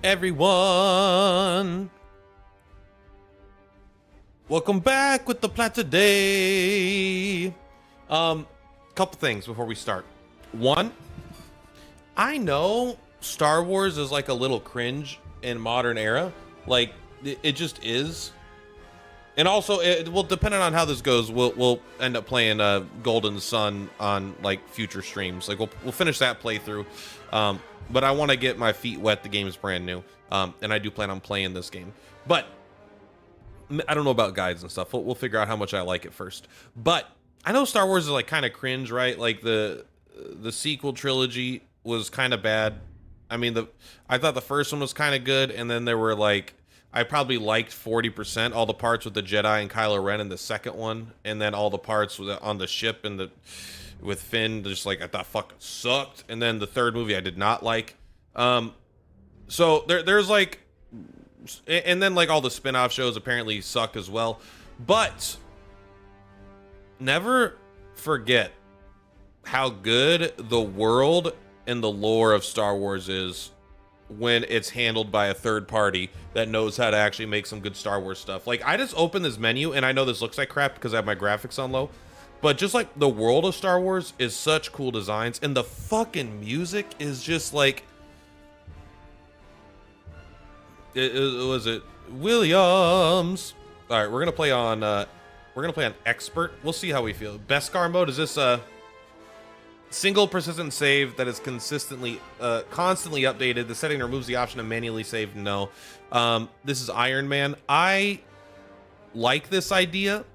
Everyone, welcome back with the plat today. Couple things before we start. One, I know Star Wars is like a little cringe in modern era, like it just is. And also, well, depending on how this goes, we'll end up playing Golden Sun on like future streams. Like we'll finish that playthrough. But I want to get my feet wet. The game is brand new, and I do plan on playing this game. But I don't know about guides and stuff. We'll figure out how much I like it first. But I know Star Wars is like kind of cringe, right? Like the sequel trilogy was kind of bad. I mean, I thought the first one was kind of good, and then there were like I probably liked 40% all the parts with the Jedi and Kylo Ren in the second one, and then all the parts on the ship and with Finn, just like I thought fucking sucked. And then the third movie I did not like. So there's like, and then like all the spin-off shows apparently suck as well. But never forget how good the world and the lore of Star Wars is when it's handled by a third party that knows how to actually make some good Star Wars stuff. Like I just opened this menu and I know this looks like crap because I have my graphics on low, but just like the world of Star Wars is such cool designs, and the fucking music is just like was it Williams. All right, we're gonna play on expert. We'll see how we feel. Beskar mode, is this single persistent save that is constantly updated. The setting removes the option to manually save. No. This is Iron Man. I like this idea,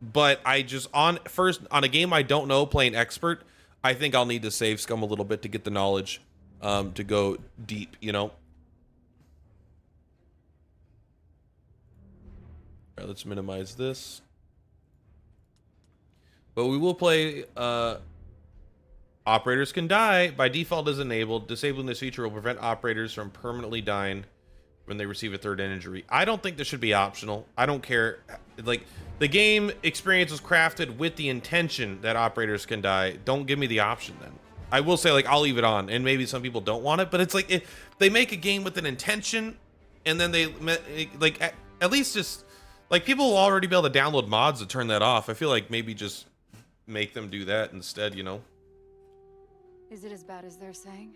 but I just on a game I don't know, playing expert, I think I'll need to save scum a little bit to get the knowledge to go deep, you know. All right, let's minimize this. But we will play operators can die. By default is enabled. Disabling this feature will prevent operators from permanently dying when they receive a third injury. I don't think this should be optional. I don't care. Like, the game experience was crafted with the intention that operators can die. Don't give me the option then. I will say, like, I'll leave it on, and maybe some people don't want it, but it's like if they make a game with an intention, and then they like at least just like people will already be able to download mods to turn that off. I feel like maybe just make them do that instead, you know. Is it as bad as they're saying?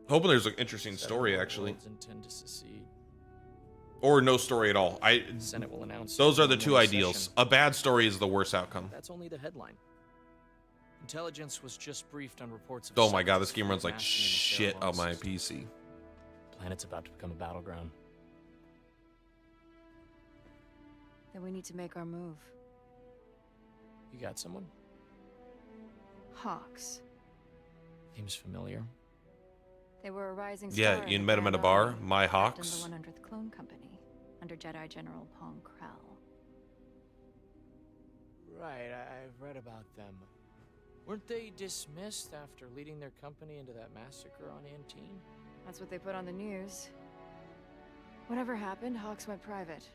Hoping there's an interesting story, actually. Intend to secede. Or no story at all. Senate will announce those are the two ideals. session. A bad story is the worst outcome. That's only the headline. Intelligence was just briefed on reports of Oh my god, this game runs like massing in the shit on stairwell my system. PC. Planet's about to become a battleground. Then we need to make our move. You got someone? Hawks. Name's familiar. They were a rising Yeah, star you in met the him at a Grand bar? Army, My captained Hawks? the 100th Clone Company, under Jedi General Pong Krell. Right, I've read about them. Weren't they dismissed after leading their company into that massacre on Antine? That's what they put on the news. Whatever happened, Hawks went private.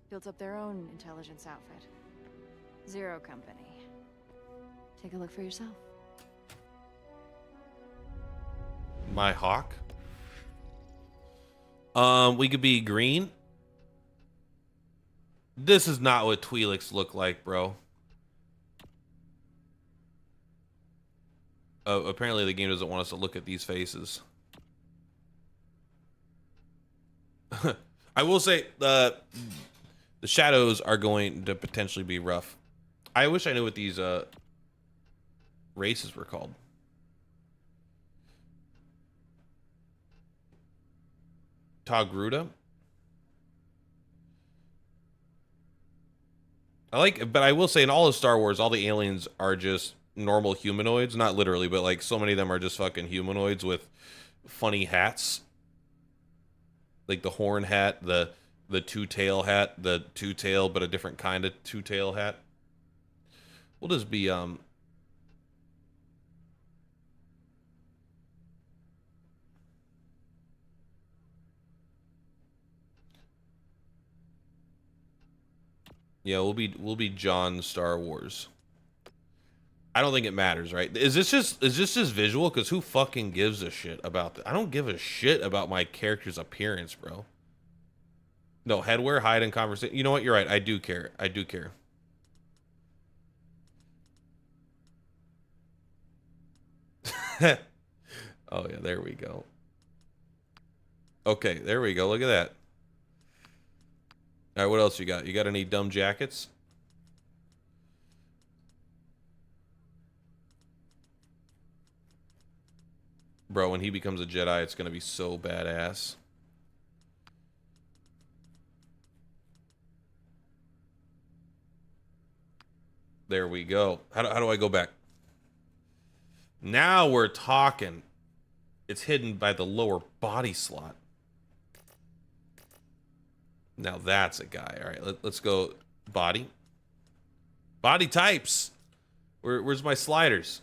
Built up their own intelligence outfit. Zero Company. Take a look for yourself. My hawk. We could be green. This is not what Twi'leks look like, bro. Oh, apparently the game doesn't want us to look at these faces. I will say the shadows are going to potentially be rough. I wish I knew what these races were called. Togruta. But I will say in all of Star Wars, all the aliens are just normal humanoids. Not literally, but like so many of them are just fucking humanoids with funny hats. Like the horn hat, the two-tail hat, the two-tail, but a different kind of two-tail hat. We'll just be, yeah, we'll be John Star Wars. I don't think it matters, right? Is this just visual? Because who fucking gives a shit about that? I don't give a shit about my character's appearance, bro. No, headwear, hide, and conversation. You know what? You're right. I do care. I do care. Oh, yeah. There we go. Okay. There we go. Look at that. All right. What else you got? You got any dumb jackets? Bro, when he becomes a Jedi, it's going to be so badass. There we go. How do I go back? Now we're talking. It's hidden by the lower body slot. Now that's a guy. All right, let's go body. Body types. Where's my sliders?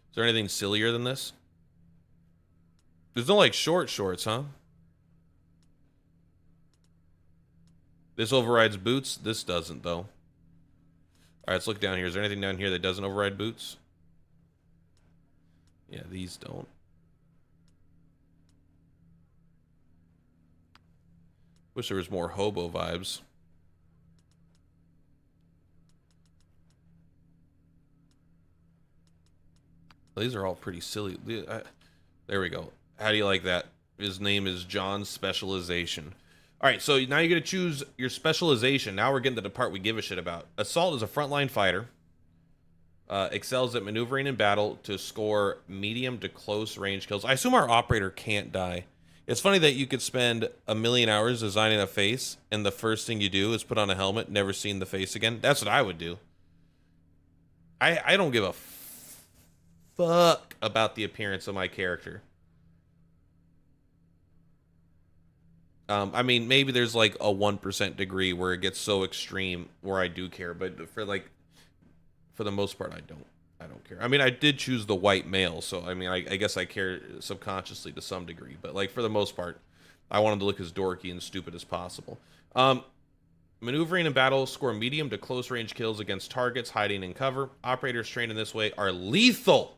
Is there anything sillier than this? There's no like short shorts, huh? This overrides boots. This doesn't, though. All right, let's look down here. Is there anything down here that doesn't override boots? Yeah, these don't. Wish there was more hobo vibes. These are all pretty silly. There we go. How do you like that? His name is John Specialization. All right, so now you're going to choose your specialization. Now we're getting to the part we give a shit about. Assault is a frontline fighter. Excels at maneuvering in battle to score medium to close range kills. I assume our operator can't die. It's funny that you could spend 1,000,000 hours designing a face, and the first thing you do is put on a helmet, never seen the face again. That's what I would do. I don't give a fuck about the appearance of my character. I mean, maybe there's like a 1% degree where it gets so extreme where I do care, but for the most part, I don't care. I mean, I did choose the white male, so I mean, I guess I care subconsciously to some degree, but like for the most part, I want him to look as dorky and stupid as possible. Maneuvering in battle, score medium to close range kills against targets hiding in cover. Operators trained in this way are lethal.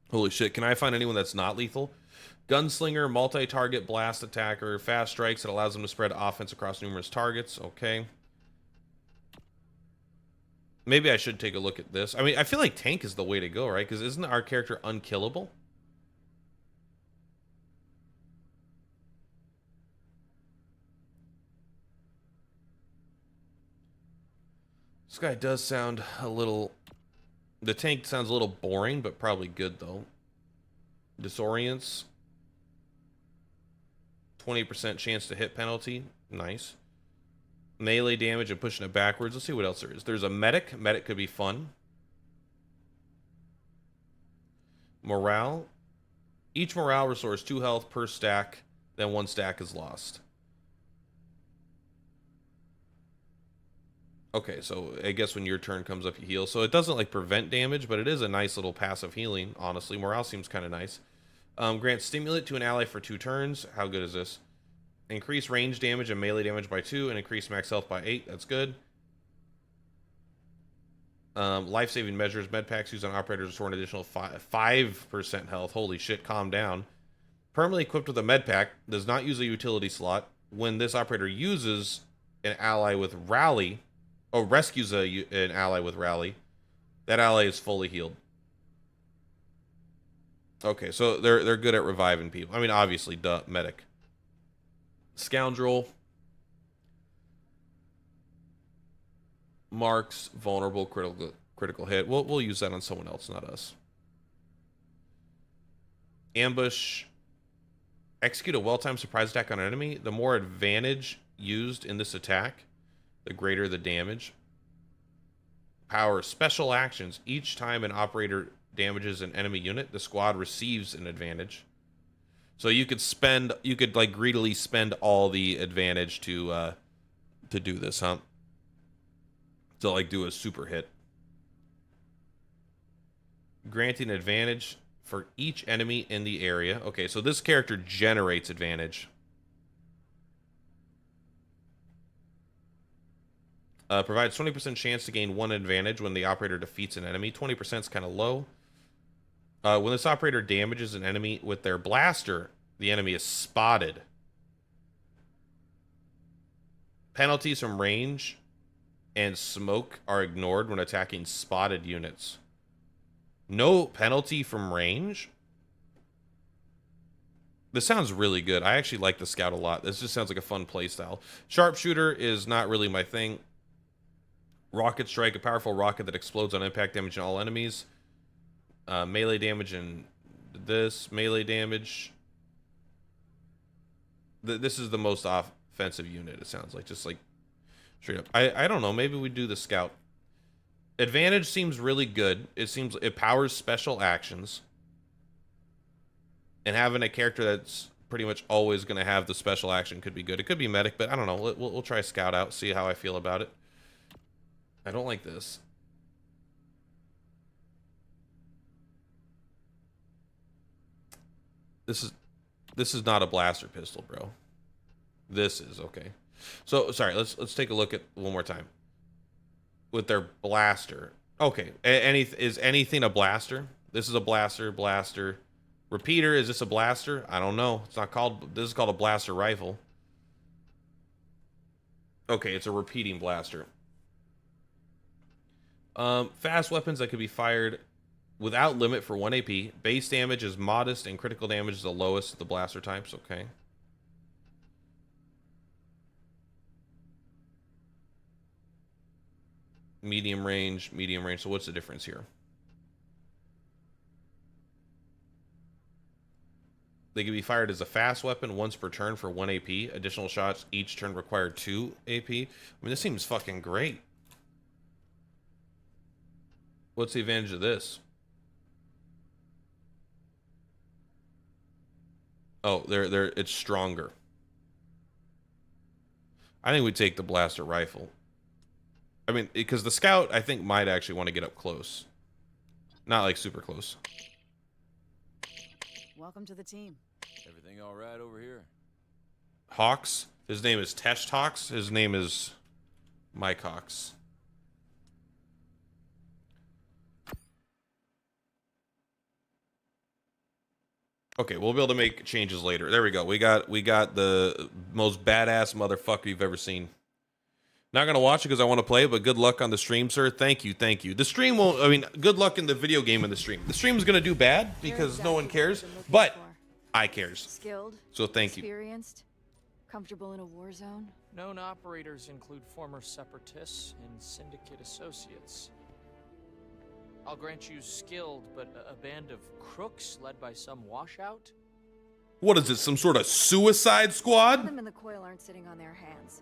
Holy shit, can I find anyone that's not lethal? Gunslinger, multi-target blast attacker, fast strikes that allows them to spread offense across numerous targets. Okay. Maybe I should take a look at this. I mean, I feel like tank is the way to go, right? Because isn't our character unkillable? This guy does sound a little... The tank sounds a little boring, but probably good, though. Disorients. 20% chance to hit penalty. Nice. Melee damage and pushing it backwards. Let's see what else there is. There's a medic. Medic could be fun. Morale. Each morale restores 2 health per stack. Then 1 stack is lost. Okay, so I guess when your turn comes up, you heal. So it doesn't like prevent damage, but it is a nice little passive healing, honestly. Morale seems kind of nice. Grant stimulant to an ally for 2 turns. How good is this? Increase range damage and melee damage by 2 and increase max health by 8. That's good. Life-saving measures. Med packs used on operators restore an additional 5% health. Holy shit, calm down. Permanently equipped with a med pack. Does not use a utility slot. When this operator uses an ally with rally, or rescues an ally with rally, that ally is fully healed. Okay, so they're good at reviving people. I mean, obviously, duh, medic. Scoundrel. Marks vulnerable critical hit. We'll use that on someone else, not us. Ambush. Execute a well-timed surprise attack on an enemy. The more advantage used in this attack, the greater the damage. Power special actions. Each time an operator damages an enemy unit, the squad receives an advantage. So you could like greedily spend all the advantage to do this, huh? To like do a super hit. Granting advantage for each enemy in the area. Okay, so this character generates advantage. Provides 20% chance to gain 1 advantage when the operator defeats an enemy. 20% is kind of low. When this operator damages an enemy with their blaster, the enemy is spotted. Penalties from range and smoke are ignored when attacking spotted units. No penalty from range? This sounds really good. I actually like the scout a lot. This just sounds like a fun playstyle. Sharpshooter is not really my thing. Rocket strike, a powerful rocket that explodes on impact, damaging all enemies. Melee damage and this. Melee damage. This is the most offensive unit, it sounds like. Just like straight up. I don't know. Maybe we do the scout. Advantage seems really good. It seems it powers special actions. And having a character that's pretty much always going to have the special action could be good. It could be medic, but I don't know. We'll try scout out, see how I feel about it. I don't like this. This is not a blaster pistol, bro. This is okay. So sorry, let's take a look at one more time. With their blaster. Okay. Is anything a blaster? This is a blaster. Repeater, is this a blaster? I don't know. It's not called, this is called a blaster rifle. Okay, it's a repeating blaster. Fast weapons that could be fired without limit for 1 AP. Base damage is modest and critical damage is the lowest of the blaster types. Okay. Medium range. So what's the difference here? They can be fired as a fast weapon once per turn for 1 AP. Additional shots each turn require 2 AP. I mean, this seems fucking great. What's the advantage of this? Oh, it's stronger. I think we take the blaster rifle. I mean, because the scout, I think, might actually want to get up close. Not like super close. Welcome to the team. Everything all right over here? Hawks. His name is Tesh Hawks. His name is Mike Hawks. Okay, we'll be able to make changes later. There we go. We got the most badass motherfucker you've ever seen. Not gonna watch it because I want to play, but good luck on the stream, sir. Thank you. The stream won't. I mean, good luck in the video game in the stream. The stream is gonna do bad because no one cares, but I cares. Skilled. So thank you. Experienced. Comfortable in a war zone. Known operators include former separatists and syndicate associates. I'll grant you skilled, but a band of crooks led by some washout? What is it? Some sort of suicide squad? Them and the coil aren't sitting on their hands.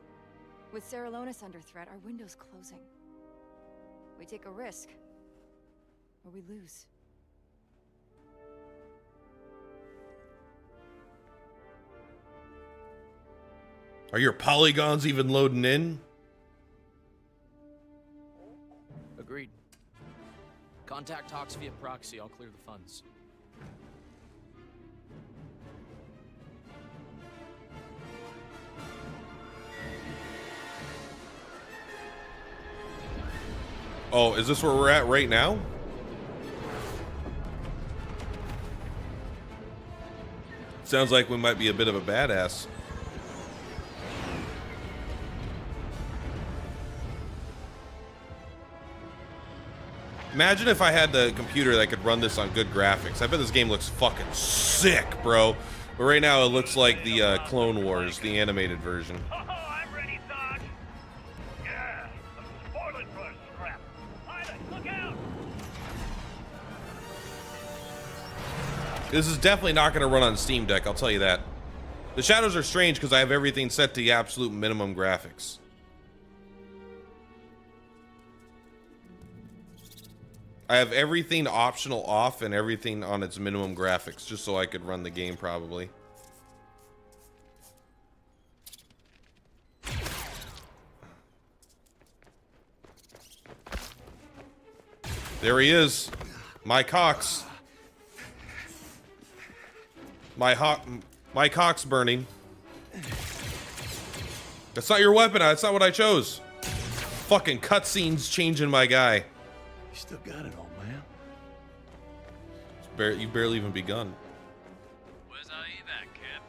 With Saralonis under threat, our window's closing. We take a risk, or we lose. Are your polygons even loading in? Agreed. Contact Hawks via proxy. I'll clear the funds. Oh, is this where we're at right now? Sounds like we might be a bit of a badass. Imagine if I had the computer that could run this on good graphics. I bet this game looks fucking sick, bro. But right now it looks like the Clone Wars, the animated version. Oh, I'm ready, Doc. Yeah, I'm spoiling for a scrap. Pilot, look out! This is definitely not going to run on Steam Deck, I'll tell you that. The shadows are strange because I have everything set to the absolute minimum graphics. I have everything optional off and everything on its minimum graphics, just so I could run the game probably. There he is. Mike Hawks. My cock's burning. That's not your weapon. That's not what I chose. fucking cutscenes changing my guy. You still got it, old man. You barely even begun. Where's our evac, Cap?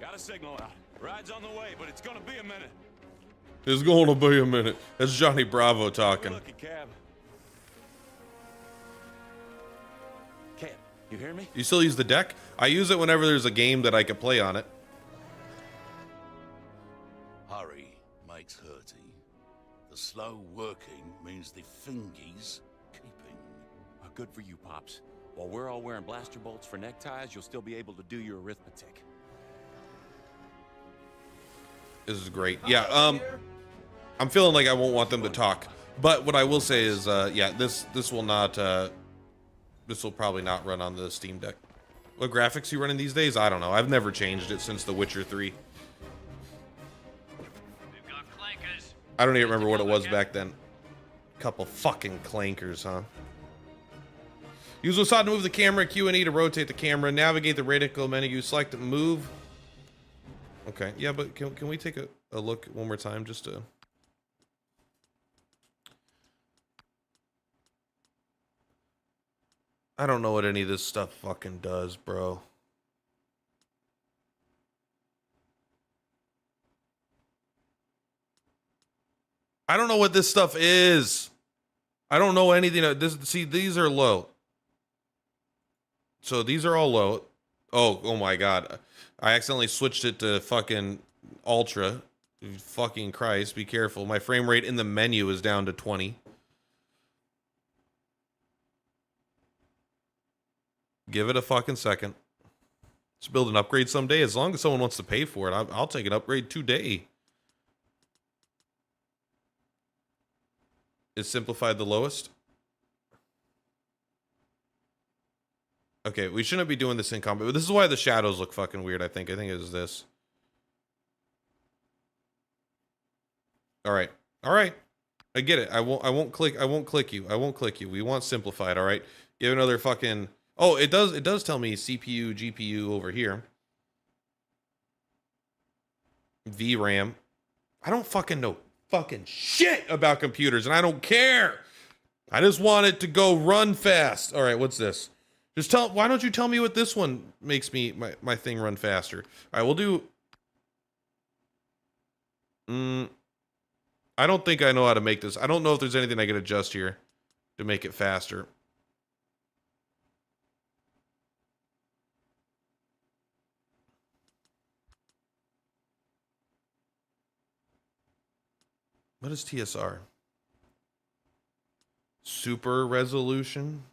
Got a signal out. Ride's on the way, but it's gonna be a minute. It's going to be a minute. That's Johnny Bravo talking. Lucky, Cab. Cab, you hear me? You still use the deck? I use it whenever there's a game that I could play on it. Hurry makes hurty. The slow working means the fingies keeping. Good for you, Pops. While we're all wearing blaster bolts for neckties, you'll still be able to do your arithmetic. This is great. Yeah, I'm feeling like I won't want them to talk. But what I will say is, yeah, this will not, this will probably not run on the Steam Deck. What graphics you running these days? I don't know. I've never changed it since The Witcher 3. We've got clankers. I don't even remember what it was back then. Couple fucking clankers, huh? Use WASD to move the camera, Q and E to rotate the camera, navigate the radical menu, select move. Okay, yeah, but can we take a look one more time just to... I don't know what any of this stuff fucking does, bro. I don't know what this stuff is. I don't know anything. See, these are low. So these are all low. Oh my God. I accidentally switched it to fucking ultra. Fucking Christ, be careful. My frame rate in the menu is down to 20. Give it a fucking second. Let's build an upgrade someday. As long as someone wants to pay for it, I'll take an upgrade today. Is simplified the lowest? Okay, we shouldn't be doing this in combat, but this is why the shadows look fucking weird, I think. I think it is this. Alright. Alright. I get it. I won't click you. I won't click you. We want simplified, alright? Give another fucking... Oh, it does tell me CPU, GPU over here. VRAM. I don't fucking know fucking shit about computers, and I don't care. I just want it to go run fast. All right, what's this? Why don't you tell me what this one makes me my thing run faster? All right, we'll do. I don't think I know how to make this. I don't know if there's anything I can adjust here to make it faster. What is TSR? Super resolution?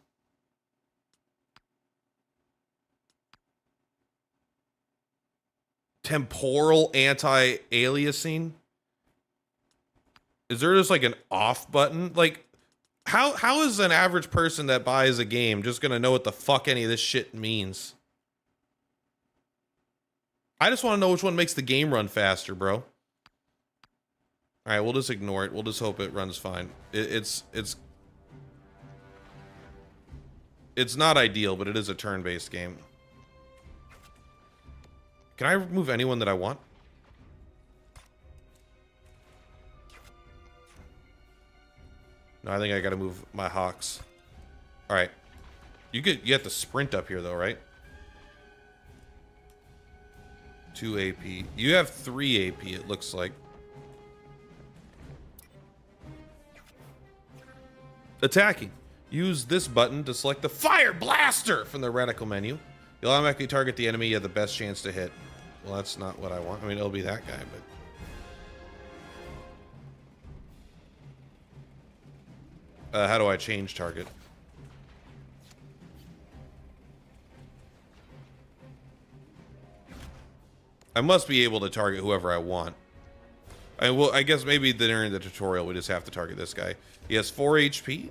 Temporal anti-aliasing? Is there just like an off button? Like, how is an average person that buys a game just gonna know what the fuck any of this shit means? I just want to know which one makes the game run faster, bro. All right, we'll just ignore it. We'll just hope it runs fine. It's not ideal, but it is a turn-based game. Can I remove anyone that I want? No, I think I gotta move my Hawks. All right, you have to sprint up here though, right? 2 AP. You have 3 AP. It looks like. Attacking. Use this button to select the Fire Blaster from the radical menu. You'll automatically target the enemy you have the best chance to hit. Well, that's not what I want. I mean, it'll be that guy, but... how do I change target? I must be able to target whoever I want. I guess maybe during the tutorial we just have to target this guy. He has 4 HP.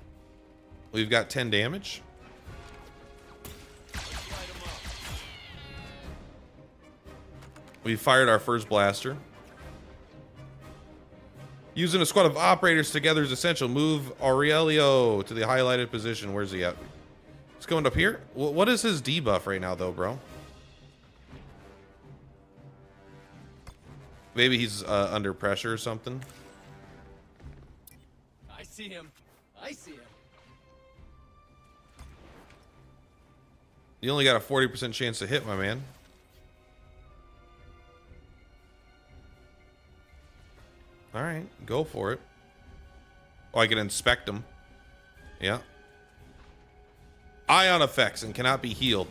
We've got 10 damage. We fired our first blaster. Using a squad of operators together is essential. Move Aurelio to the highlighted position. Where's he at? He's going up here. What is his debuff right now, though, bro? Maybe he's under pressure or something. see him. I see him. You only got a 40% chance to hit, my man. All right, go for it. Oh, I can inspect them. Yeah. Ion effects and cannot be healed.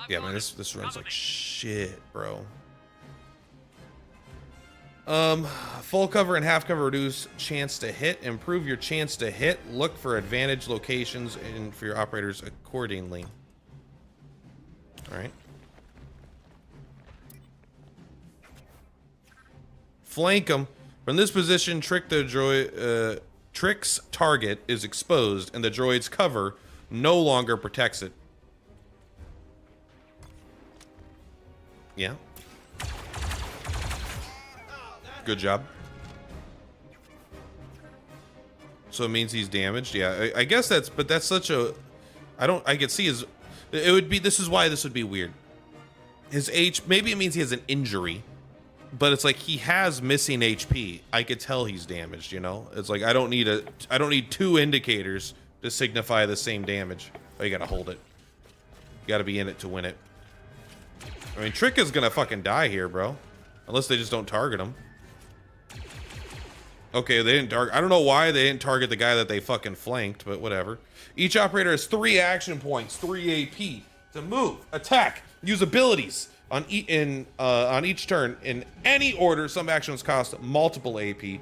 Yeah, man, this runs like shit, bro. Full cover and half cover reduce chance to hit. Improve your chance to hit. Look for advantage locations and for your operators accordingly. All right. Flank them. From this position, Trick's target is exposed, and the droid's cover no longer protects it. Yeah. Good job. So it means he's damaged. Yeah, I guess that's, but that's such a, I could see his, it would be, this is why this would be weird. His maybe it means he has an injury, but it's like he has missing HP. I could tell he's damaged, you know? It's like, I don't need two indicators to signify the same damage. Oh, you gotta hold it. You gotta be in it to win it. I mean, Trick is gonna fucking die here, bro. Unless they just don't target him. Okay, they didn't target. I don't know why they didn't target the guy that they fucking flanked, but whatever. Each operator has 3 action points, 3 AP to move, attack, use abilities on each turn in any order. Some actions cost multiple AP.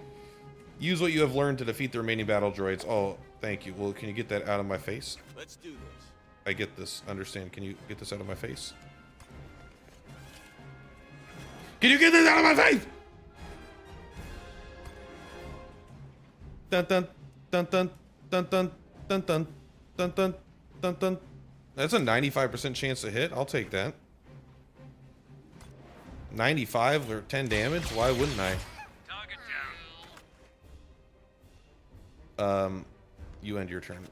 Use what you have learned to defeat the remaining battle droids. Oh, thank you. Well, can you get that out of my face? Let's do this. I get this. Understand? Can you get this out of my face? Can you get this out of my face? Dun dun dun dun dun dun dun dun dun dun dun dun. That's a 95% chance to hit. I'll take that. 95 or 10 damage. Why wouldn't I? Target down. You end your turn.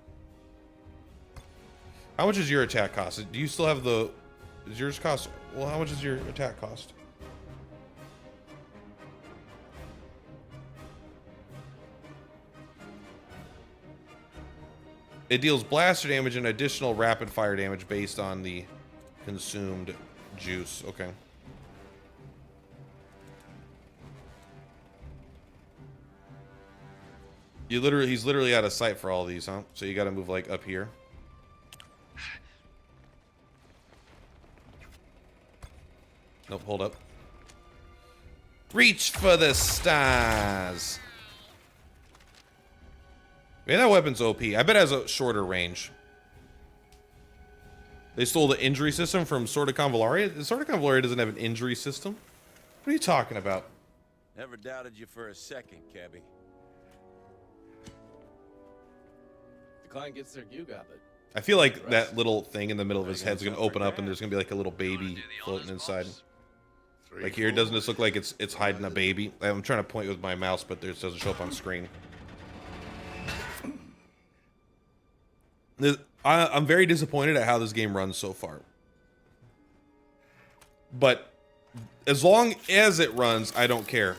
How much is your attack cost? Do you still have the? Does yours cost? Well, how much is your attack cost? It deals blaster damage and additional rapid fire damage based on the consumed juice. Okay. He's literally out of sight for all these, huh? So you got to move like up here. Nope, hold up. Reach for the stars. Man, that weapon's OP. I bet it has a shorter range. They stole the injury system from Sword of Convallaria. Sword of Convallaria doesn't have an injury system. What are you talking about? Never doubted you for a second, Cabby. The client gets their due, got it. I feel like that little thing in the middle of his head's gonna open up and there's gonna be like a little baby floating inside. Like here, doesn't this look like it's hiding a baby? I'm trying to point with my mouse, but it doesn't show up on screen. I'm very disappointed at how this game runs so far. But as long as it runs, I don't care.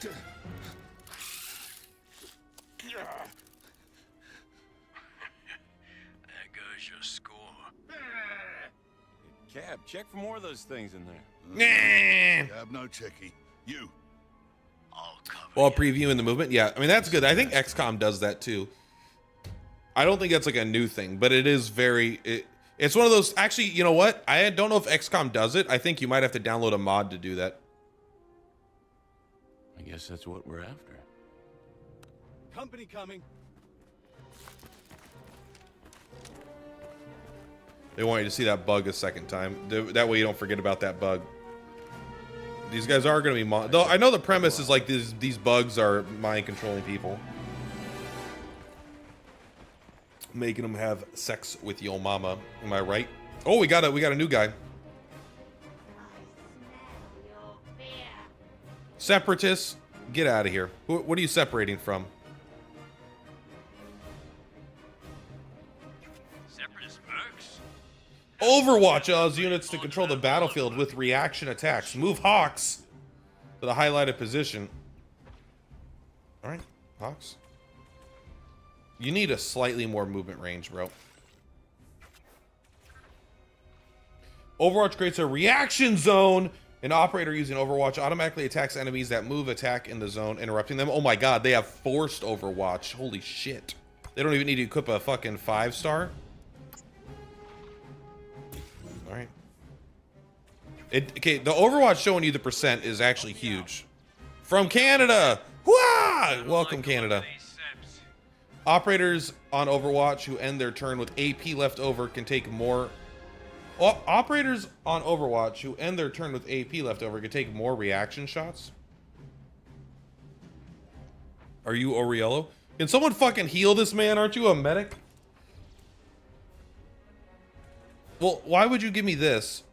There goes your score. Cab, check for more of those things in there. Nah. Cab, no checky. You. I'll cover While previewing the movement, yeah, I mean that's good. I think XCOM does that too. I don't think that's like a new thing, but it is very. It's one of those. Actually, you know what? I don't know if XCOM does it. I think you might have to download a mod to do that. I guess that's what we're after. Company coming. They want you to see that bug a second time. That way you don't forget about that bug. These guys are going to be though I know the premise is like these bugs are mind controlling people. Making them have sex with your mama. Am I right? Oh, we got a new guy. Separatists, get out of here. What are you separating from? Separatist mercs. Overwatch allows units to control the battlefield with reaction attacks. Move Hawks with a highlighted position. All right, Hawks. You need a slightly more movement range, bro. Overwatch creates a reaction zone. An operator using Overwatch automatically attacks enemies that move, attack in the zone, interrupting them. Oh my god, they have forced Overwatch. Holy shit. They don't even need to equip a fucking 5-star. Alright. Okay, the Overwatch showing you the percent is actually huge. From Canada! Wah! Welcome, Canada. Operators on Overwatch who end their turn with AP left over can take more... Operators on Overwatch who end their turn with AP left over can take more reaction shots. Are you Oriello? Can someone fucking heal this man? Aren't you a medic? Well, why would you give me this?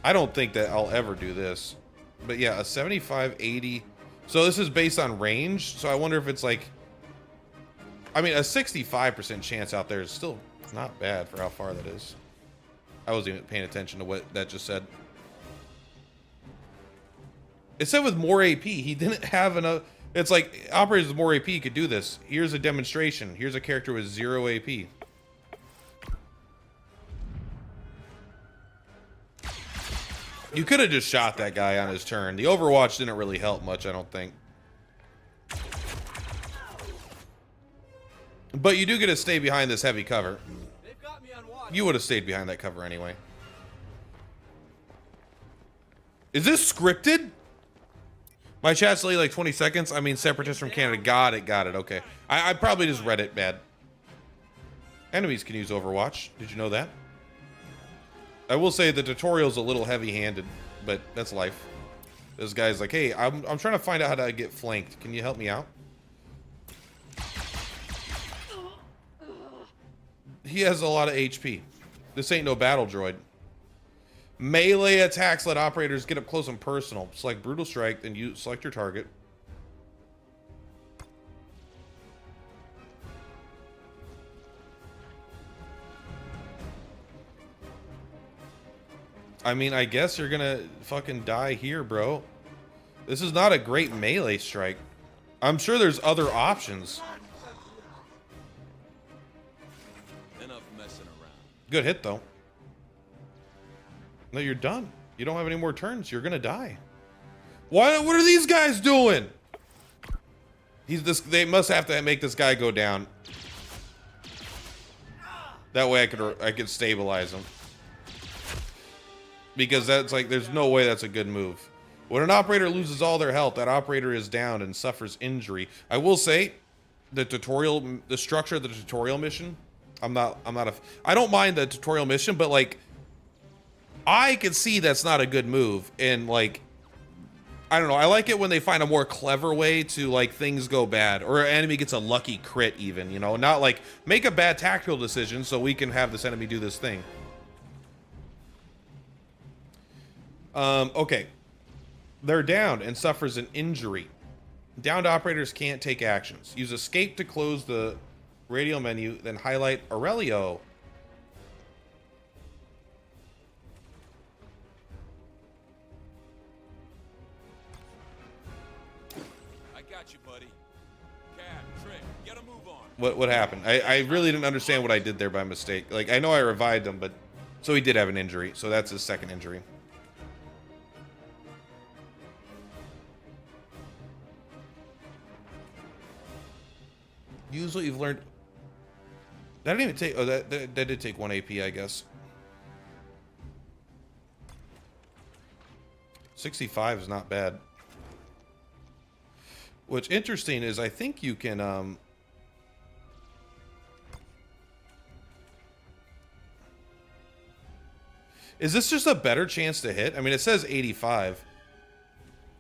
I don't think that I'll ever do this. But yeah, a 75, 80... So this is based on range, so I wonder if it's like... I mean, a 65% chance out there is still not bad for how far that is. I wasn't even paying attention to what that just said. It said with more AP, he didn't have enough... It's like, operators with more AP could do this. Here's a demonstration. Here's a character with 0 AP. You could have just shot that guy on his turn. The Overwatch didn't really help much, I don't think. But you do get to stay behind this heavy cover. They've got me on watch. You would have stayed behind that cover anyway. Is this scripted? My chat's delayed like 20 seconds. I mean, Separatists from Canada. Got it. Okay. I probably just read it bad. Enemies can use Overwatch. Did you know that? I will say the tutorial's a little heavy-handed, but that's life. This guy's like, hey, I'm trying to find out how to get flanked. Can you help me out? He has a lot of HP. This ain't no battle droid. Melee attacks let operators get up close and personal. Select Brutal Strike, then you select your target. I mean, I guess you're gonna fucking die here, bro. This is not a great melee strike. I'm sure there's other options. Enough messing around. Good hit, though. No, you're done. You don't have any more turns. You're gonna die. What are these guys doing? They must have to make this guy go down. That way I could stabilize him. Because that's like, there's no way that's a good move. When an operator loses all their health, that operator is down and suffers injury. I will say, the structure of the tutorial mission, I don't mind the tutorial mission, but like, I can see that's not a good move. And like, I don't know, I like it when they find a more clever way to like things go bad, or an enemy gets a lucky crit even, you know, not like make a bad tactical decision so we can have this enemy do this thing. Okay. They're down and suffers an injury. Downed operators can't take actions. Use escape to close the radial menu, then highlight Aurelio. I got you, buddy. Cap, Trick, get a move on. What happened? I really didn't understand what I did there by mistake. Like, I know I revived him, but... So he did have an injury. So that's his second injury. Use what you've learned. That didn't even take... Oh, that did take 1 AP, I guess. 65 is not bad. What's interesting is I think you can... Is this just a better chance to hit? I mean, it says 85.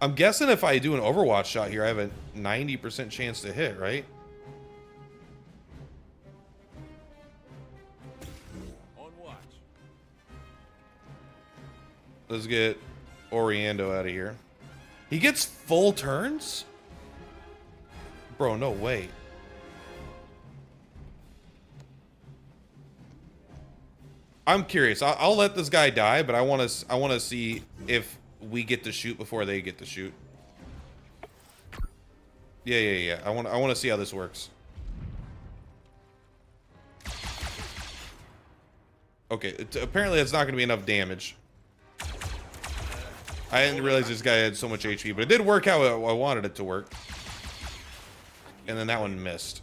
I'm guessing if I do an Overwatch shot here, I have a 90% chance to hit, right? On watch. Let's get Oriendo out of here. He gets full turns? Bro, no way. I'm curious. I'll let this guy die, but I want to see if we get to shoot before they get to shoot. Yeah. I want to see how this works. Okay, apparently that's not going to be enough damage. I didn't realize this guy had so much HP, but it did work how I wanted it to work. And then that one missed.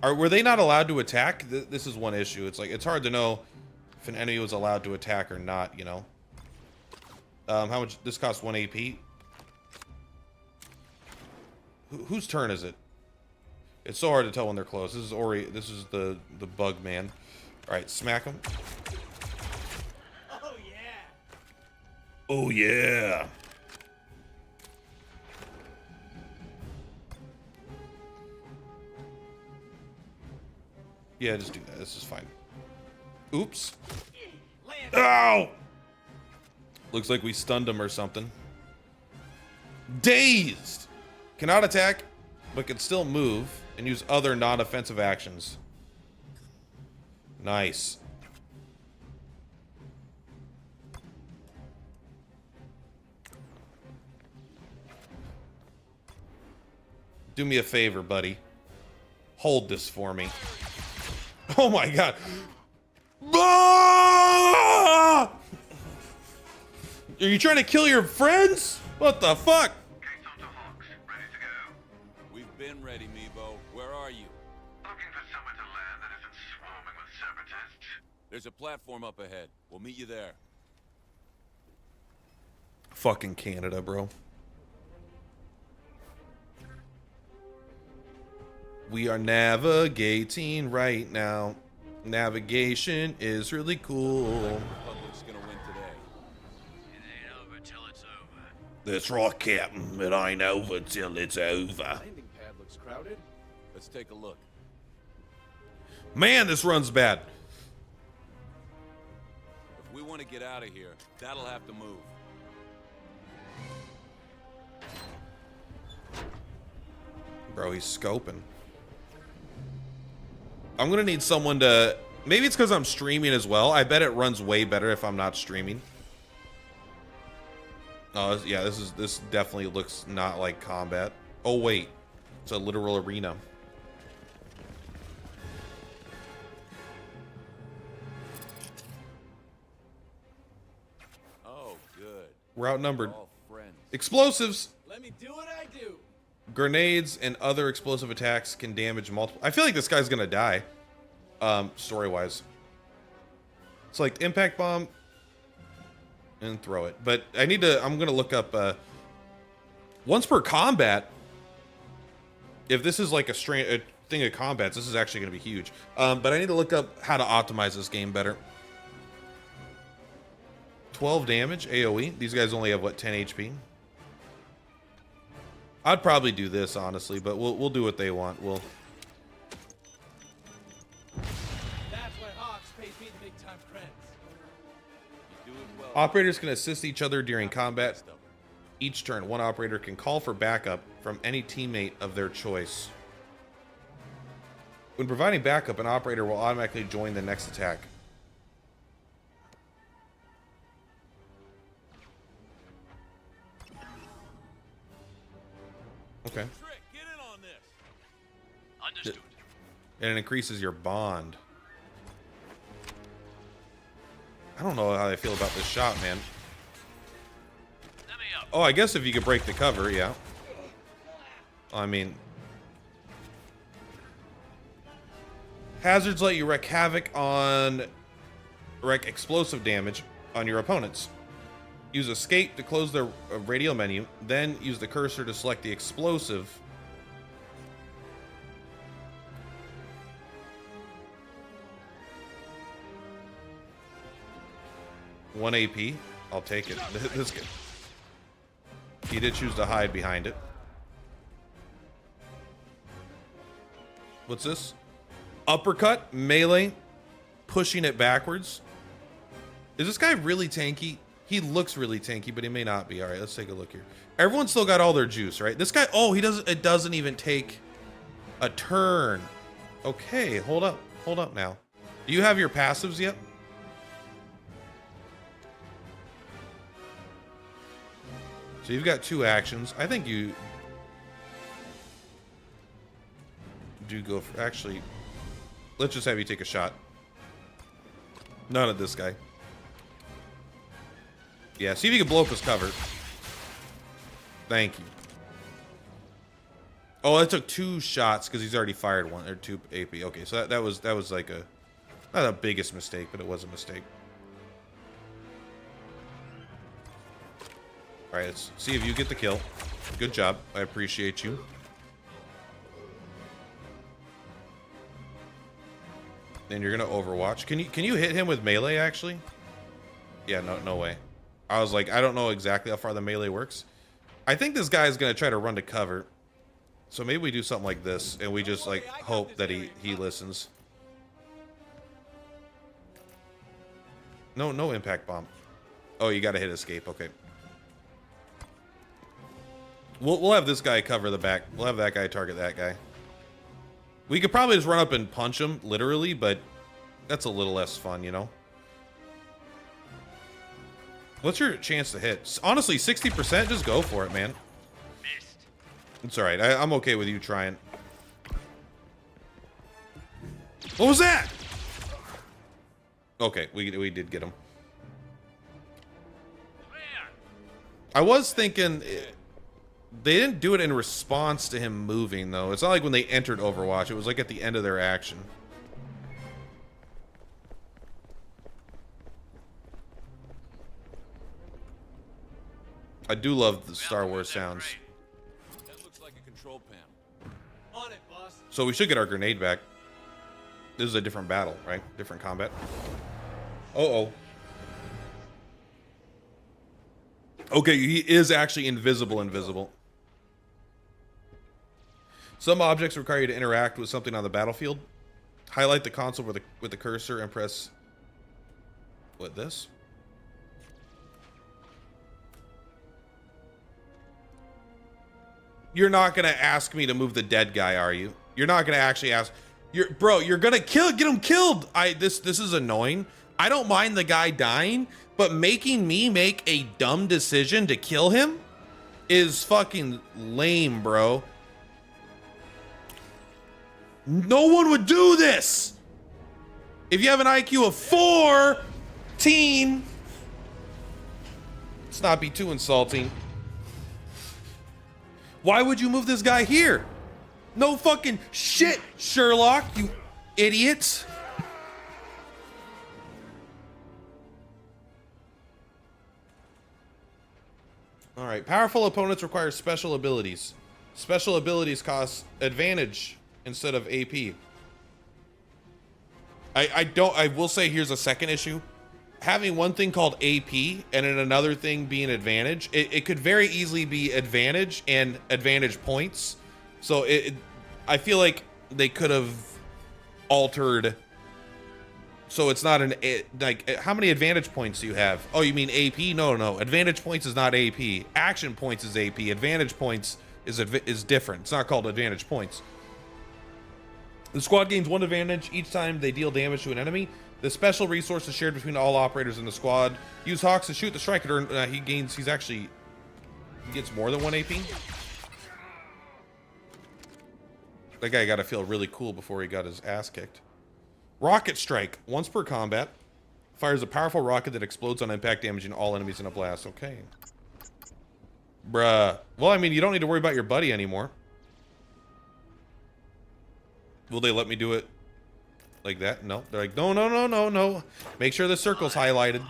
Were they not allowed to attack? This is one issue. It's like, it's hard to know if an enemy was allowed to attack or not, you know? How much? This costs 1 AP. Whose turn is it? It's so hard to tell when they're close. This is Ori. This is the bug man. All right, smack him. Oh yeah. Oh yeah. Yeah, just do that. This is fine. Oops. Ow! Looks like we stunned him or something. Dazed! Cannot attack, but can still move and use other non-offensive actions. Nice. Do me a favor, buddy. Hold this for me. Oh my god. Ah! Are you trying to kill your friends? What the fuck? Gates onto Hawks. Ready to go? We've been ready, Meebo. Where are you? Looking for somewhere to land that isn't swarming with separatists. There's a platform up ahead. We'll meet you there. Fucking Canada, bro. We are navigating right now. Navigation is really cool. Republic's gonna win today. It ain't over till it's over. That's right, Captain. It ain't over till it's over. Landing pad looks crowded. Let's take a look. Man, this run's bad. If we want to get out of here, that'll have to move. Bro, he's scoping. I'm gonna need someone to... Maybe it's because I'm streaming as well. I bet it runs way better if I'm not streaming. Oh, yeah, this definitely looks not like combat. Oh, wait. It's a literal arena. Oh, good. We're outnumbered. All friends. Explosives! Let me do what I do. Grenades and other explosive attacks can damage multiple... I feel like this guy's gonna die. Story-wise. It's like impact bomb and throw it. But I need to... I'm gonna look up... once per combat... If this is like a thing of combats, this is actually gonna be huge. But I need to look up how to optimize this game better. 12 damage, AoE. These guys only have, what, 10 HP? I'd probably do this, honestly, but we'll do what they want. That's why Hawks pays me the big time credits. You do it well. Operators can assist each other during combat. Each turn, one operator can call for backup from any teammate of their choice. When providing backup, an operator will automatically join the next attack. Okay. Trick, get in on this. Understood. And it increases your bond. I don't know how I feel about this shot, man. Let me up. Oh, I guess if you could break the cover, yeah. I mean... Hazards let you wreak havoc on... wreak explosive damage on your opponents. Use escape to close the radial menu, then use the cursor to select the explosive. One AP. I'll take it. This good. He did choose to hide behind it. What's this? Uppercut, melee, pushing it backwards. Is this guy really tanky? He looks really tanky, but he may not be. All right, let's take a look here. Everyone's still got all their juice, right? This guy, oh, he doesn't, it doesn't even take a turn. Okay, hold up now. Do you have your passives yet? So you've got 2 actions. I think you do go for, actually, let's just have you take a shot. None of this guy. Yeah, see if you can blow up his cover. Thank you. Oh, that took 2 shots because he's already fired 1 or 2 AP. Okay, so that was like a, not the biggest mistake, but it was a mistake. All right, let's see if you get the kill. Good job. I appreciate you. Then you're gonna Overwatch. Can you hit him with melee actually? Yeah, no way. I was like, I don't know exactly how far the melee works. I think this guy is gonna try to run to cover. So maybe we do something like this and we just like hope that he listens. No impact bomb. Oh, you gotta hit escape. Okay. We'll have this guy cover the back. We'll have that guy target that guy. We could probably just run up and punch him, literally, but that's a little less fun, you know? What's your chance to hit? Honestly, 60%, just go for it, man. Missed. It's alright. I'm okay with you trying. What was that? Okay, we did get him. Clear. I was thinking... They didn't do it in response to him moving, though. It's not like when they entered Overwatch. It was like at the end of their action. I do love the Star Wars sounds. That looks like a control panel. On it, boss. So we should get our grenade back. This is a different battle, right? Different combat. Uh-oh. Okay, he is actually invisible. Some objects require you to interact with something on the battlefield. Highlight the console with the cursor and press... What, this? You're not gonna ask me to move the dead guy, are you? You're not gonna actually ask... Bro, you're gonna get him killed! This is annoying. I don't mind the guy dying, but making me make a dumb decision to kill him is fucking lame, bro. No one would do this! If you have an IQ of 14, let's not be too insulting. Why would you move this guy here? No fucking shit, Sherlock, you idiots. All right, powerful opponents require special abilities. Special abilities cost advantage instead of AP. I will say here's a second issue. Having one thing called AP and then another thing being advantage, it could very easily be advantage and advantage points. So I feel like they could have altered. So it's not like, how many advantage points do you have? Oh, you mean AP? No. Advantage points is not AP. Action points is AP. Advantage points is different. It's not called advantage points. The squad gains 1 advantage each time they deal damage to an enemy. The special resource is shared between all operators in the squad. Use Hawks to shoot the striker. He gets more than 1 AP. That guy got to feel really cool before he got his ass kicked. Rocket Strike. Once per combat. Fires a powerful rocket that explodes on impact, damaging all enemies in a blast. Okay. Bruh. Well, I mean, you don't need to worry about your buddy anymore. Will they let me do it like that? No. They're like, no. Make sure the circle's highlighted.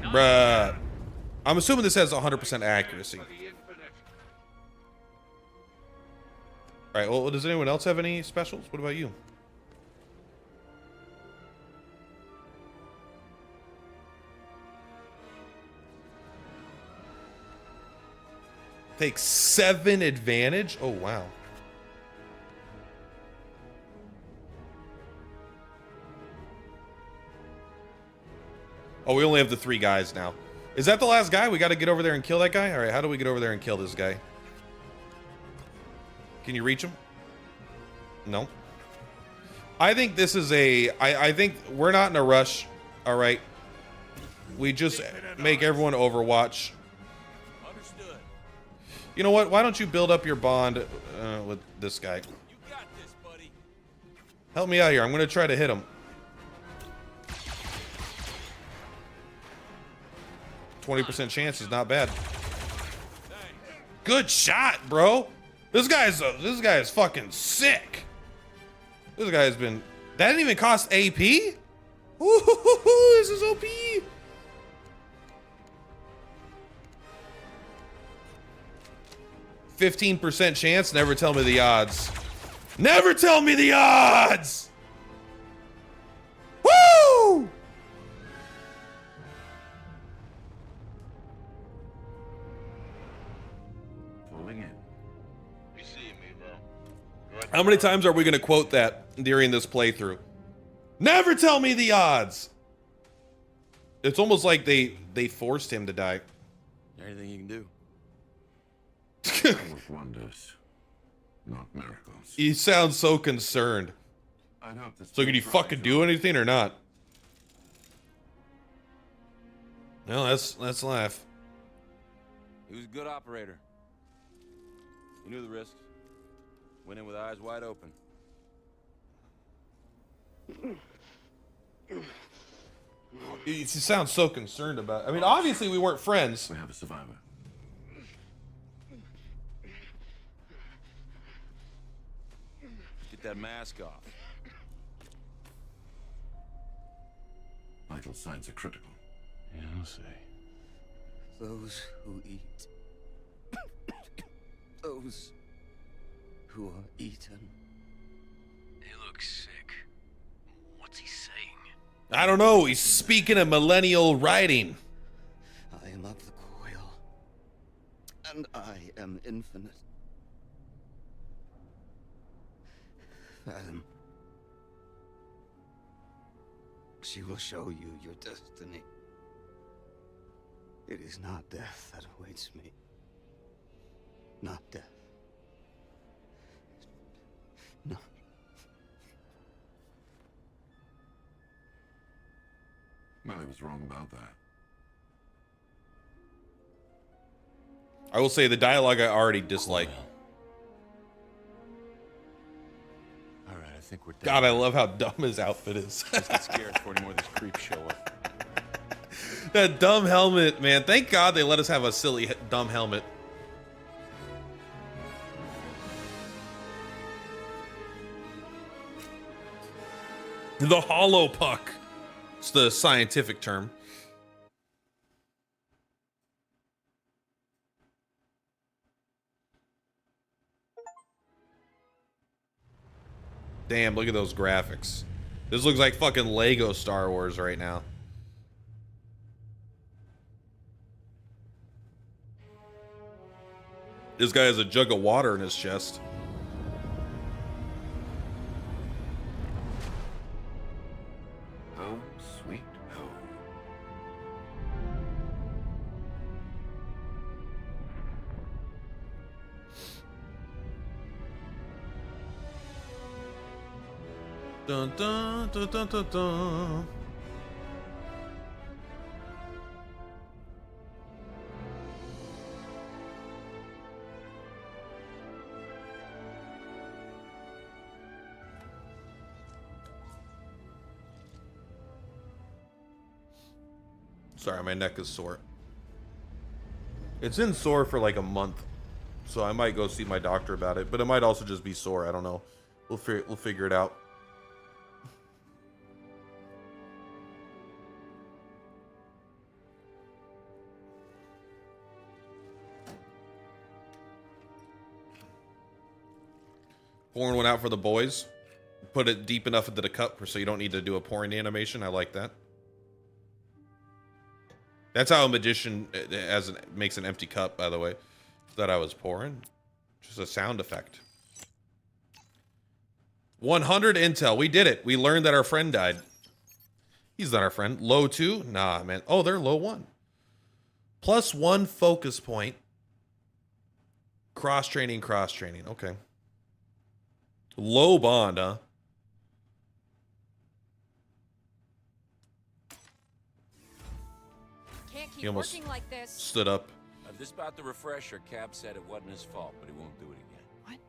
Bruh. I'm assuming this has 100% accuracy. Alright, well, does anyone else have any specials? What about you? Take 7 advantage? Oh, wow. Oh, we only have the 3 guys now. Is that the last guy? We got to get over there and kill that guy? All right, how do we get over there and kill this guy? Can you reach him? No. I think this is a... I think we're not in a rush. All right. We just make everyone Overwatch. Understood. You know what? Why don't you build up your bond with this guy? You got this, buddy. Help me out here. I'm going to try to hit him. 20% chance is not bad. Good shot, bro. This guy is fucking sick. This guy's been... That didn't even cost AP? Ooh, this is OP. %15 chance. Never tell me the odds. Never tell me the odds. Woo! Pulling in. You see me, bro. How many times are we going to quote that during this playthrough? Never tell me the odds. It's almost like they forced him to die. Anything you can do? With wonders, not miracles. You sound so concerned. I'd hope this So can you fucking do anything or not? No, let's laugh. He was a good operator. He knew the risks. Went in with eyes wide open. You sound so concerned about it. I mean, obviously we weren't friends. We have a survivor. Get that mask off. Vital signs are critical. Yeah, I'll say. Those who eat. Those who are eaten. He looks sick. What's he saying? I don't know. He's speaking of millennial writing. I am of the coil. And I am infinite. Fathom. She will show you your destiny. It is not death that awaits me. Not death. No. Melly was wrong about that. I will say the dialogue I already dislike. All right, I think we're done. God, I love how dumb his outfit is. Let's get scared before any more of these creeps show up. That dumb helmet, man. Thank God they let us have a silly, dumb helmet. The hollow puck. It's the scientific term. Damn, look at those graphics. This looks like fucking Lego Star Wars right now. This guy has a jug of water in his chest. Home, sweet home. Dun dun dun dun dun dun. Sorry, my neck is sore. It's been sore for like a month, so I might go see my doctor about it. But it might also just be sore. I don't know. We'll figure it out. Pouring one out for the boys. Put it deep enough into the cup so you don't need to do a pouring animation. I like that. That's how a magician makes an empty cup, by the way. That I was pouring. Just a sound effect. 100 intel. We did it. We learned that our friend died. He's not our friend. Low 2? Nah, man. Oh, they're low 1. +1 focus point. Cross-training. Okay. Low bond, huh? Can't He keep almost working like this. stood up. This about the refresher. Cab said it wasn't his fault, but he won't do it again.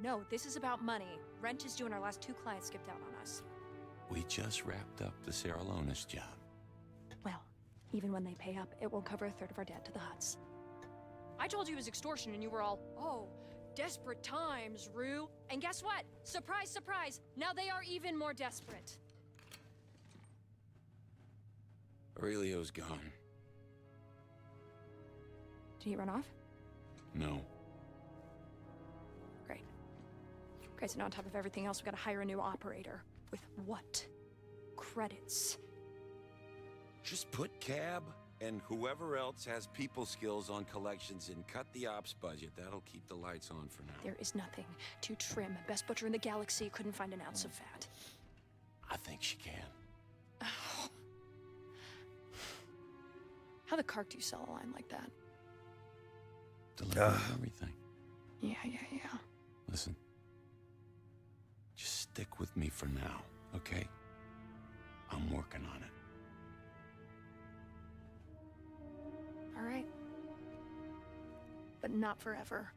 No, this is about money. Rent is due and our last 2 clients skipped out on us. We just wrapped up the Sarah Lonis job. Well, even when they pay up, it won't cover a third of our debt to the Huts. I told you it was extortion and you were all, oh, desperate times, Rue. And guess what? Surprise, surprise. Now they are even more desperate. Aurelio's gone. Did he run off? No. Great. Okay, so now on top of everything else, we've got to hire a new operator. With what? Credits. Just put Cab and whoever else has people skills on collections and cut the ops budget. That'll keep the lights on for now. There is nothing to trim. Best butcher in the galaxy couldn't find an ounce of fat. I think she can. How the cark do you sell a line like that? Deliver everything. Yeah. Listen. Just stick with me for now, okay? I'm working on it. All right. But not forever.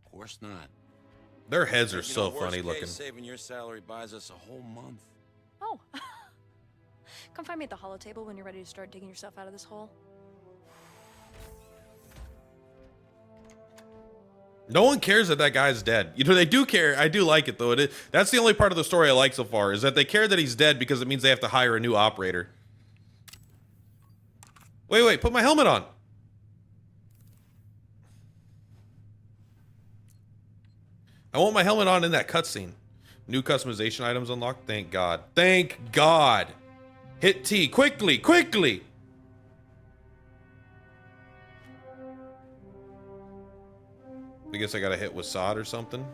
Of course not. Their heads are You so know, worst funny case, looking. Saving your salary buys us a whole month. Oh. Come find me at the holo table when you're ready to start digging yourself out of this hole. No one cares that guy's dead. You know, they do care. I do like it, though. That's the only part of the story I like so far, is that they care that he's dead because it means they have to hire a new operator. Wait, put my helmet on. I want my helmet on in that cutscene. New customization items unlocked. Thank God. Thank God. Hit T. Quickly. I guess I gotta hit Wasad or something.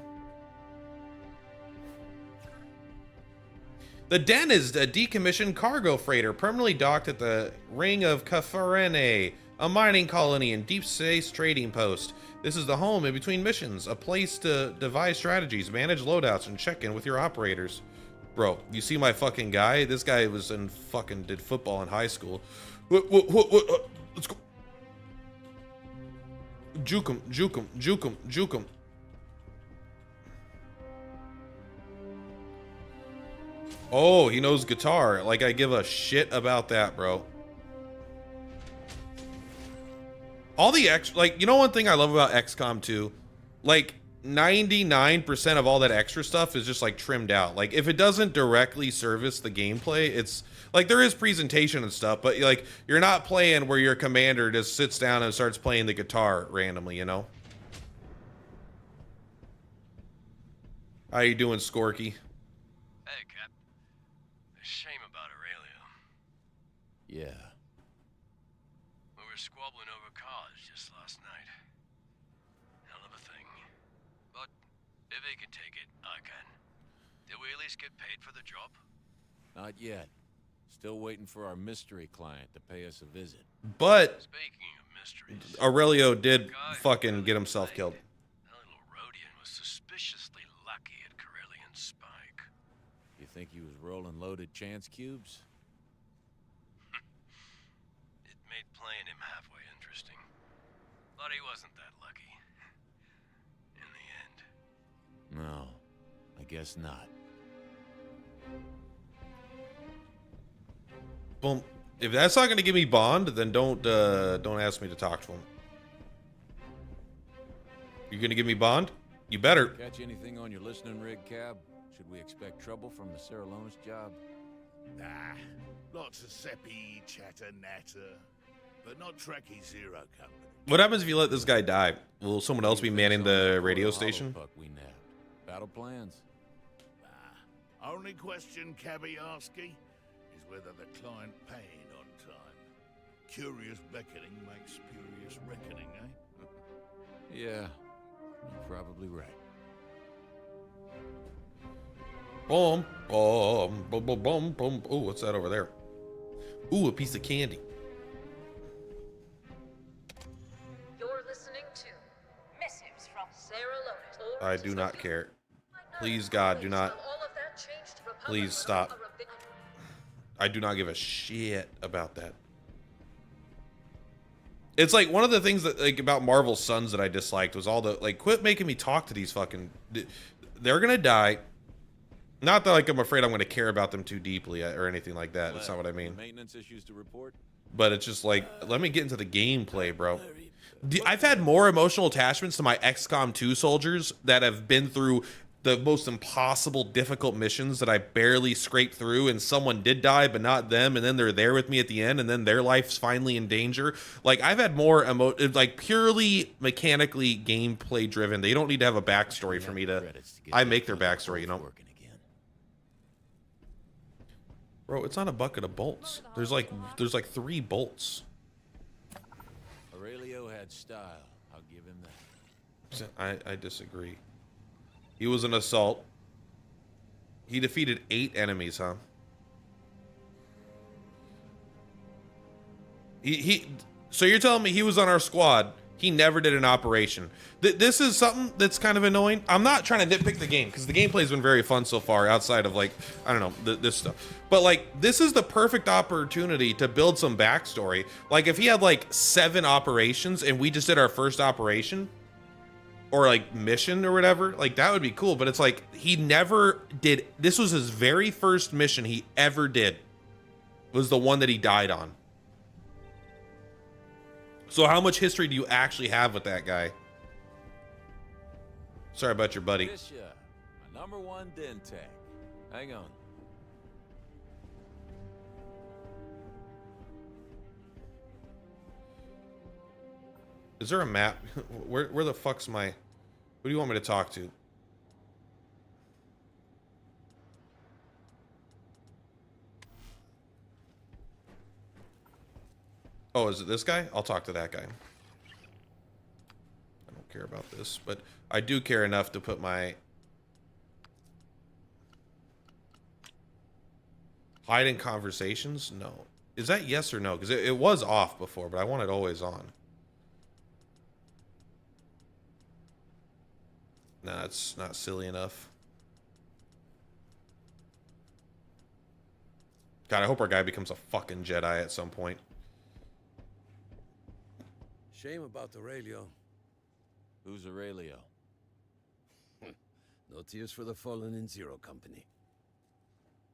The Den is a decommissioned cargo freighter permanently docked at the Ring of Kafarene, a mining colony and deep space trading post. This is the home in between missions, a place to devise strategies, manage loadouts, and check in with your operators. Bro, you see my fucking guy? This guy was in fucking did football in high school. What? Let's go. Juke him. Oh, he knows guitar. Like, I give a shit about that, bro. All the like, you know one thing I love about XCOM 2? Like, 99% of all that extra stuff is just, like, trimmed out. Like, if it doesn't directly service the gameplay, it's... Like, there is presentation and stuff, but, like, you're not playing where your commander just sits down and starts playing the guitar randomly, you know? How you doing, Skorky? Hey, Cap. A shame about Aurelio. Yeah. We were squabbling over cars just last night. Hell of a thing. But if he can take it, I can. Did we at least get paid for the job? Not yet. Still waiting for our mystery client to pay us a visit. But Speaking of mysteries, Aurelio did fucking get himself killed. that little Rhodian was suspiciously lucky at Corellian Spike. You think he was rolling loaded chance cubes? It made playing him halfway interesting. But he wasn't that lucky. In the end. No, I guess not. Well, if that's not going to give me Bond, then don't ask me to talk to him. You going to give me Bond? You better. Catch anything on your listening rig, Cab? Should we expect trouble from the Sarah Lonis job? Nah, lots of seppy chatter natter, but not Trekkie Zero Company. What happens if you let this guy die? Will someone else be manning the radio station? We nabbed. Battle plans? Nah, only question Cabby asking is whether the client paying on time. Curious beckoning makes spurious reckoning, eh? Yeah, you're probably right. Boom, boom, boom, boom, boom, boom. Oh, what's that over there? Ooh, a piece of candy. You're listening to missives from Sarah Lotus. I do not care. Please, God, do not. Please stop. I do not give a shit about that. It's like one of the things that like about Marvel's Sons that I disliked was all the like quit making me talk to these fucking they're gonna die. Not that like I'm afraid I'm gonna care about them too deeply or anything like that. That's not what I mean. Maintenance issues to report. But it's just like let me get into the gameplay, bro. I've had more emotional attachments to my XCOM 2 soldiers that have been through the most impossible, difficult missions that I barely scraped through, and someone did die, but not them, and then they're there with me at the end, and then their life's finally in danger. Like, I've had more like purely mechanically gameplay driven. They don't need to have a backstory for me to. I make their backstory, you know. Bro, it's not a bucket of bolts. There's like 3 bolts. Aurelio had style. I'll give him that. I disagree. He was an assault. He defeated 8 enemies, huh? So you're telling me he was on our squad. He never did an operation. This is something that's kind of annoying. I'm not trying to nitpick the game because the gameplay's been very fun so far outside of like, I don't know, this stuff. But like, this is the perfect opportunity to build some backstory. Like if he had like 7 operations and we just did our first operation or like mission or whatever, like that would be cool. But it's like, he never did. This was his very first mission he ever did, was the one that he died on. So how much history do you actually have with that guy? Sorry about your buddy. My #1 den tech. Hang on. Is there a map? Where the fuck's my... Who do you want me to talk to? Oh, is it this guy? I'll talk to that guy. I don't care about this, but I do care enough to put my... Hide in conversations? No. Is that yes or no? Because it was off before, but I want it always on. Nah, it's not silly enough. God, I hope our guy becomes a fucking Jedi at some point. Shame about Aurelio. Who's Aurelio? No tears for the fallen in Zero Company.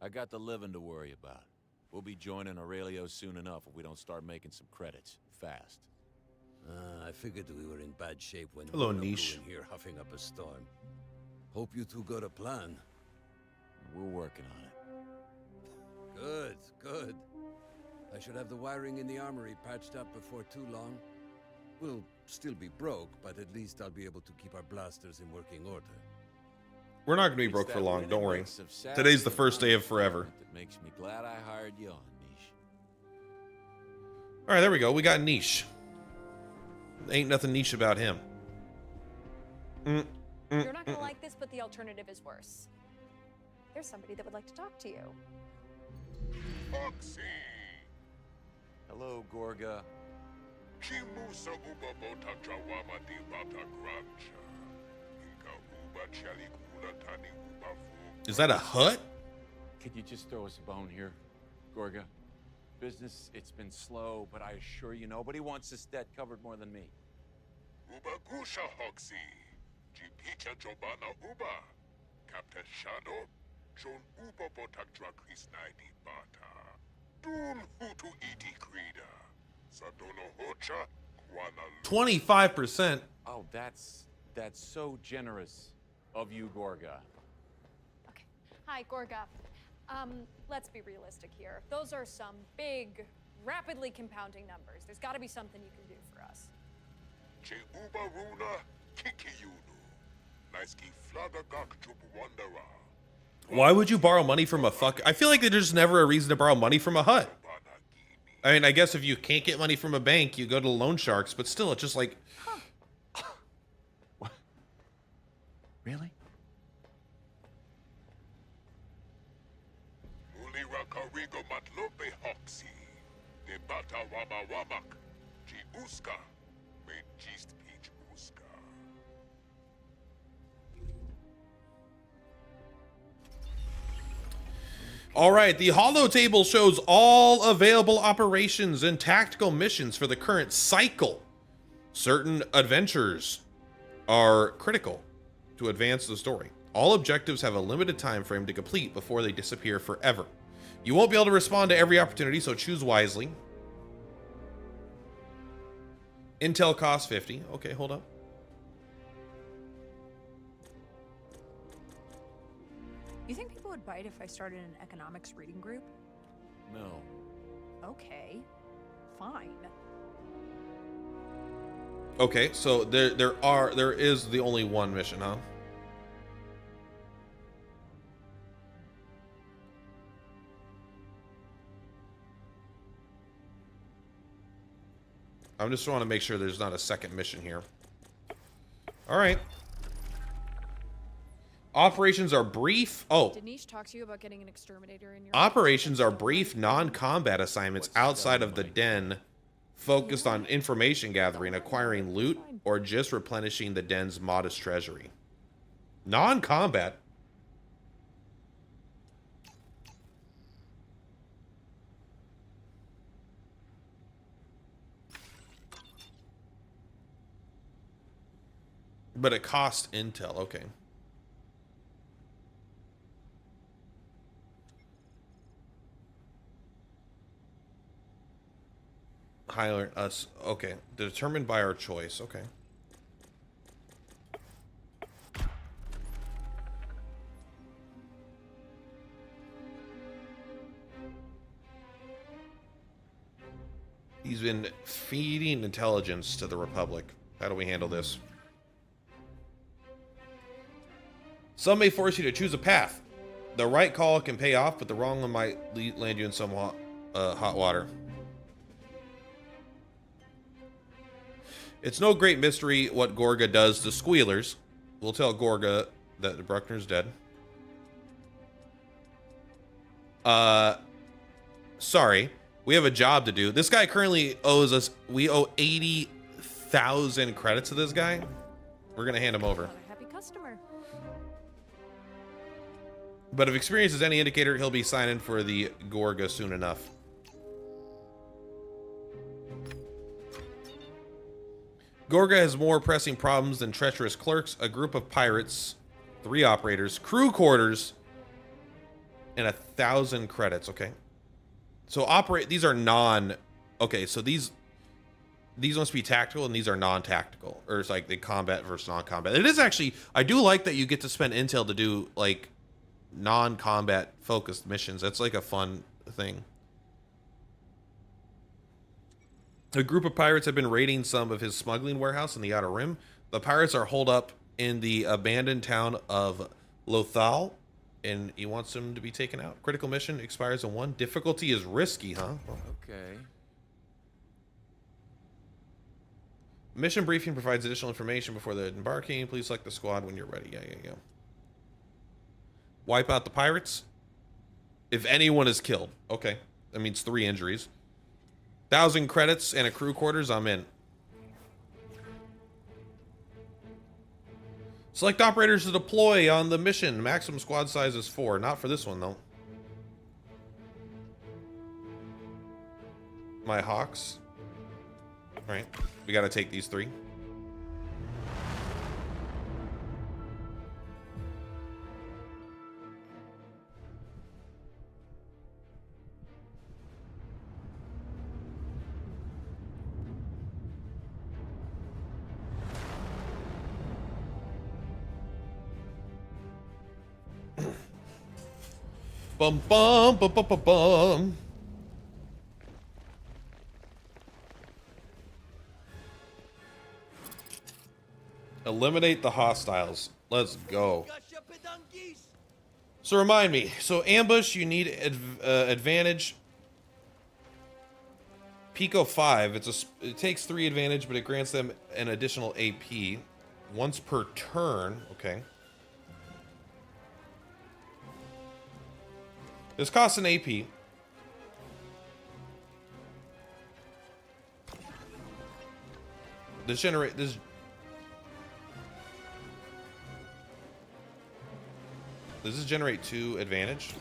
I got the living to worry about. We'll be joining Aurelio soon enough if we don't start making some credits fast. I figured we were in bad shape when Hello, we Niche. were here huffing up a storm. Hope you two got a plan. We're working on it. Good, good. I should have the wiring in the armory patched up before too long. We'll still be broke, but at least I'll be able to keep our blasters in working order. We're not going to be broke for long, don't worry. Today's the first day of forever. That makes me glad I hired you on, Niche. All right, there we go. We got Niche. Ain't nothing niche about him. You're not gonna like this, but the alternative is worse. There's somebody that would like to talk to you. Foxy! Hello, Gorga. Chimusa uba bota jawama di bata grancha. Inka uba chali kula tani uba fu. Is that a hut? Could you just throw us a bone here, Gorga? Business, it's been slow, but I assure you nobody wants this debt covered more than me. Uba gusha hoxi. Jipicha jobana uba. Captain Shadow. John uba botak dra krisnaidi bata. Dun hutu iti krida. Sadono hocha. Kwana 25%. Oh, that's so generous of you, Gorga. Okay. Hi, Gorga. Let's be realistic here. Those are some big, rapidly compounding numbers. There's got to be something you can do for us. Che uba runa kikiyunu. Naiski flaga gak jubu wandera. Why would you borrow money from a fuck? I feel like there's just never a reason to borrow money from a hut. I mean, I guess if you can't get money from a bank, you go to loan sharks, but still, it's just like... What? Really? Bata waba wabak. Ji uska. Me jist peach uska. All right, the Holo table shows all available operations and tactical missions for the current cycle. Certain adventures are critical to advance the story. All objectives have a limited time frame to complete before they disappear forever. You won't be able to respond to every opportunity, so choose wisely. Intel costs 50. Okay, hold up. You think people would bite if I started an economics reading group? No. Okay. Fine. Okay, so there is the only one mission, huh? I just want to make sure there's not a second mission here. All right. Operations are brief. Oh. Did Niche talk to you about getting an exterminator in your Operations are brief non-combat assignments outside of the den, focused on information gathering, acquiring loot, or just replenishing the den's modest treasury. Non-combat. But it costs intel. Okay. Higher us. Okay. Determined by our choice. Okay. He's been feeding intelligence to the Republic. How do we handle this? Some may force you to choose a path. The right call can pay off, but the wrong one might land you in some hot water. It's no great mystery what Gorga does to squealers. We'll tell Gorga that Bruckner's dead. Sorry. We have a job to do. This guy currently owes us... We owe 80,000 credits to this guy. We're going to hand him over. Not a happy customer. But if experience is any indicator, he'll be signing for the Gorga soon enough. Gorga has more pressing problems than treacherous clerks, a group of pirates, 3 operators, crew quarters, and 1,000 credits. Okay. So these are okay, so these must be tactical and these are non-tactical. Or it's like the combat versus non-combat. It is actually, I do like that you get to spend intel to do like non-combat focused missions. That's like a fun thing. A group of pirates have been raiding some of his smuggling warehouse in the Outer Rim. The pirates are holed up in the abandoned town of Lothal, and he wants them to be taken out. Critical mission expires in 1. Difficulty is risky, huh? Well, Okay. mission briefing provides additional information before the embarking. Please select the squad when you're ready. Yeah. Wipe out the pirates. If anyone is killed. Okay. That means 3 injuries. 1,000 credits and a crew quarters. I'm in. Select operators to deploy on the mission. Maximum squad size is 4. Not for this one, though. My Hawks. All right. We got to take these 3. Bum bum bum bum bum bum. Eliminate the hostiles. Let's go. So remind me. So ambush, you need advantage. Pico 5. It takes 3 advantage, but it grants them an additional AP once per turn. Okay. This costs an AP. This generate this. Does this generate 2 advantage?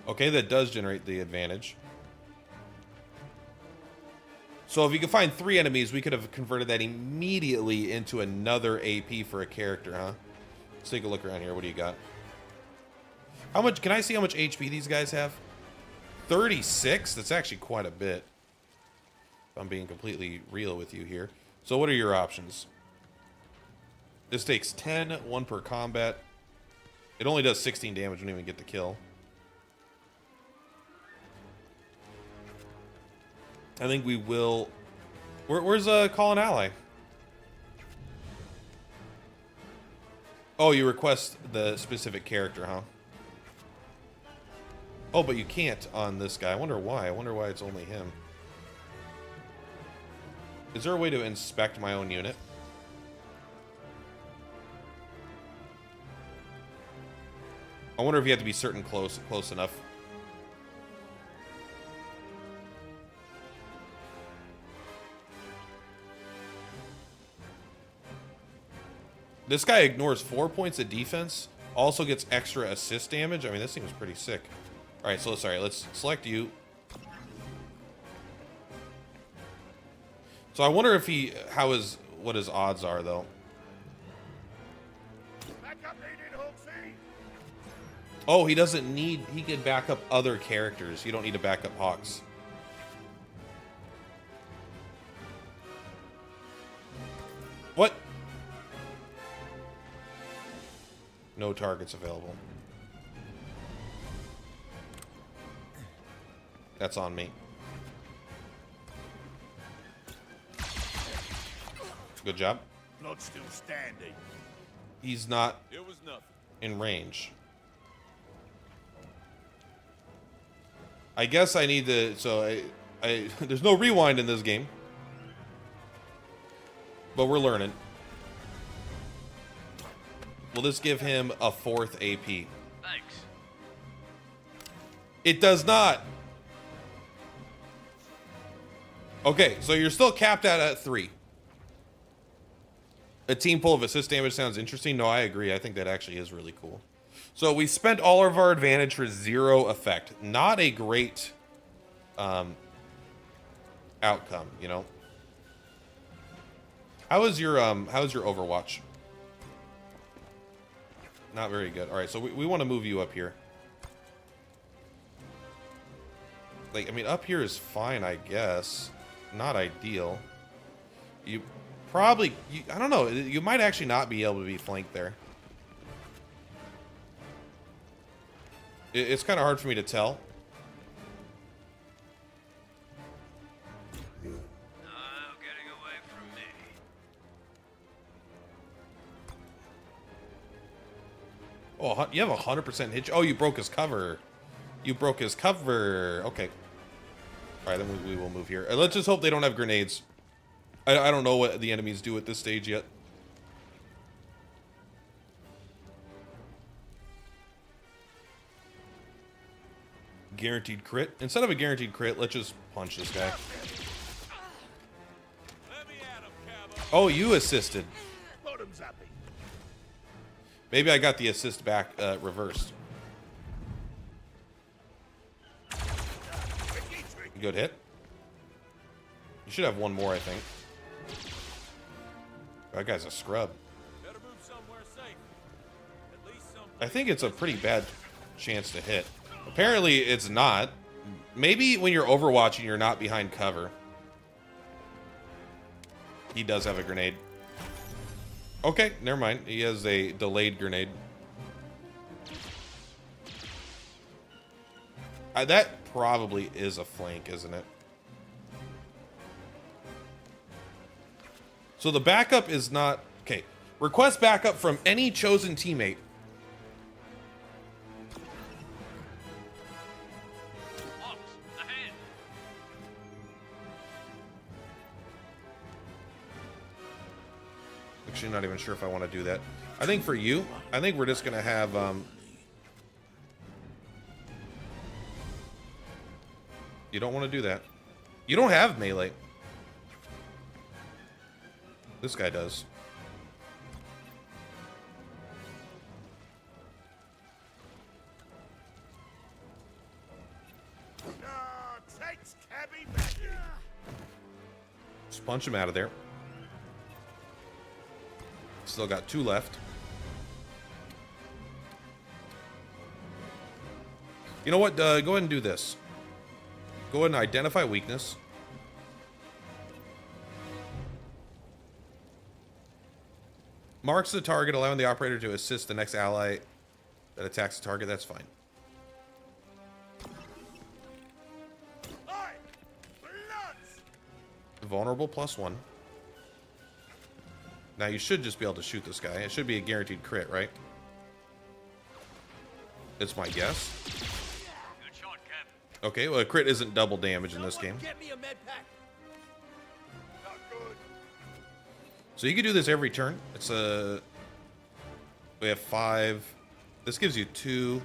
Okay, that does generate the advantage. So if you could find 3 enemies, we could have converted that immediately into another AP for a character, huh? Let's take a look around here. What do you got? How much? Can I see how much HP these guys have? 36? That's actually quite a bit. If I'm being completely real with you here. So what are your options? This takes 10, 1 per combat. It only does 16 damage when you even get the kill. I think we will... Where's call an ally? Oh, you request the specific character, huh? Oh, but you can't on this guy. I wonder why. I wonder why it's only him. Is there a way to inspect my own unit? I wonder if you have to be certain close enough. This guy ignores 4 points of defense, also gets extra assist damage. I mean, this thing is pretty sick. All right, so let's select you. So I wonder if what his odds are though. Oh, he doesn't need, he can back up other characters. You don't need to back up Hawks. What? No targets available. That's on me. Good job. Not still standing. He's not It was nothing. in range. I guess I need to, so I there's no rewind in this game. But we're learning. Will this give him a 4th AP? Thanks. It does not. Okay, so you're still capped out at 3. A team pull of assist damage sounds interesting. No, I agree. I think that actually is really cool. So we spent all of our advantage for 0 effect. Not a great outcome, you know. How is your Overwatch? Not very good. All right, so we want to move you up here. Like, I mean, up here is fine, I guess. Not ideal. You probably, I don't know. You might actually not be able to be flanked there. It's kind of hard for me to tell. No getting away from me. Oh, you have 100% hit. Oh, you broke his cover. You broke his cover. Okay. All right, then we will move here. Let's just hope they don't have grenades. I don't know what the enemies do at this stage yet. Guaranteed crit. Instead of a guaranteed crit, let's just punch this guy. Oh, you assisted. Maybe I got the assist back reversed. Good hit. You should have one more, I think. That guy's a scrub. I think it's a pretty bad chance to hit. Apparently, it's not. Maybe when you're overwatching, you're not behind cover. He does have a grenade. Okay, never mind. He has a delayed grenade. That probably is a flank, isn't it? So the backup is not... Okay. Request backup from any chosen teammate. Actually, not even sure if I want to do that. I think for you, I think we're just going to have... You don't want to do that. You don't have melee. This guy does. Takes Cabby back. Just punch him out of there. Still got 2 left. You know what? Go ahead and do this. Go ahead and identify weakness. Marks the target, allowing the operator to assist the next ally that attacks the target. That's fine. Vulnerable +1. Now you should just be able to shoot this guy. It should be a guaranteed crit, right? It's my guess. Good shot, Cap. Okay, well, a crit isn't double damage in this game. Get me a med pack. Not good. So you can do this every turn. It's a... We have 5. This gives you 2.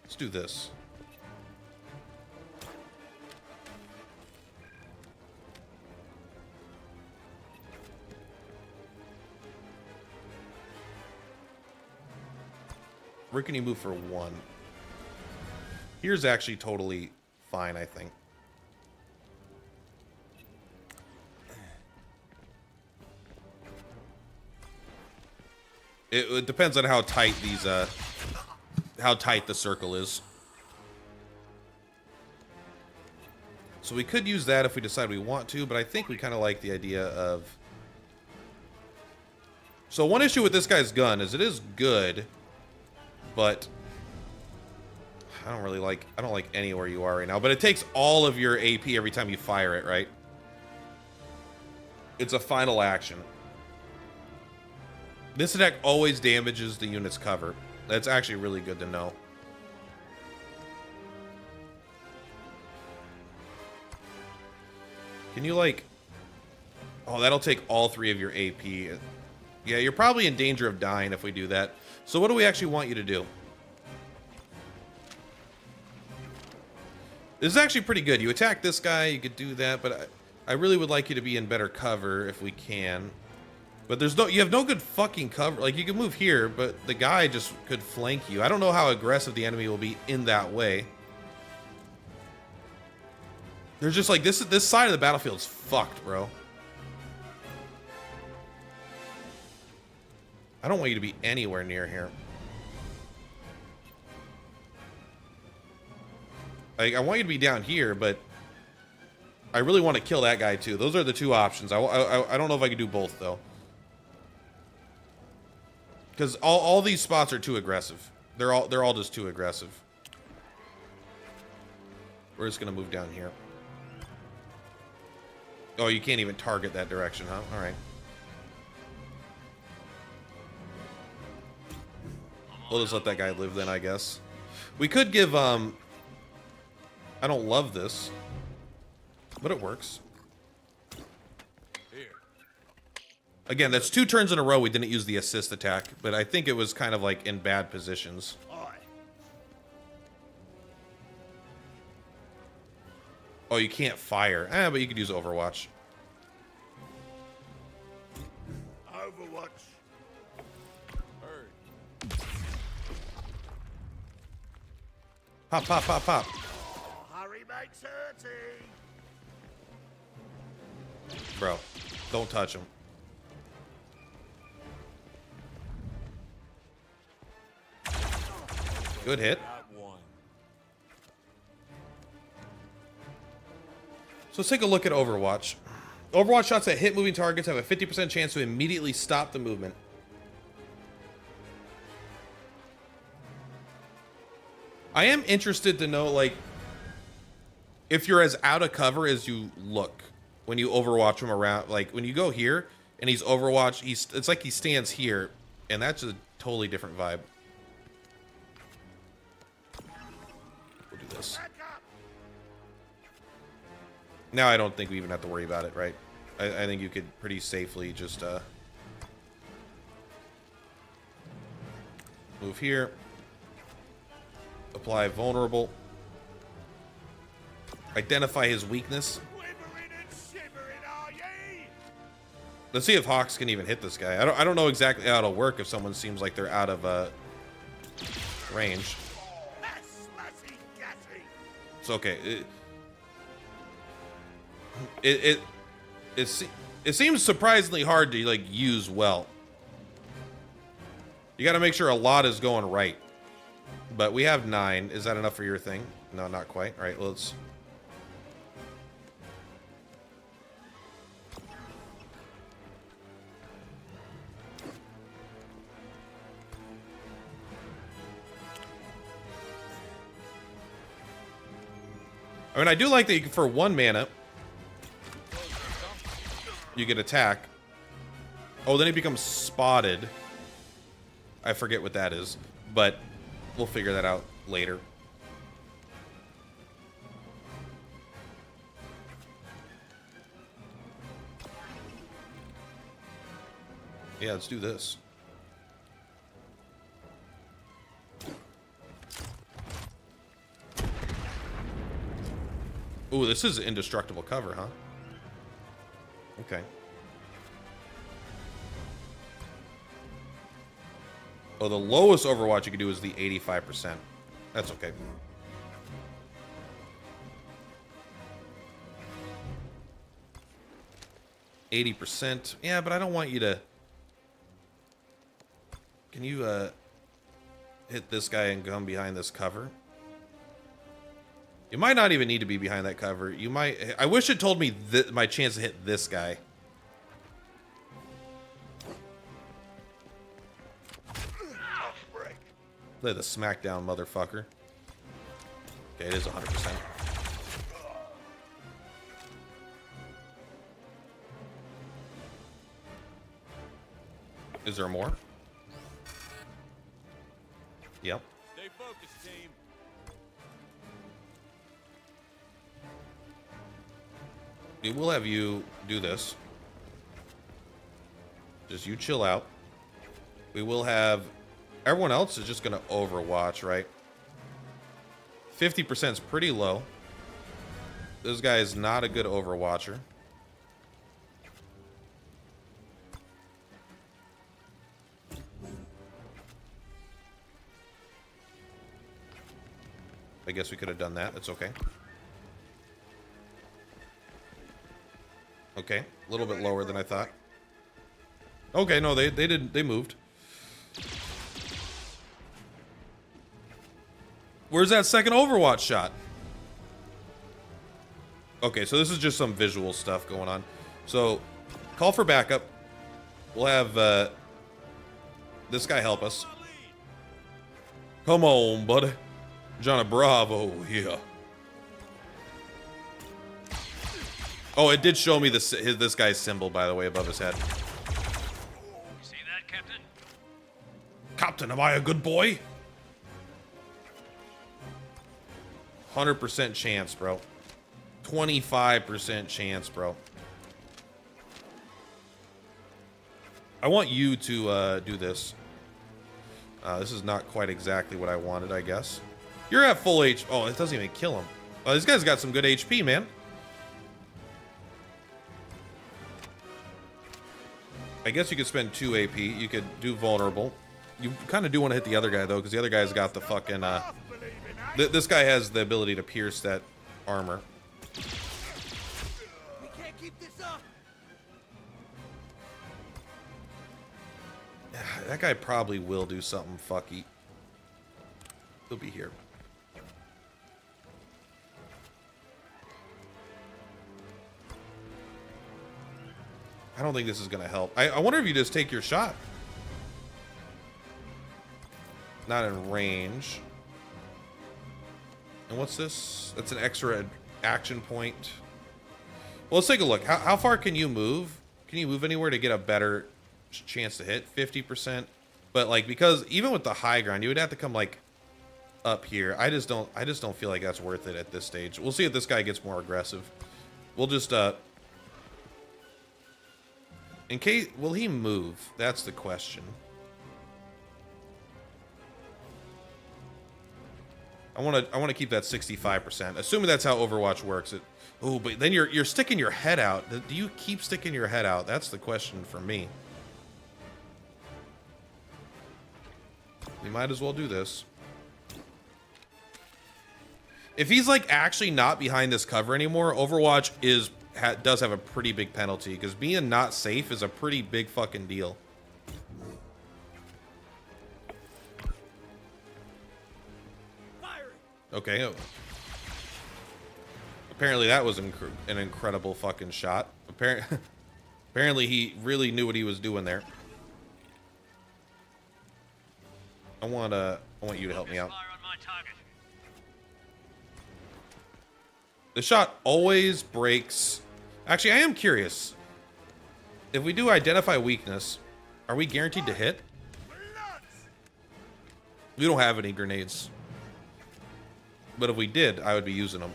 Let's do this. Where can you move for 1? Here's actually totally fine, I think. It depends on how tight these, how tight the circle is. So we could use that if we decide we want to, but I think we kind of like the idea of... So one issue with this guy's gun is it is good, but I don't like anywhere you are right now, but it takes all of your AP every time you fire it, right? It's a final action. This attack always damages the unit's cover. That's actually really good to know. Can you like... Oh, that'll take all 3 of your AP. Yeah, you're probably in danger of dying if we do that. So what do we actually want you to do? This is actually pretty good. You attack this guy, you could do that, but I really would like you to be in better cover if we can. But you have no good fucking cover. Like, you can move here, but the guy just could flank you. I don't know how aggressive the enemy will be in that way. There's just like, this side of the battlefield is fucked, bro. I don't want you to be anywhere near here. Like, I want you to be down here, but I really want to kill that guy too. Those are the 2 options. I don't know if I can do both though. Because all these spots are too aggressive. They're all just too aggressive. We're just gonna move down here. Oh, you can't even target that direction, huh? All right. We'll just let that guy live then, I guess. We could give, I don't love this, but it works. Again, that's 2 turns in a row we didn't use the assist attack, but I think it was kind of like in bad positions. Oh, you can't fire. But you could use Overwatch. Overwatch. Pop, pop, pop, pop. Oh, hurry makes hurty. Bro, don't touch him. Good hit. So let's take a look at Overwatch. Overwatch shots that hit moving targets have a 50% chance to immediately stop the movement. I am interested to know, like, if you're as out of cover as you look when you Overwatch him around. Like, when you go here and he's Overwatch, it's like he stands here, and that's a totally different vibe. We'll do this. Now I don't think we even have to worry about it, right? I think you could pretty safely just move here. Apply vulnerable. Identify his weakness. Let's see if Hawks can even hit this guy. I don't know exactly how it'll work if someone seems like they're out of range. It's okay. It seems surprisingly hard to like use well. You got to make sure a lot is going right. But we have 9. Is that enough for your thing? No, not quite. All right, let's. I mean, I do like that you can, for 1 mana, you get attack. Oh, then he becomes spotted. I forget what that is, but we'll figure that out later. Yeah, let's do this. Ooh, this is indestructible cover, huh? Okay. Oh, the lowest Overwatch you can do is the 85%. That's okay. %. Yeah, but I don't want you to... Can you, hit this guy and come behind this cover? You might not even need to be behind that cover. You might... I wish it told me my chance to hit this guy. Lay the smackdown, motherfucker. Okay, it is 100%. Is there more? Yep. Stay focused, team. We will have you do this. Just you chill out. We will have... Everyone else is just going to Overwatch, right? 50% is pretty low. This guy is not a good Overwatcher. I guess we could have done that. It's okay. Okay, a little bit lower than I thought. Okay, no, they moved. Where's that second Overwatch shot? Okay, so this is just some visual stuff going on. So, call for backup. We'll have this guy help us. Come on, buddy. Johnny Bravo here. Oh, it did show me this guy's symbol, by the way, above his head. See that, Captain? Captain, am I a good boy? 100% chance, bro. 25% chance, bro. I want you to do this. This is not quite exactly what I wanted, I guess. You're at full HP. Oh, it doesn't even kill him. Oh, this guy's got some good HP, man. I guess you could spend 2 AP. You could do vulnerable. You kind of do want to hit the other guy, though, because the other guy's got the fucking... this guy has the ability to pierce that armor. We can't keep this up. That guy probably will do something fucky. He'll be here. I don't think this is going to help. I wonder if you just take your shot. Not in range. And what's this? That's an extra action point. Well, let's take a look. How far can you move? Can you move anywhere to get a better chance to hit? 50%. But like, because even with the high ground, you would have to come like up here. I just don't feel like that's worth it at this stage. We'll see if this guy gets more aggressive. We'll just in case, will he move? That's the question. I want to keep that 65%. Assuming that's how Overwatch works. Oh, but then you're sticking your head out. Do you keep sticking your head out? That's the question for me. We might as well do this. If he's like actually not behind this cover anymore, Overwatch does have a pretty big penalty, because being not safe is a pretty big fucking deal. Okay. Apparently that was an incredible fucking shot. Apparently he really knew what he was doing there. I want you to help me out. The shot always breaks. Actually, I am curious. If we do identify weakness, are we guaranteed to hit? We don't have any grenades. But if we did, I would be using them.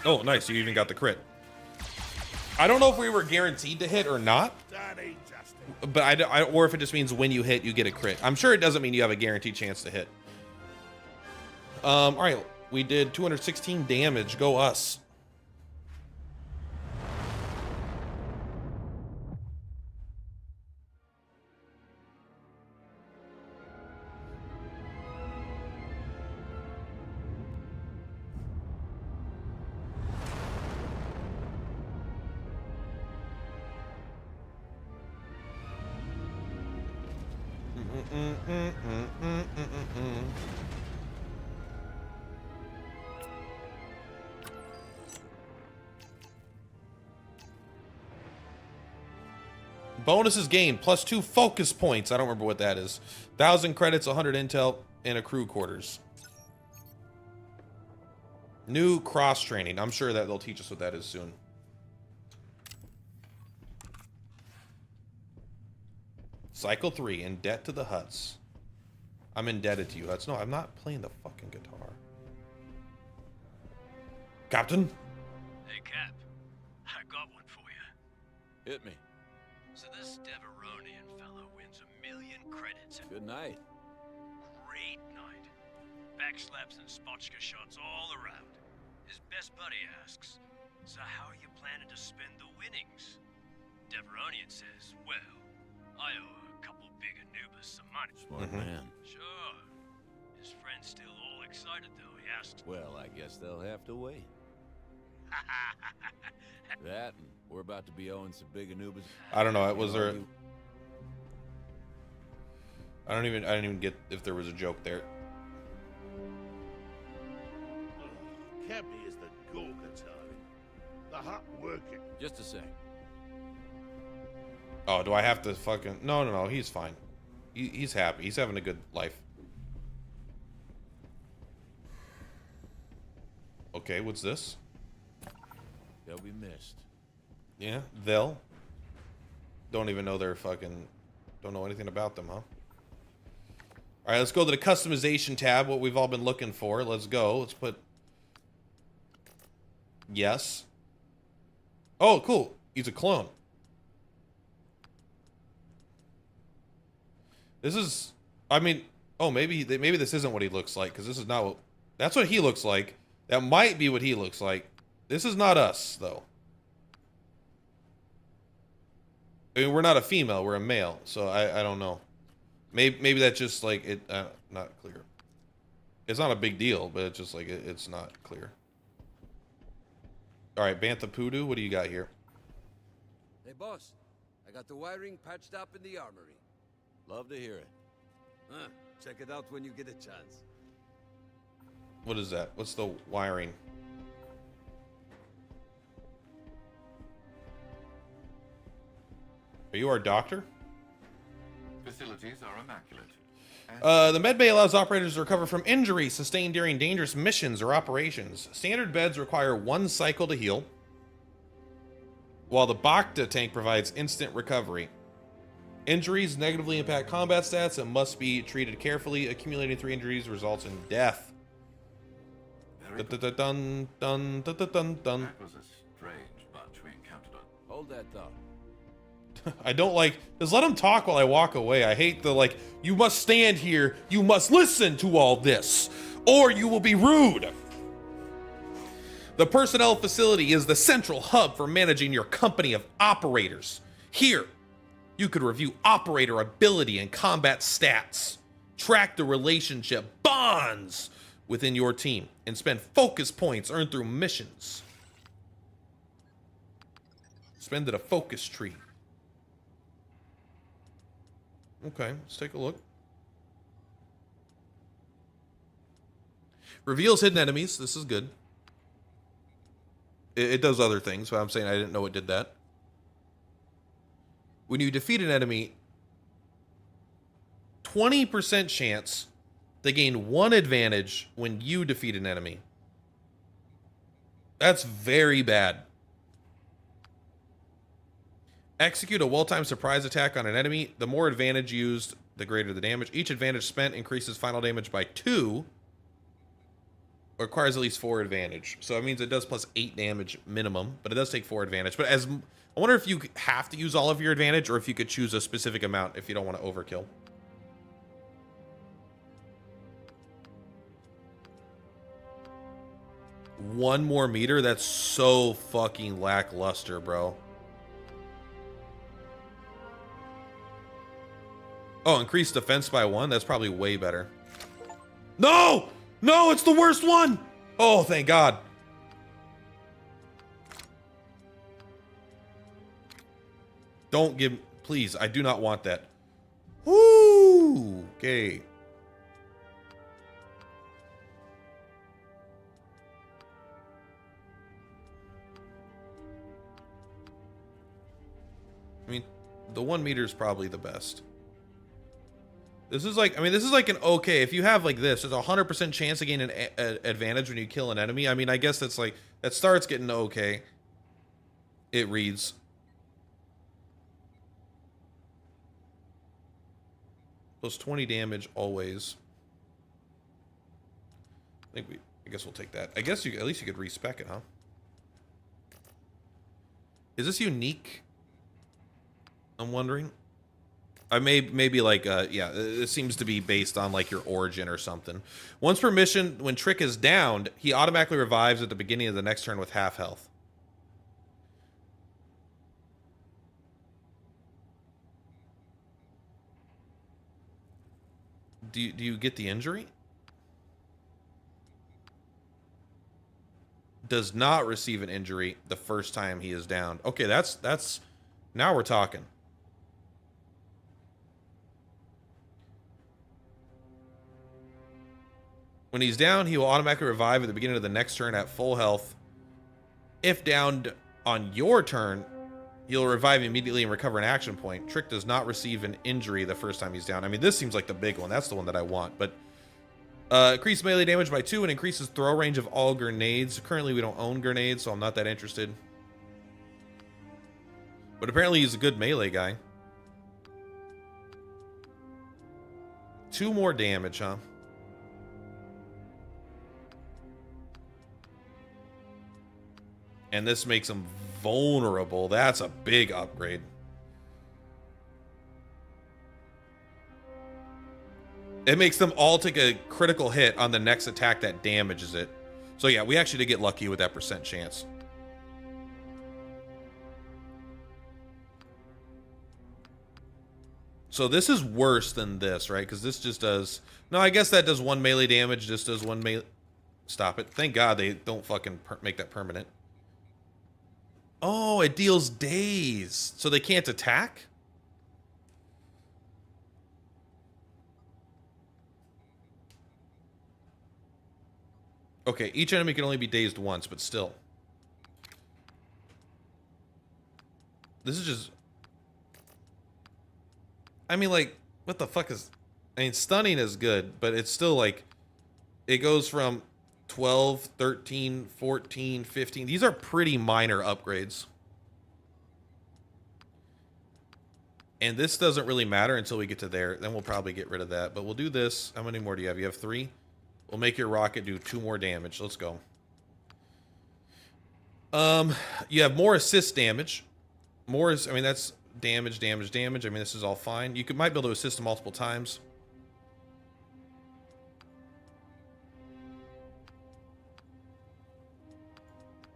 Oh, nice. You even got the crit. I don't know if we were guaranteed to hit or not. But or if it just means when you hit, you get a crit. I'm sure it doesn't mean you have a guaranteed chance to hit. All right. We did 216 damage. Go us. Bonuses gained, +2 focus points. I don't remember what that is. 1,000 credits, 100 intel, and a crew quarters. New cross training. I'm sure that they'll teach us what that is soon. Cycle 3, in debt to the Hutts. I'm indebted to you, Hutts. No, I'm not playing the fucking guitar. Captain? Hey, Cap. I got one for you. Hit me. So this Deveronian fellow wins 1,000,000 credits. Good night. Great night. Backslaps and spotchka shots all around. His best buddy asks, so how are you planning to spend the winnings? Deveronian says, well, I owe a couple big Anubis some money. Smart man. Sure. His friend's still all excited though. He asks, Well, I guess they'll have to wait. That, and we're about to be owing some big Anubis. I don't know. Was there? I didn't even get if there was a joke there. Cabby is the Gorga time. The Hut working. Just a sec. Oh, do I have to fucking? No. He's fine. He's happy. He's having a good life. Okay, what's this? They'll be missed. Yeah, they'll. Don't even know they're fucking. Don't know anything about them, huh? All right, let's go to the customization tab. What we've all been looking for. Let's go. Let's put. Yes. Oh, cool. He's a clone. This is. I mean. Oh, maybe this isn't what he looks like, because this is not what. That's what he looks like. That might be what he looks like. This is not us, though. I mean, we're not a female, we're a male, so I don't know. Maybe that's just like it not clear. It's not a big deal, but it's just like it's not clear. All right, Bantha Poodoo, what do you got here? Hey, boss. I got the wiring patched up in the armory. Love to hear it. Huh. Check it out when you get a chance. What is that? What's the wiring? Are you our doctor? Facilities are immaculate. The medbay allows operators to recover from injuries sustained during dangerous missions or operations. Standard beds require 1 cycle to heal, while the Bacta tank provides instant recovery. Injuries negatively impact combat stats and must be treated carefully. Accumulating 3 injuries results in death. Dun, dun, dun, dun, dun, dun, dun. That was a strange bunch we encountered on. Hold that thought. I don't like, just let him talk while I walk away. I hate the like, you must stand here, you must listen to all this, or you will be rude. The personnel facility is the central hub for managing your company of operators. Here, you could review operator ability and combat stats, track the relationship bonds within your team, and spend focus points earned through missions. Spend at a focus tree. Okay, let's take a look. Reveals hidden enemies. This is good. It does other things, but I'm saying I didn't know it did that. When you defeat an enemy, 20% chance they gain 1 advantage when you defeat an enemy. That's very bad. Execute a well-timed surprise attack on an enemy. The more advantage used, the greater the damage. Each advantage spent increases final damage by 2. Requires at least 4 advantage. So it means it does plus 8 damage minimum, but it does take 4 advantage. But as I wonder if you have to use all of your advantage or if you could choose a specific amount if you don't want to overkill. One more meter? That's so fucking lackluster, bro. Oh, increase defense by 1? That's probably way better. No! No, it's the worst one! Oh, thank God. Don't give... Please, I do not want that. Woo! Okay. I mean, the 1 meter is probably the best. This is like, I mean, this is like an okay. If you have like this, there's a 100% chance to gain an advantage when you kill an enemy. I mean, I guess that's like, that starts getting okay. It reads. Plus 20 damage always. I guess we'll take that. I guess you, at least you could respec it, huh? Is this unique? I'm wondering. I maybe like, yeah, it seems to be based on like your origin or something. Once per mission, when Trick is downed, he automatically revives at the beginning of the next turn with half health. Do you get the injury? Does not receive an injury the first time he is downed. Okay, that's now we're talking. When he's down, he will automatically revive at the beginning of the next turn at full health. If downed on your turn, he'll revive immediately and recover an action point. Trick does not receive an injury the first time he's down. I mean, this seems like the big one. That's the one that I want. But increase melee damage by 2 and increases throw range of all grenades. Currently, we don't own grenades, so I'm not that interested. But apparently, he's a good melee guy. 2 more damage, huh? And this makes him vulnerable. That's a big upgrade. It makes them all take a critical hit on the next attack that damages it. So yeah, we actually did get lucky with that percent chance. So this is worse than this, right? Because this just does... No, I guess that does 1 melee damage. This does 1 melee... Stop it. Thank God they don't fucking make that permanent. Oh, it deals daze. So they can't attack? Okay, each enemy can only be dazed once, but still. This is just... I mean, like, what the fuck is... I mean, stunning is good, but it's still like... It goes from 12, 13, 14, 15. These are pretty minor upgrades. And this doesn't really matter until we get to there. Then we'll probably get rid of that. But we'll do this. How many more do you have? You have 3? We'll make your rocket do 2 more damage. Let's go. You have more assist damage. More is, I mean, that's damage, damage, damage. I mean, this is all fine. You might be able to assist him multiple times.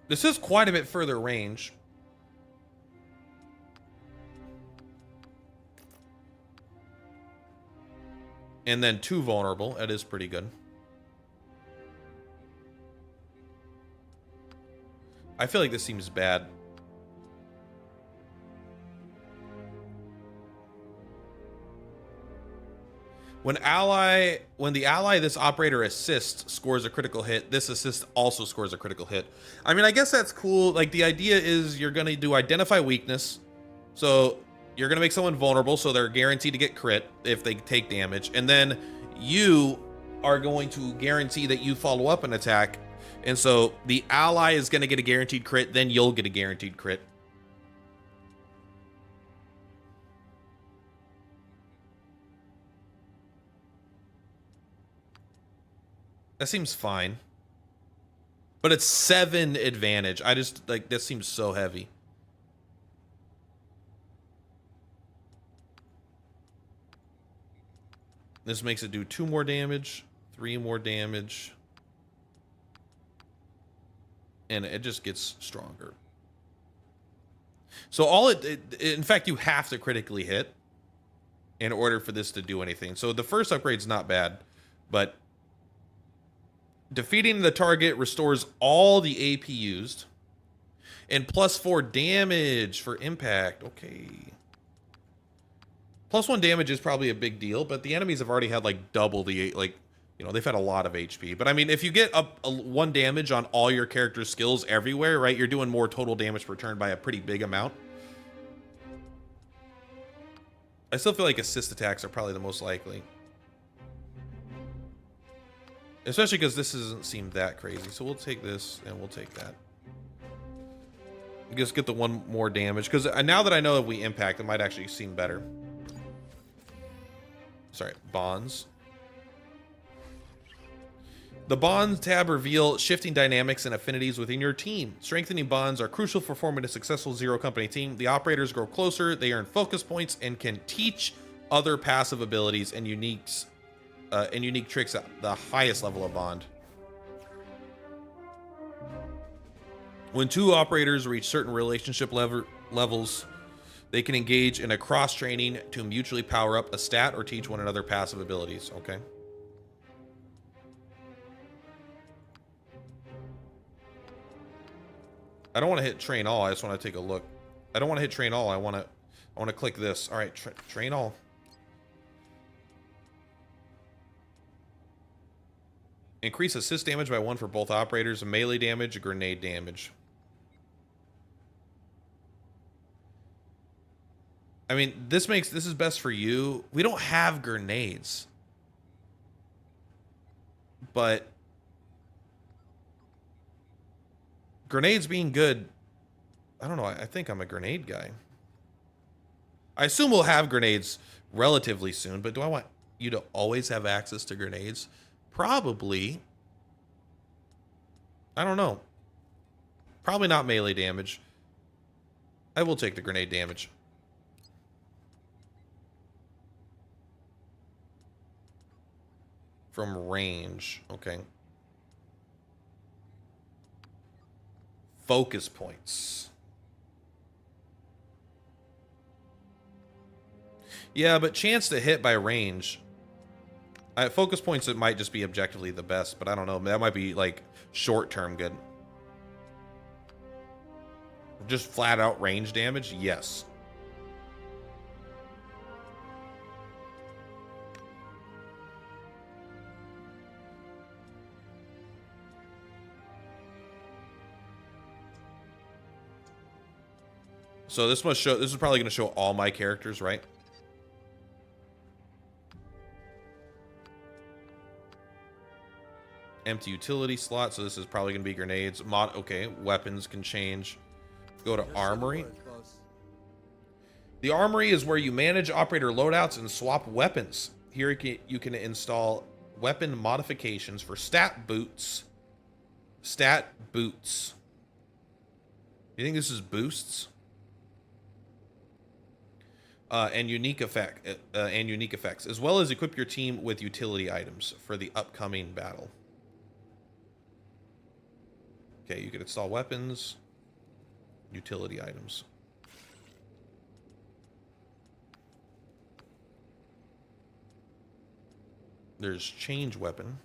This is quite a bit further range. And then 2 vulnerable. That is pretty good. I feel like this seems bad. When the ally this operator assists scores a critical hit, this assist also scores a critical hit. I mean, I guess that's cool. Like, the idea is you're going to do identify weakness. So you're going to make someone vulnerable, so they're guaranteed to get crit if they take damage. And then you are going to guarantee that you follow up an attack. And so the ally is going to get a guaranteed crit, then you'll get a guaranteed crit. That seems fine. But it's 7 advantage. I just, like, that seems so heavy. This makes it do 2 more damage, 3 more damage. And it just gets stronger. So all in fact, you have to critically hit in order for this to do anything. So the first upgrade's not bad, but defeating the target restores all the AP used and +4 damage for impact. Okay. +1 damage is probably a big deal, but the enemies have already had like double the, like, you know, they've had a lot of HP. But I mean, if you get a 1 damage on all your character's skills everywhere, right, you're doing more total damage per turn by a pretty big amount. I still feel like assist attacks are probably the most likely. Especially because this doesn't seem that crazy. So we'll take this and we'll take that. Just get the 1 more damage. Because now that I know that we impact, it might actually seem better. Sorry, bonds. The bonds tab reveal shifting dynamics and affinities within your team. Strengthening bonds are crucial for forming a successful Zero Company team. The operators grow closer, they earn focus points, and can teach other passive abilities and unique tricks at the highest level of bond. When 2 operators reach certain relationship levels, they can engage in a cross-training to mutually power up a stat or teach one another passive abilities. Okay. I don't want to hit train all. I just want to take a look. I don't want to hit train all. I want to click this. All right, train all. Increase assist damage by 1 for both operators, melee damage, grenade damage. I mean, this is best for you. We don't have grenades. But grenades being good, I don't know. I think I'm a grenade guy. I assume we'll have grenades relatively soon, but do I want you to always have access to grenades? Probably. I don't know. Probably not melee damage. I will take the grenade damage. From range. Okay. Focus points. Yeah, but chance to hit by range. Focus points, it might just be objectively the best, but I don't know. That might be like short-term good. Just flat out range damage? Yes. So this must show, this is probably going to show all my characters, right? Empty utility slot, so this is probably going to be grenades. Okay, weapons can change. Go to armory. The armory is where you manage operator loadouts and swap weapons. Here you can install weapon modifications for stat boots. Stat boots. You think this is boosts? and unique effects, as well as equip your team with utility items for the upcoming battle. Okay, you can install weapons, utility items. There's change weapon.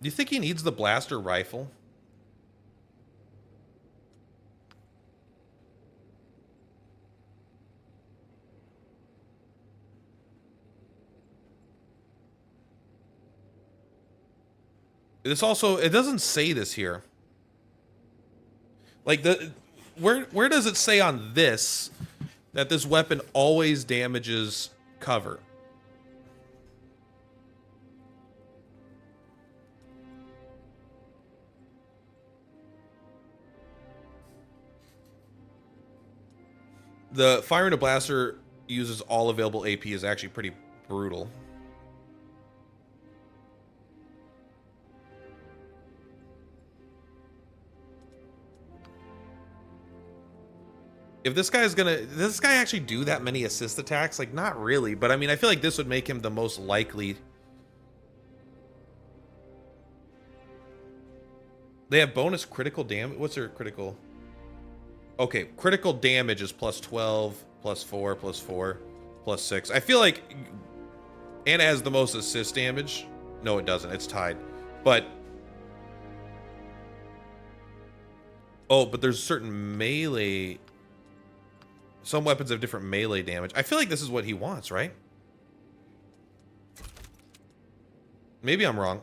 Do you think he needs the blaster rifle? This also, it doesn't say this here. Like where does it say on this that this weapon always damages cover? The firing a blaster uses all available AP is actually pretty brutal. If this guy's gonna, does this guy actually do that many assist attacks? Like, not really, but I mean, I feel like this would make him the most likely. They have bonus critical damage. What's their critical? Okay, critical damage is plus 12, plus 4, plus 4, plus 6. I feel like Anna has the most assist damage. No, it doesn't. It's tied. But oh, but there's certain melee. Some weapons have different melee damage. I feel like this is what he wants, right? Maybe I'm wrong.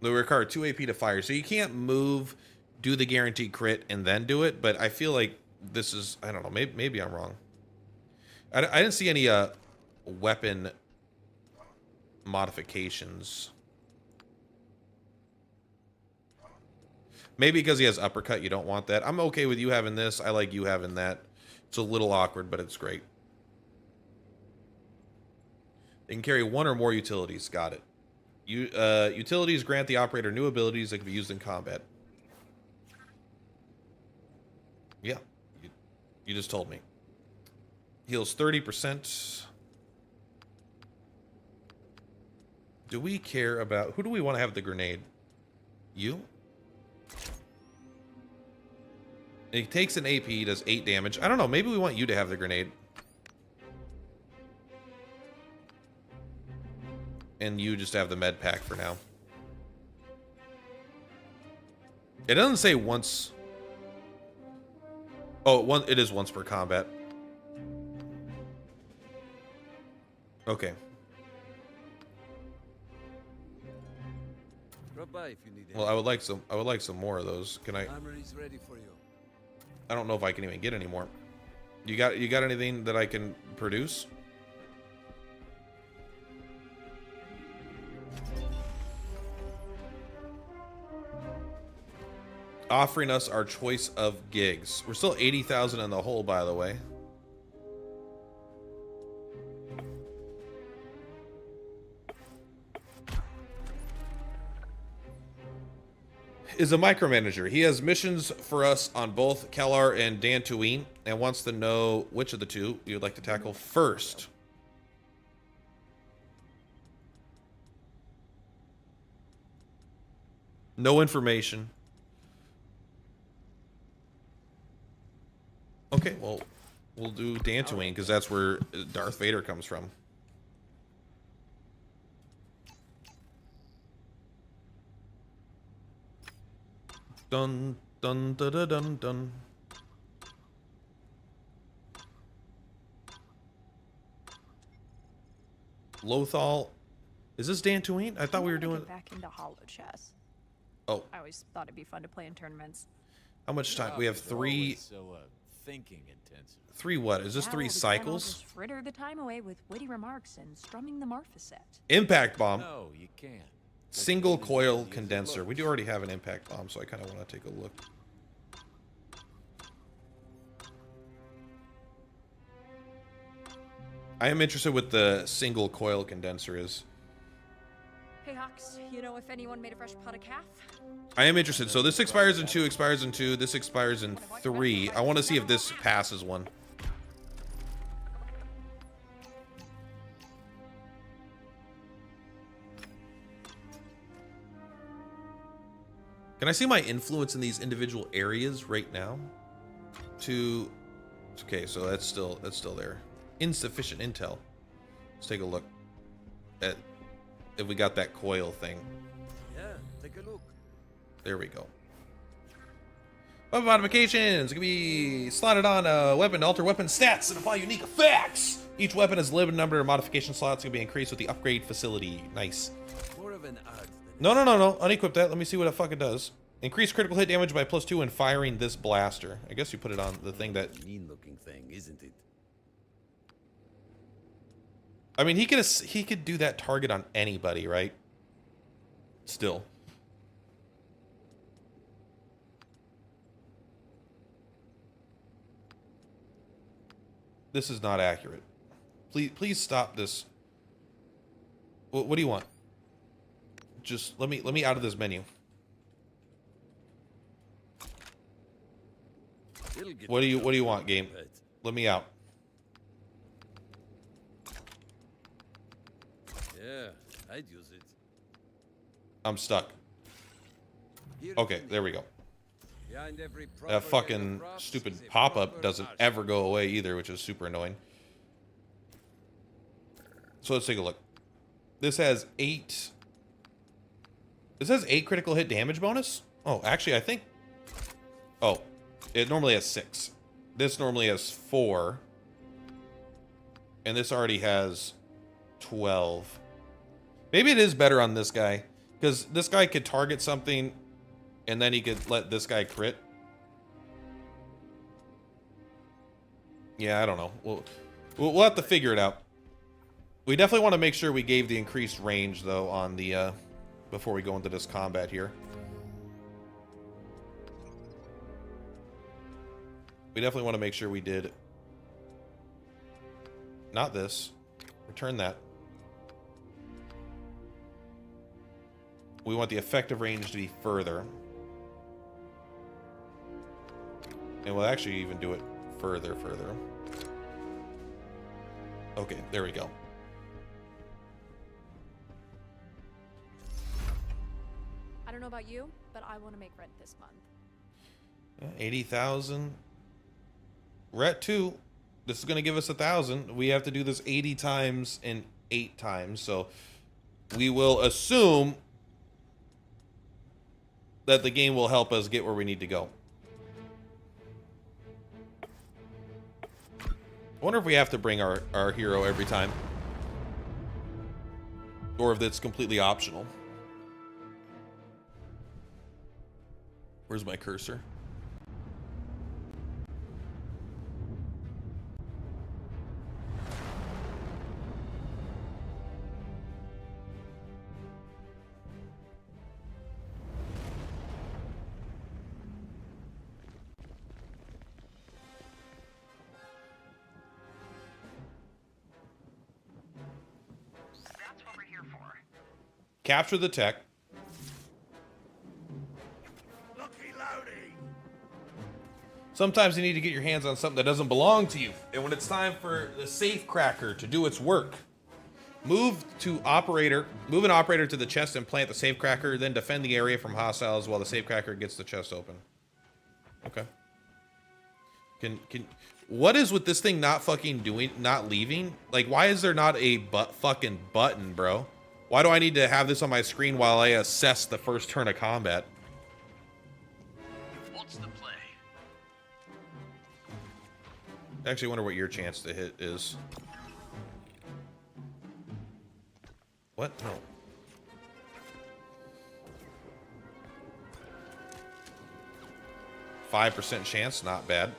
They require 2 AP to fire, so you can't move, do the guaranteed crit, and then do it. But I feel like this is, I don't know, maybe I'm wrong. I didn't see any weapon modifications. Maybe because he has uppercut, you don't want that. I'm okay with you having this. I like you having that. It's a little awkward, but it's great. They can carry 1 or more utilities. Got it. Utilities grant the operator new abilities that can be used in combat. Yeah. You just told me. Heals 30%. Do we care about... Who do we want to have the grenade? You? It takes an AP, does 8 damage. I don't know, maybe we want you to have the grenade. And you just have the med pack for now. It doesn't say once. Oh, it is once per combat. Okay. Drop by if you need Well, I would like some more of those. Can I? Armory's ready for you. I don't know if I can even get any more. You got anything that I can produce? Offering us our choice of gigs. We're still 80,000 in the hole, by the way. Is a micromanager. He has missions for us on both Kellar and Dantooine and wants to know which of the two you would like to tackle first. No information. Okay, well, we'll do Dantooine because that's where Darth Vader comes from. Dun dun dun dun dun dun. Lothal, is this Dantooine? I thought we were doing back into Hollow Chess. Oh, I always thought it'd be fun to play in tournaments. how much time? We have 3. So thinking intensive. 3 what? Is this 3 cycles? Just fritter the time away with witty remarks and strumming the Marfacet. Impact bomb. No, you can't. Single coil condenser. We do already have an impact bomb, so I kind of want to take a look. I am interested what the single coil condenser is. Hey, Hawks, you know if anyone made a fresh pot of calf? I am interested. So this expires in 2, expires in 2. This expires in 3. I want to see if this passes one. Can I see my influence in these individual areas right now? Okay, so that's still there. Insufficient intel. Let's take a look at if we got that coil thing. Yeah, take a look. There we go. Weapon modifications can be slotted on a weapon to alter weapon stats and apply unique effects. Each weapon has a limited number of modification slots can be increased with the upgrade facility. Nice. More of an odd. No. Unequip that. Let me see what it fucking does. Increase critical hit damage by +2 when firing this blaster. I guess you put it on the thing that... Mean-looking thing, isn't it? I mean, he could do that target on anybody, right? Still. This is not accurate. Please stop this. What do you want? Just let me out of this menu. What do you want, game? Let me out. Yeah, I'd use it. I'm stuck. Okay, there we go. That fucking stupid pop-up doesn't ever go away either, which is super annoying. So let's take a look. This has 8. This has 8 critical hit damage bonus? Oh, actually, I think... Oh, it normally has 6. This normally has 4. And this already has 12. Maybe it is better on this guy. Because this guy could target something, and then he could let this guy crit. Yeah, I don't know. We'll have to figure it out. We definitely want to make sure we gave the increased range, though, on the... before we go into this combat here. We definitely want to make sure we did... Not this. Return that. We want the effective range to be further. And we'll actually even do it further. Okay, there we go. I don't know about you, but I want to make rent this month. 80,000. We're at 2. This is going to give us 1,000. We have to do this 80 times and 8 times. So we will assume that the game will help us get where we need to go. I wonder if we have to bring our hero every time. Or if it's completely optional. Where's my cursor? That's what we're here for. Capture the tech. Sometimes you need to get your hands on something that doesn't belong to you. And when it's time for the safe cracker to do its work, move an operator to the chest and plant the safe cracker, then defend the area from hostiles while the safe cracker gets the chest open. Okay. What is with this thing not leaving? Like, why is there not a fucking button, bro? Why do I need to have this on my screen while I assess the first turn of combat? What's the play? Actually, I wonder what your chance to hit is. What? No. %5 chance, not bad.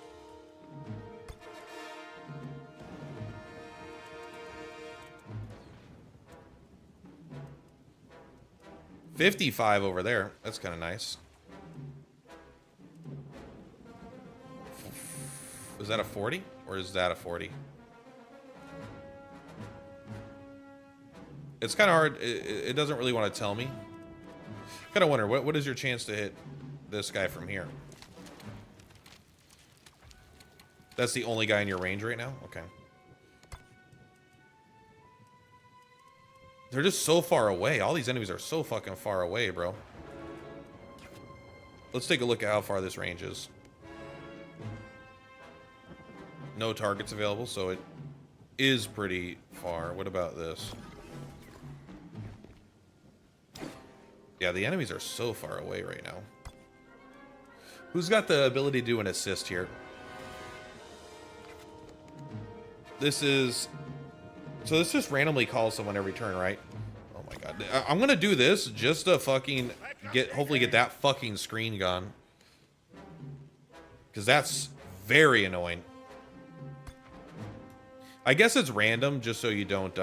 $55 over there. That's kind of nice. Is that a 40 or is that a 40? It's kind of hard. It doesn't really want to tell me. Kind of wonder, what is your chance to hit this guy from here? That's the only guy in your range right now? Okay. They're just so far away. All these enemies are so fucking far away, bro. Let's take a look at how far this range is. No targets available, so it is pretty far. What about this? Yeah, the enemies are so far away right now. Who's got the ability to do an assist here? This is... So this just randomly calls someone every turn, right? Oh my god. I'm gonna do this just to fucking hopefully get that fucking screen gone. Because that's very annoying. I guess it's random just so you don't,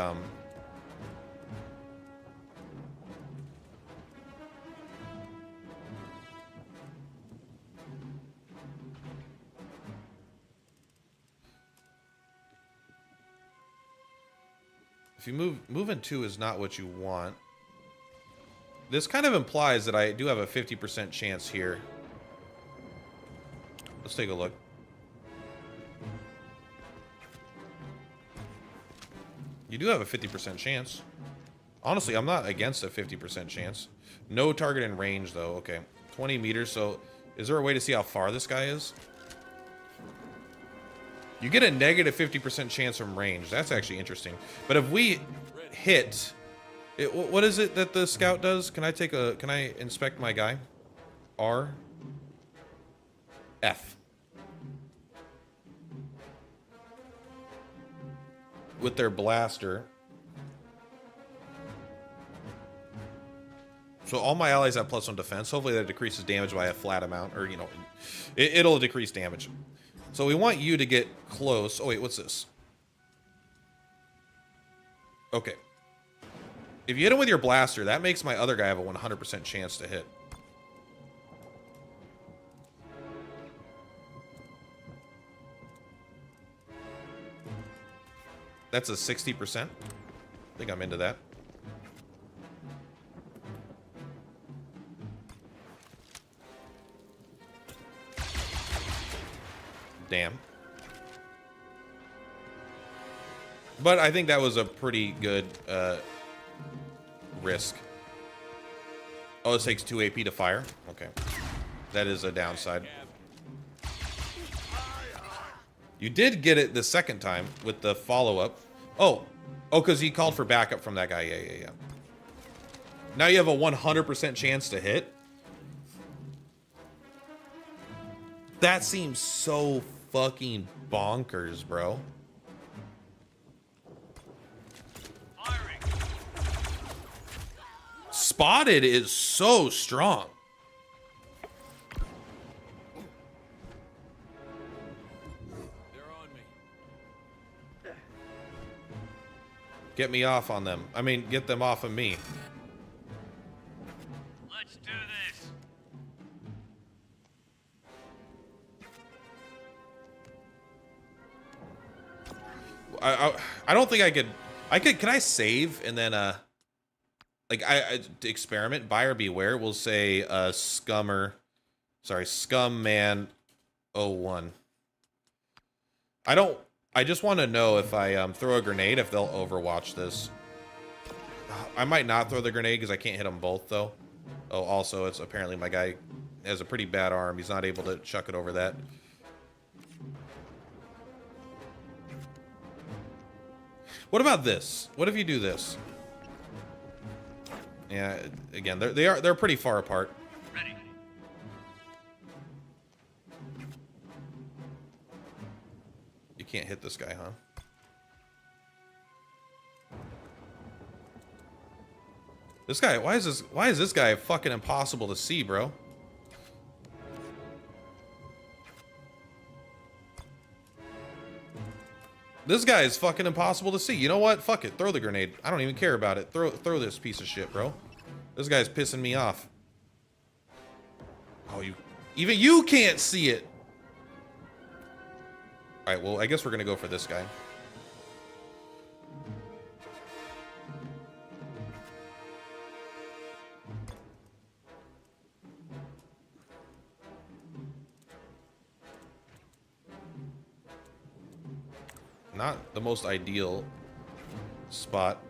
If you moving 2 is not what you want. This kind of implies that I do have a 50% chance here. Let's take a look. You do have a 50% chance. Honestly, I'm not against a 50% chance. No target in range, though. Okay. 20 meters, so is there a way to see how far this guy is? You get a negative 50% chance from range. That's actually interesting. But if we hit... what is it that the scout does? Can I inspect my guy? R? F. With their blaster. So all my allies have +1 defense. Hopefully that decreases damage by a flat amount. Or, you know, it'll decrease damage. So we want you to get close. Oh, wait, what's this? Okay. If you hit him with your blaster, that makes my other guy have a 100% chance to hit. That's a 60%. I think I'm into that. Damn. But I think that was a pretty good risk. Oh, it takes 2 AP to fire? Okay. That is a downside. You did get it the second time with the follow-up. Oh, because he called for backup from that guy. Yeah. Now you have a 100% chance to hit. That seems so fucking bonkers, bro. Spotted is so strong. Get me off on them. I mean, get them off of me. Let's do this. I don't think I could. Can I save and then like I experiment? Buyer beware. We'll say Scumman 01. I just want to know if I throw a grenade, if they'll overwatch this. I might not throw the grenade because I can't hit them both, though. Oh, also, it's apparently my guy has a pretty bad arm. He's not able to chuck it over that. What about this? What if you do this? Yeah, again, they're pretty far apart. Ready. You can't hit this guy, huh? This guy, why is this guy fucking impossible to see, bro? This guy is fucking impossible to see. You know what? Fuck it. Throw the grenade. I don't even care about it. Throw this piece of shit, bro. This guy's pissing me off. Oh, even you can't see it. All right, well, I guess we're gonna go for this guy. not the most ideal spot.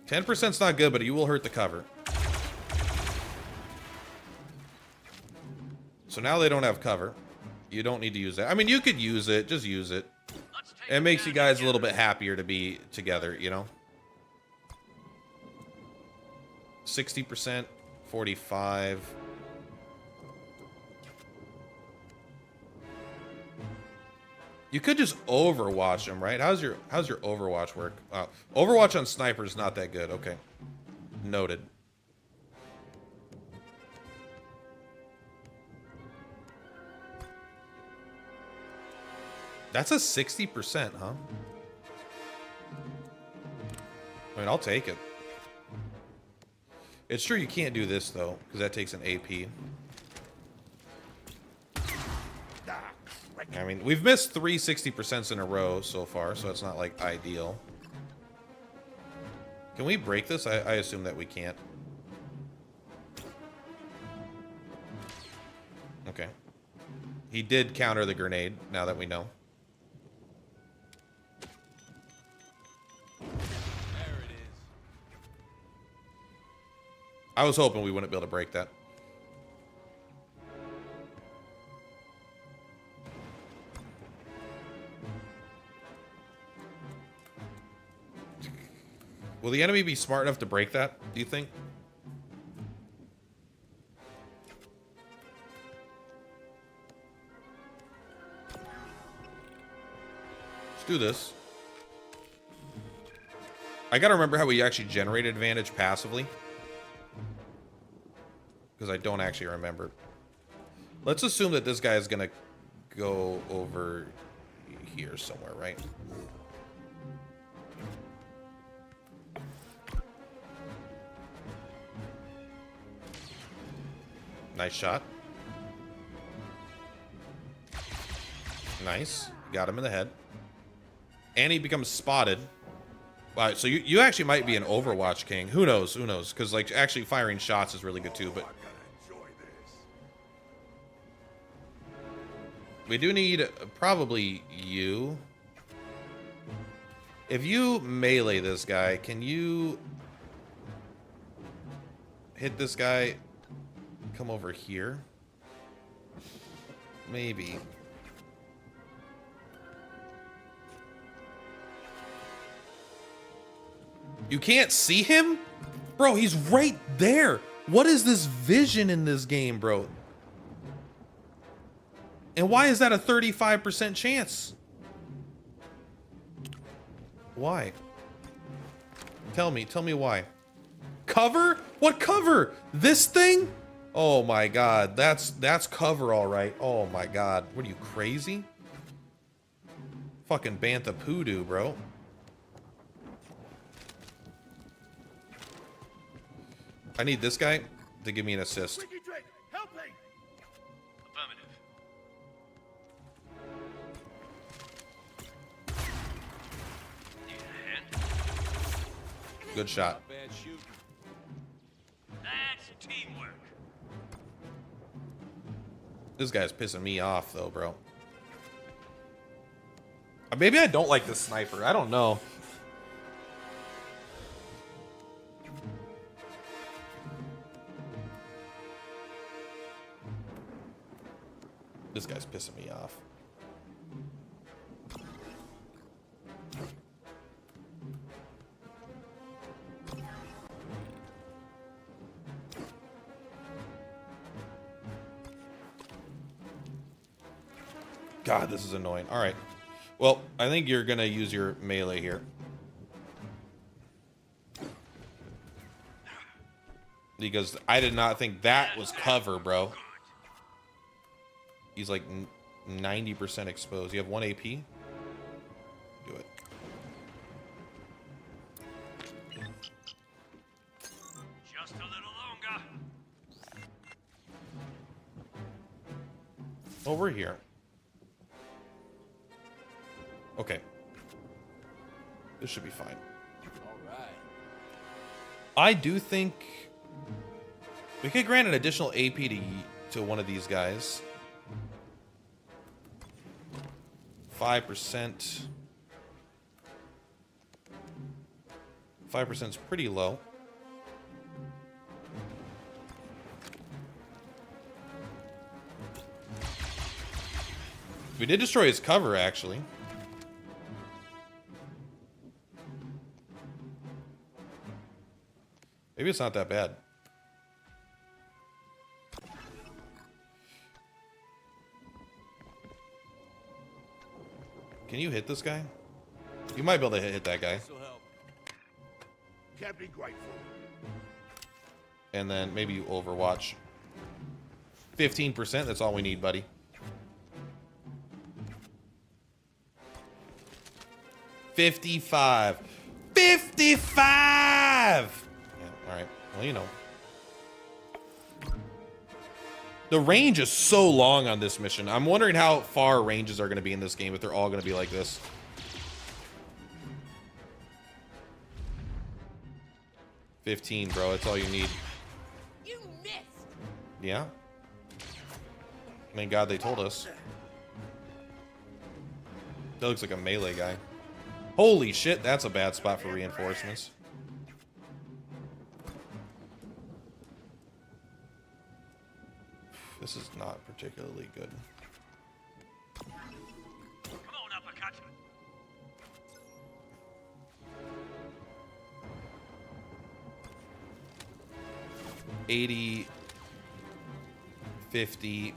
10%'s not good, but you will hurt the cover. So now they don't have cover. You don't need to use that. I mean, you could use it. Just use it. It makes you guys a little bit happier to be together, you know? 60%, 45. You could just Overwatch them, right? How's your Overwatch work? Overwatch on sniper is not that good. Okay. Noted. That's a 60%, huh? I mean, I'll take it. It's true you can't do this, though, because that takes an AP. I mean, we've missed 3 60% in a row so far, so it's not, like, ideal. Can we break this? I assume that we can't. Okay. He did counter the grenade, now that we know. I was hoping we wouldn't be able to break that. Will the enemy be smart enough to break that, do you think? Let's do this. I gotta remember how we actually generate advantage passively. Because I don't actually remember. Let's assume that this guy is gonna go over here somewhere, right? Nice shot. Nice. Got him in the head. And he becomes spotted. Wow, so you actually might be an Overwatch king. Who knows? Who knows? Because, like, actually firing shots is really good, too. But we do need probably you. If you melee this guy, can you hit this guy? Come over here. Maybe. You can't see him? Bro, he's right there. What is this vision in this game, bro? And why is that a 35% chance? Why? Tell me why. Cover? What cover? This thing? Oh my god, that's cover all right. Oh my god, what are you, crazy? Fucking Bantha Poodoo, bro. I need this guy to give me an assist. Good shot. That's teamwork. This guy's pissing me off, though, bro. Maybe I don't like this sniper. I don't know. This guy's pissing me off. God, this is annoying. All right. Well, I think you're going to use your melee here. Because I did not think that was cover, bro. He's like 90% exposed. You have 1 AP? Do it. Just a little longer. Over here. Okay. This should be fine. All right. I do think we could grant an additional AP to one of these guys. 5%. 5% is pretty low. We did destroy his cover, actually. Maybe it's not that bad. Can you hit this guy? You might be able to hit that guy. Can't be grateful. And then maybe you overwatch. 15%, that's all we need, buddy. $55. $55! Yeah, alright. Well, you know. The range is so long on this mission. I'm wondering how far ranges are going to be in this game, if they're all going to be like this. $15, bro. That's all you need. You missed. Yeah. Thank God they told us. That looks like a melee guy. Holy shit, that's a bad spot for reinforcements. This is not particularly good. Come on, uppercut. 80, 50.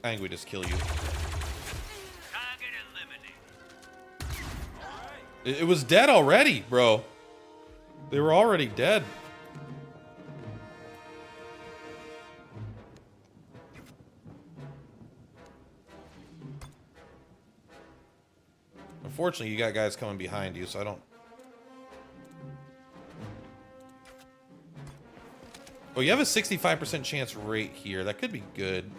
I think we just kill you. Target eliminated. It was dead already, bro. They were already dead. Unfortunately, you got guys coming behind you, so I don't... Oh, you have a 65% chance right here. That could be good.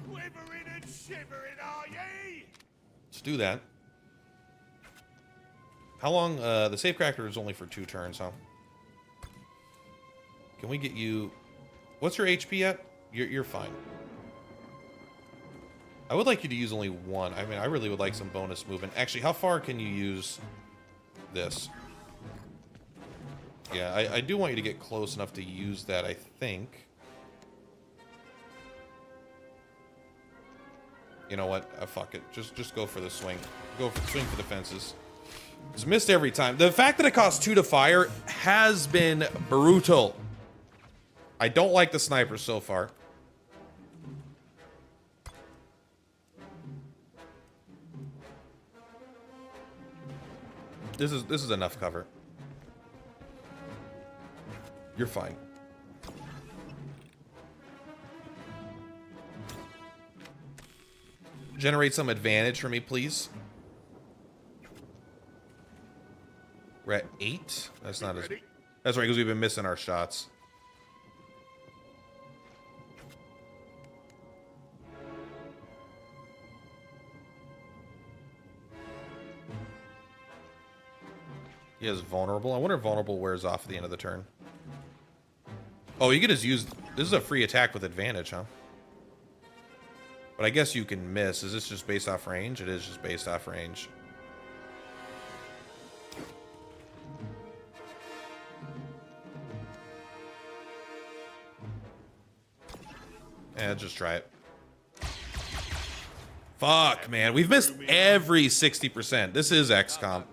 Quivering and shivering, are ye? Let's do that. How long? The safecracker is only for 2 turns, huh? Can we get you... What's your HP at? You're fine. I would like you to use only 1. I mean, I really would like some bonus movement. Actually, how far can you use this? Yeah, I do want you to get close enough to use that, I think. You know what? Fuck it. Just go for the swing. Swing for the fences. It's missed every time. The fact that it costs 2 to fire has been brutal. I don't like the sniper so far. This is enough cover. You're fine. Generate some advantage for me, please. We're at 8. That's not as... That's right, because we've been missing our shots. He is vulnerable. I wonder if vulnerable wears off at the end of the turn. Oh, you could just use... This is a free attack with advantage, huh? But I guess you can miss. Is this just based off range? It is just based off range. Yeah, just try it. Fuck, man. We've missed every 60%. This is XCOM.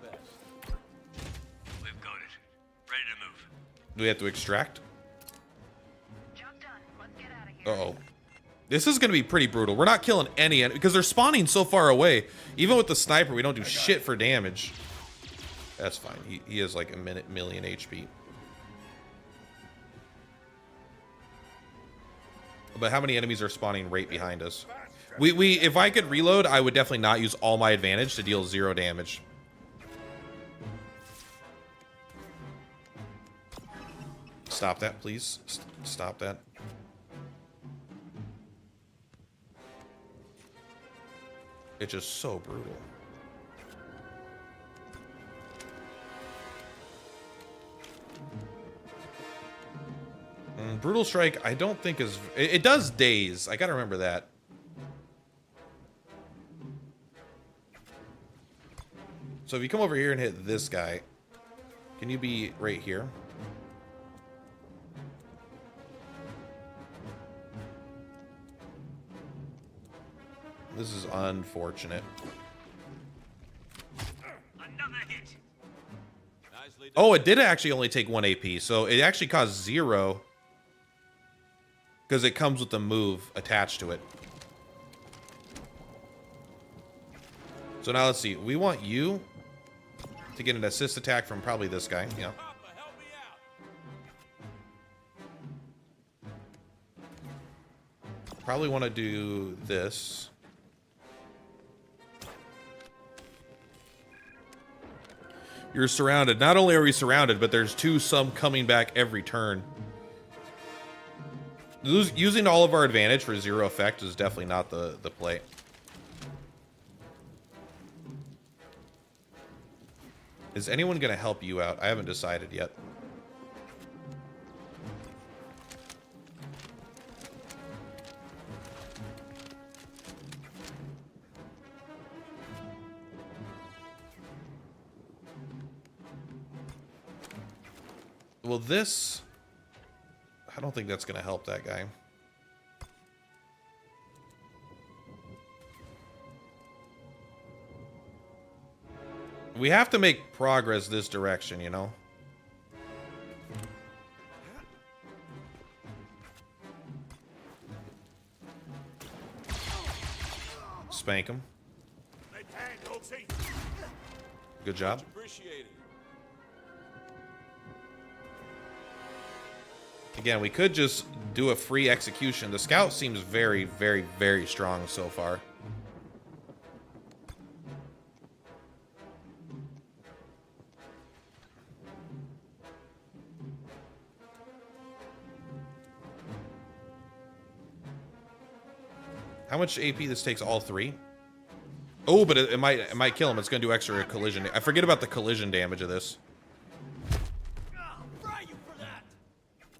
We've got it. Ready to move. Do we have to extract? Job done. Let's get out of here. Uh-oh. This is going to be pretty brutal. We're not killing any... Because they're spawning so far away. Even with the sniper, we don't do shit for damage. That's fine. He has like a million HP. But how many enemies are spawning right behind us? If I could reload, I would definitely not use all my advantage to deal 0 damage. Stop that, please. Stop that. It's just so brutal. Brutal Strike, I don't think is... It does daze. I gotta remember that. So if you come over here and hit this guy, can you be right here? This is unfortunate. Another hit. Oh, it did actually only take 1 AP, so it actually caused 0 because it comes with the move attached to it. So now let's see. We want you to get an assist attack from probably this guy. Yeah. Probably want to do this. You're surrounded. Not only are we surrounded, but there's 2 some coming back every turn. Using all of our advantage for 0 effect is definitely not the play. Is anyone going to help you out? I haven't decided yet. Well, this... I don't think that's going to help that guy. We have to make progress this direction, you know? Spank him. Good job. Again, we could just do a free execution. The scout seems very, very, very strong so far. How much AP this takes? All 3? Oh, but it might kill him. It's going to do extra collision. I forget about the collision damage of this.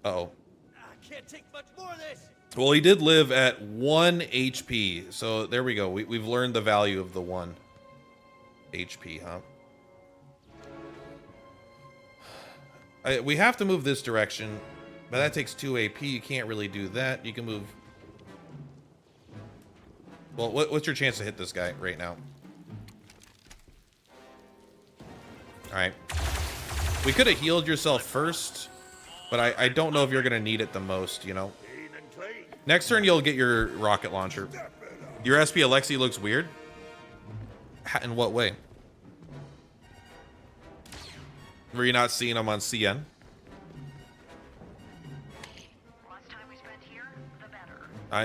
Uh-oh. I can't take much more of this. Well, he did live at 1 HP. So there we go. We've learned the value of the 1 HP, huh? We have to move this direction. But that takes 2 AP. You can't really do that. You can move... Well, what's your chance to hit this guy right now? Alright. We could have healed yourself first, but I don't know if you're going to need it the most, you know? Next turn, you'll get your rocket launcher. Your SP Alexi looks weird? In what way? Were you not seeing him on CN?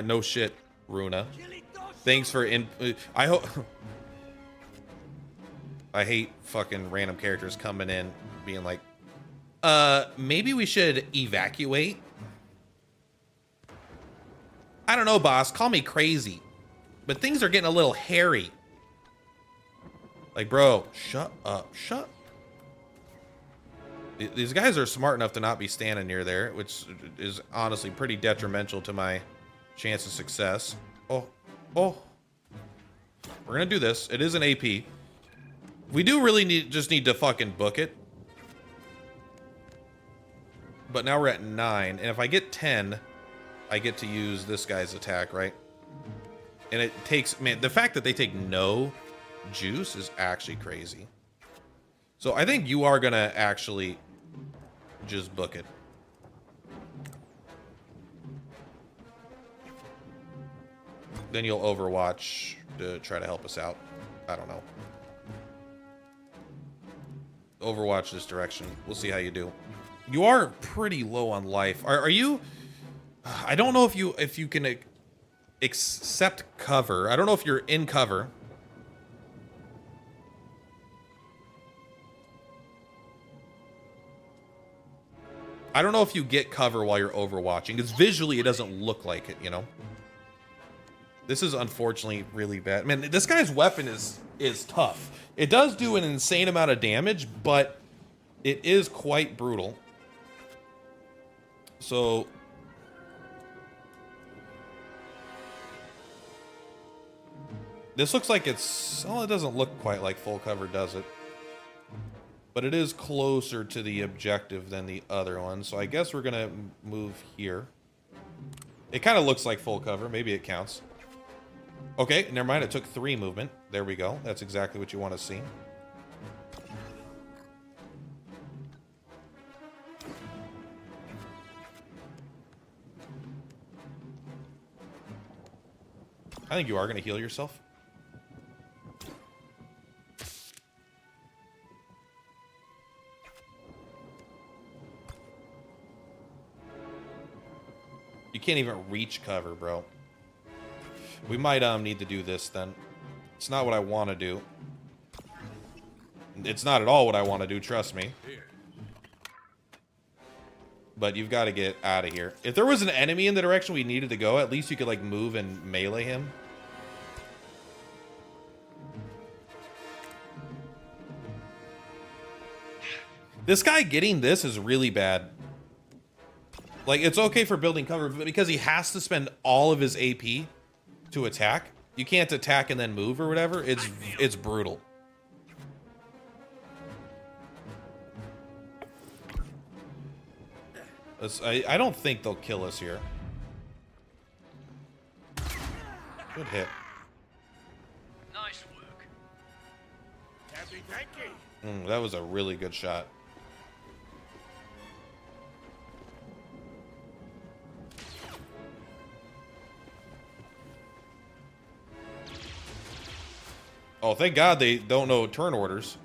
No shit, Runa. Thanks for I hope. I hate fucking random characters coming in being like, maybe we should evacuate. I don't know, boss. Call me crazy, but things are getting a little hairy. Like, bro, shut up. Shut. These guys are smart enough to not be standing near there, which is honestly pretty detrimental to my chance of success. Oh. We're gonna do this. It is an AP. We do really just need to fucking book it. But now we're at 9, and if I get 10, I get to use this guy's attack, right? And it takes, man, the fact that they take no juice is actually crazy. So I think you are gonna actually just book it. Then you'll Overwatch to try to help us out. I don't know. Overwatch this direction. We'll see how you do. You are pretty low on life. Are you? I don't know if you can accept cover. I don't know if you're in cover. I don't know if you get cover while you're overwatching, because visually it doesn't look like it, you know? This is unfortunately really bad. Man, this guy's weapon is tough. It does do an insane amount of damage, but it is quite brutal. So This looks like it's... Well, it doesn't look quite like full cover, does it? But it is closer to the objective than the other one, so I guess we're gonna move here. It kind of looks like full cover. Maybe it counts. Okay, never mind. It took 3 movement. There we go. That's exactly what you want to see. I think you are going to heal yourself. You can't even reach cover, bro. We might need to do this then. It's not what I want to do. It's not at all what I want to do, trust me. But you've got to get out of here. If there was an enemy in the direction we needed to go, at least you could like move and melee him. This guy getting this is really bad. Like, it's okay for building cover, but because he has to spend all of his AP to attack, you can't attack and then move or whatever. It's brutal. I don't think they'll kill us here. Good hit. Nice work. Happy, thank you. That was a really good shot. Oh, thank God they don't know turn orders.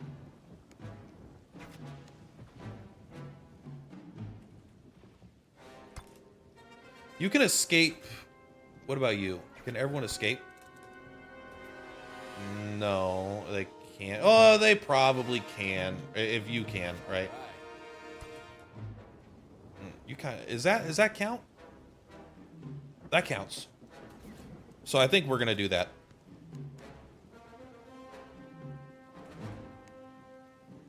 You can escape. What about you? Can everyone escape? No, they can't. Oh, they probably can. If you can, right? You kind of, is that count? That counts. So I think we're gonna do that.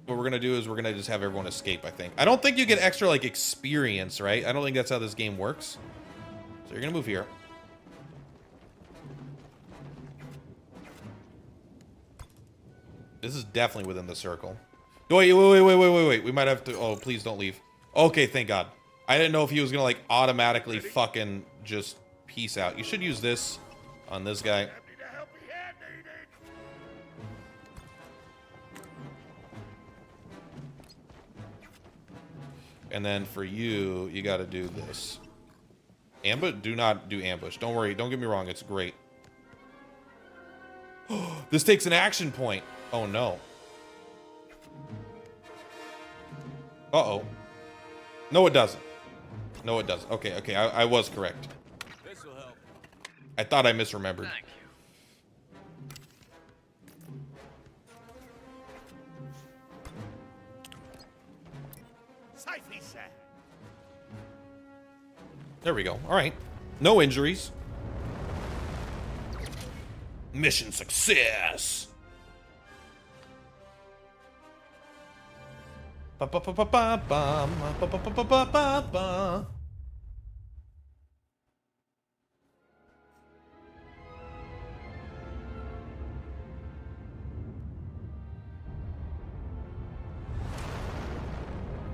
What we're gonna do is we're gonna just have everyone escape, I think. I don't think you get extra like experience, right? I don't think that's how this game works. So you're gonna move here. This is definitely within the circle. Wait. We might have to... Oh, please don't leave. Okay, thank God. I didn't know if he was gonna like automatically fucking just peace out. You should use this on this guy. And then for you, you got to do this. Ambush? Do not do ambush. Don't worry. Don't get me wrong. It's great. This takes an action point. Oh, no. Uh-oh. No, it doesn't. No, it doesn't. Okay. I was correct. This will help. I thought I misremembered. Thank you. There we go. All right. No injuries. Mission success.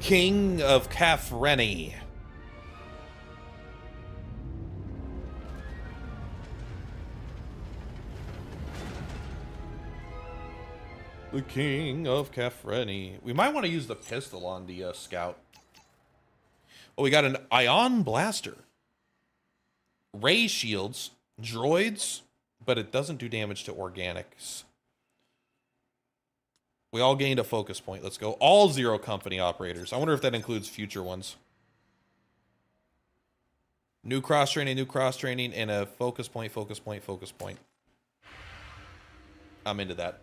King of Kafreni. The King of Kafreni. We might want to use the pistol on the scout. Oh, we got an ion blaster. Ray shields, droids, but it doesn't do damage to organics. We all gained a focus point. Let's go. All Zero Company operators. I wonder if that includes future ones. New cross-training, and a focus point. I'm into that.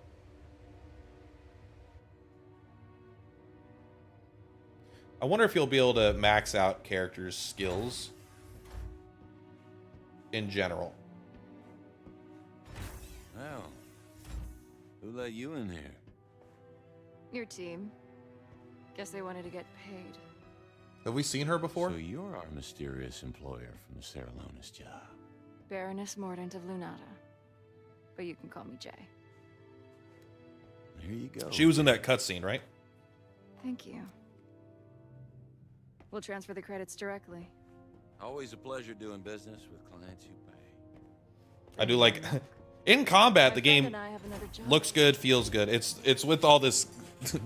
I wonder if you'll be able to max out characters' skills in general. Well, who let you in here? Your team. Guess they wanted to get paid. Have we seen her before? So you're our mysterious employer from the Saralonis job. Baroness Mordant of Lunata. but you can call me Jay. Here you go. She was in that cutscene, right? Thank you. We'll transfer the credits directly. Always a pleasure doing business with clients who pay. I do like in combat. The My friend game and I have another job. looks good, feels good. It's with all this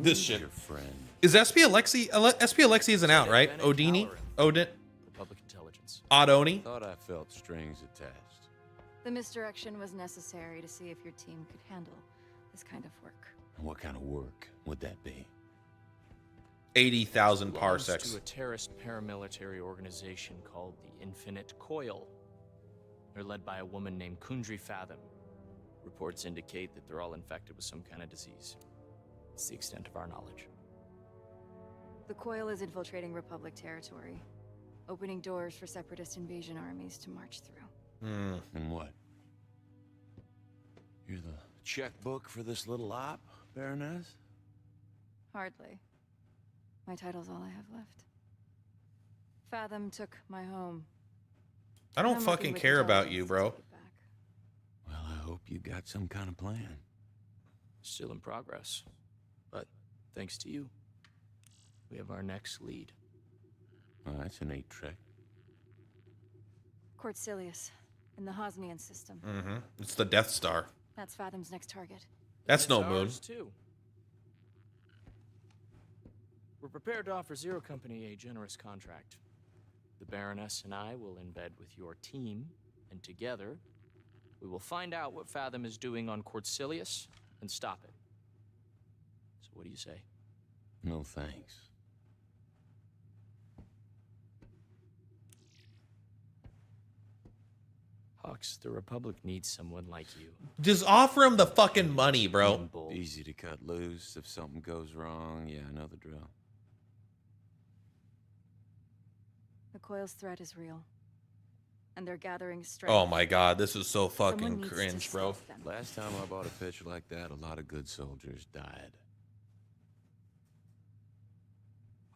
this shit. Your friend. Is SP Alexi SP Alexi isn't out, right? Odini? Odin? Republic Intelligence. Odoni? Thought I felt strings attached. The misdirection was necessary to see if your team could handle this kind of work. What kind of work would that be? 80,000 Belongs parsecs. to a terrorist paramilitary organization called the Infinite Coil. They're led by a woman named Kundry Fathom. Reports indicate that they're all infected with some kind of disease. It's the extent of our knowledge. The Coil is infiltrating Republic territory, opening doors for separatist invasion armies to march through. And what? You're the checkbook for this little op, Baroness? Hardly. My title's all I have left. Fathom took my home. I don't I'm fucking working with care about intelligence you, to bro. take it back. Well, I hope you got some kind of plan. Still in progress. But thanks to you, we have our next lead. Well, that's a neat trick. Cortilius, in the Hosnian system. It's the Death Star. That's Fathom's next target. That's no It's moon. ours, too. We're prepared to offer Zero Company a generous contract. The Baroness and I will embed with your team, and together, we will find out what Fathom is doing on Cortilius and stop it. So what do you say? No thanks. Hawks, the Republic needs someone like you. Just offer him the fucking money, bro. Nimble. Easy to cut loose if something goes wrong. Yeah, I know the drill. The Coil's threat is real. And they're gathering strength. Oh my god, this is so Someone fucking needs to cringe, bro. stop them. Last time I bought a pitch like that, a lot of good soldiers died.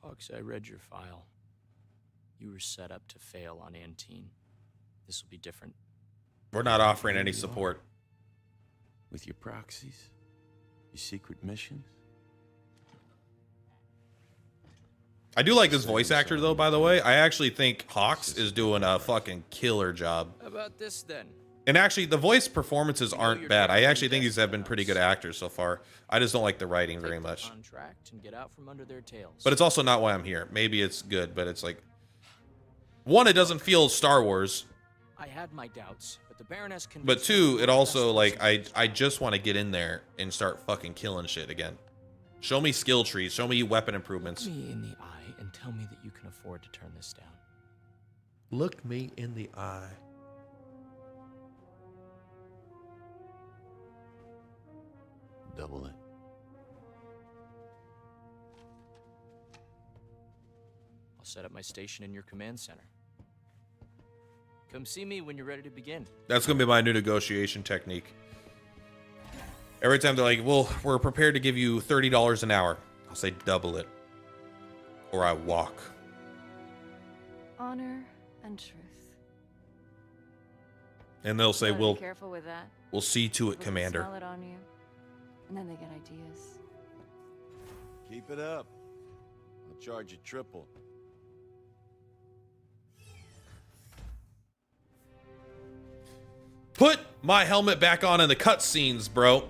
Hawks, I read your file. You were set up to fail on Antine. This will be different. We're not offering any support. With your proxies? Your secret missions? I do like this voice actor, though, by the way. I actually think Hawks is doing a fucking killer job. How about this, then? And actually, the voice performances aren't bad. I actually think these have been pretty good actors so far. I just don't like the writing very Take the much. contract and get out from under their tails. But it's also not why I'm here. Maybe it's good, but it's like... One, it doesn't feel Star Wars. I had my doubts, but the Baroness convinced But me two, you were it the also, best like, person. I just want to get in there and start fucking killing shit again. Show me skill trees. Show me weapon improvements. Look me in the eye and tell me that you can afford to turn this down. Look me in the eye. Double it. I'll set up my station in your command center. Come see me when you're ready to begin. That's going to be my new negotiation technique. Every time they're like, well, we're prepared to give you $30 an hour. I'll say double it. Or I walk. Honor and truth. And they'll say, You gotta we'll be careful with that. we'll see to it, They Commander. smell it on you, and then they get ideas. Keep it up. I'll charge you triple. Put my helmet back on in the cutscenes, bro.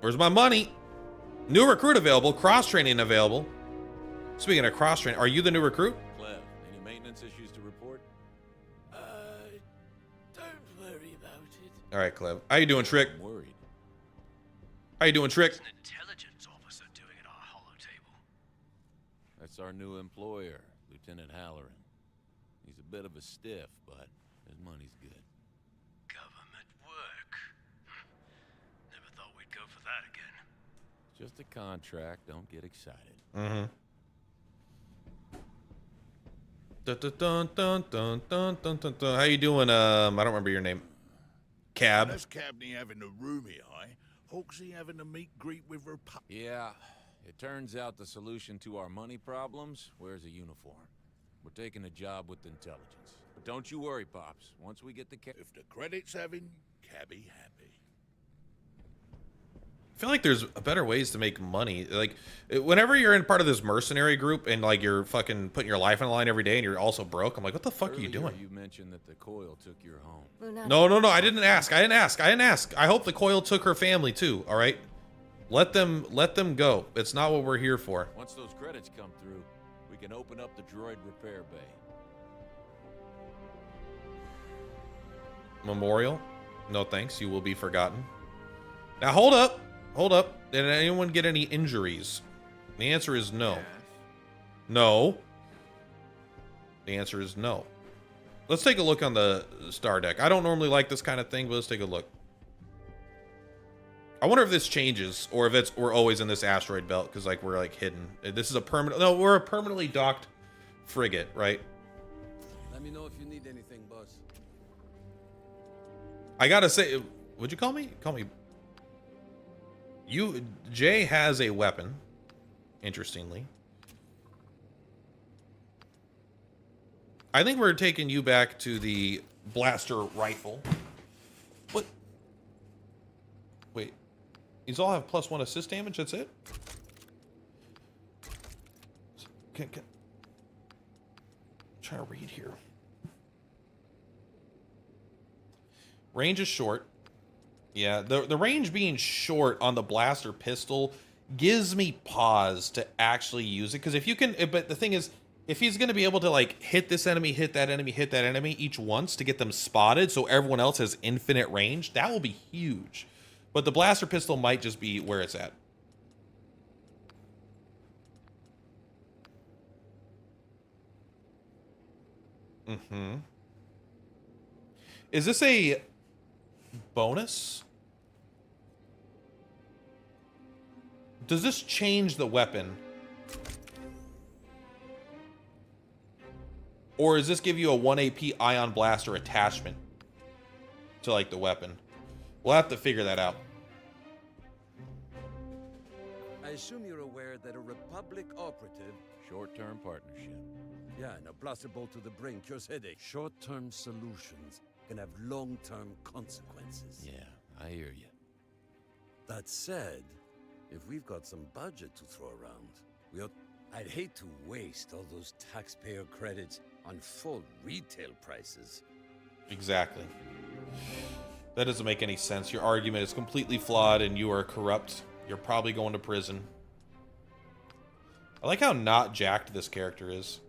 Where's my money? New recruit available. Cross-training available. Speaking of cross-training, are you the new recruit? Clev, any maintenance issues to report? Don't worry about it. All right, Clev. How you doing, Trick? I'm worried. How you doing, Trick? An intelligence officer doing at our holotable. That's our new employer, Lieutenant Halloran. He's a bit of a stiff, but his money's good. Government work. Never thought we'd go for that again. Just a contract. Don't get excited. Mm-hmm. Dun, dun, dun, dun, dun, dun, dun, dun. How you doing? I don't remember your name. Cab. That's Cabney having a roomy eye. Hawksy having a meet greet with her pup. Yeah, it turns out the solution to our money problems wears a uniform. We're taking a job with intelligence. But don't you worry, Pops. Once we get the If the credits having, cabby happy. I feel like there's better ways to make money. Like, whenever you're in part of this mercenary group and like you're fucking putting your life on the line every day and you're also broke, I'm like, what the fuck are you doing? You mentioned that the coil took your home. No, I didn't ask. I didn't ask. I hope the coil took her family too. All right, let them go. It's not what we're here for. Once those credits come through, we can open up the droid repair bay. Memorial? No thanks. You will be forgotten. Now hold up. Did anyone get any injuries? The answer is no. Yes. No. The answer is no. Let's take a look on the star deck. I don't normally like this kind of thing, but let's take a look. I wonder if this changes or if we're always in this asteroid belt because like we're like hidden. This is a permanent. No, we're a permanently docked frigate, right? Let me know if you need anything, boss. I gotta say, would you call me? Jay has a weapon, interestingly. I think we're taking you back to the blaster rifle. What? Wait. These all have +1 assist damage, that's it? I'm trying to read here. Range is short. Yeah, the range being short on the blaster pistol gives me pause to actually use it. Because if you can, but the thing is, if he's going to be able to like hit this enemy, hit that enemy each once to get them spotted so everyone else has infinite range, that will be huge. But the blaster pistol might just be where it's at. Is this a bonus? Does this change the weapon? Or does this give you a 1 AP ion blaster attachment to like the weapon? We'll have to figure that out. I assume you're aware that a Republic operative... Short-term partnership. Yeah, and a blaster bolt to the brain cures headache. Short-term solutions can have long-term consequences. Yeah, I hear you. That said, if we've got some budget to throw around, I'd hate to waste all those taxpayer credits on full retail prices. Exactly. That doesn't make any sense. Your argument is completely flawed and you are corrupt. You're probably going to prison. I like how not jacked this character is.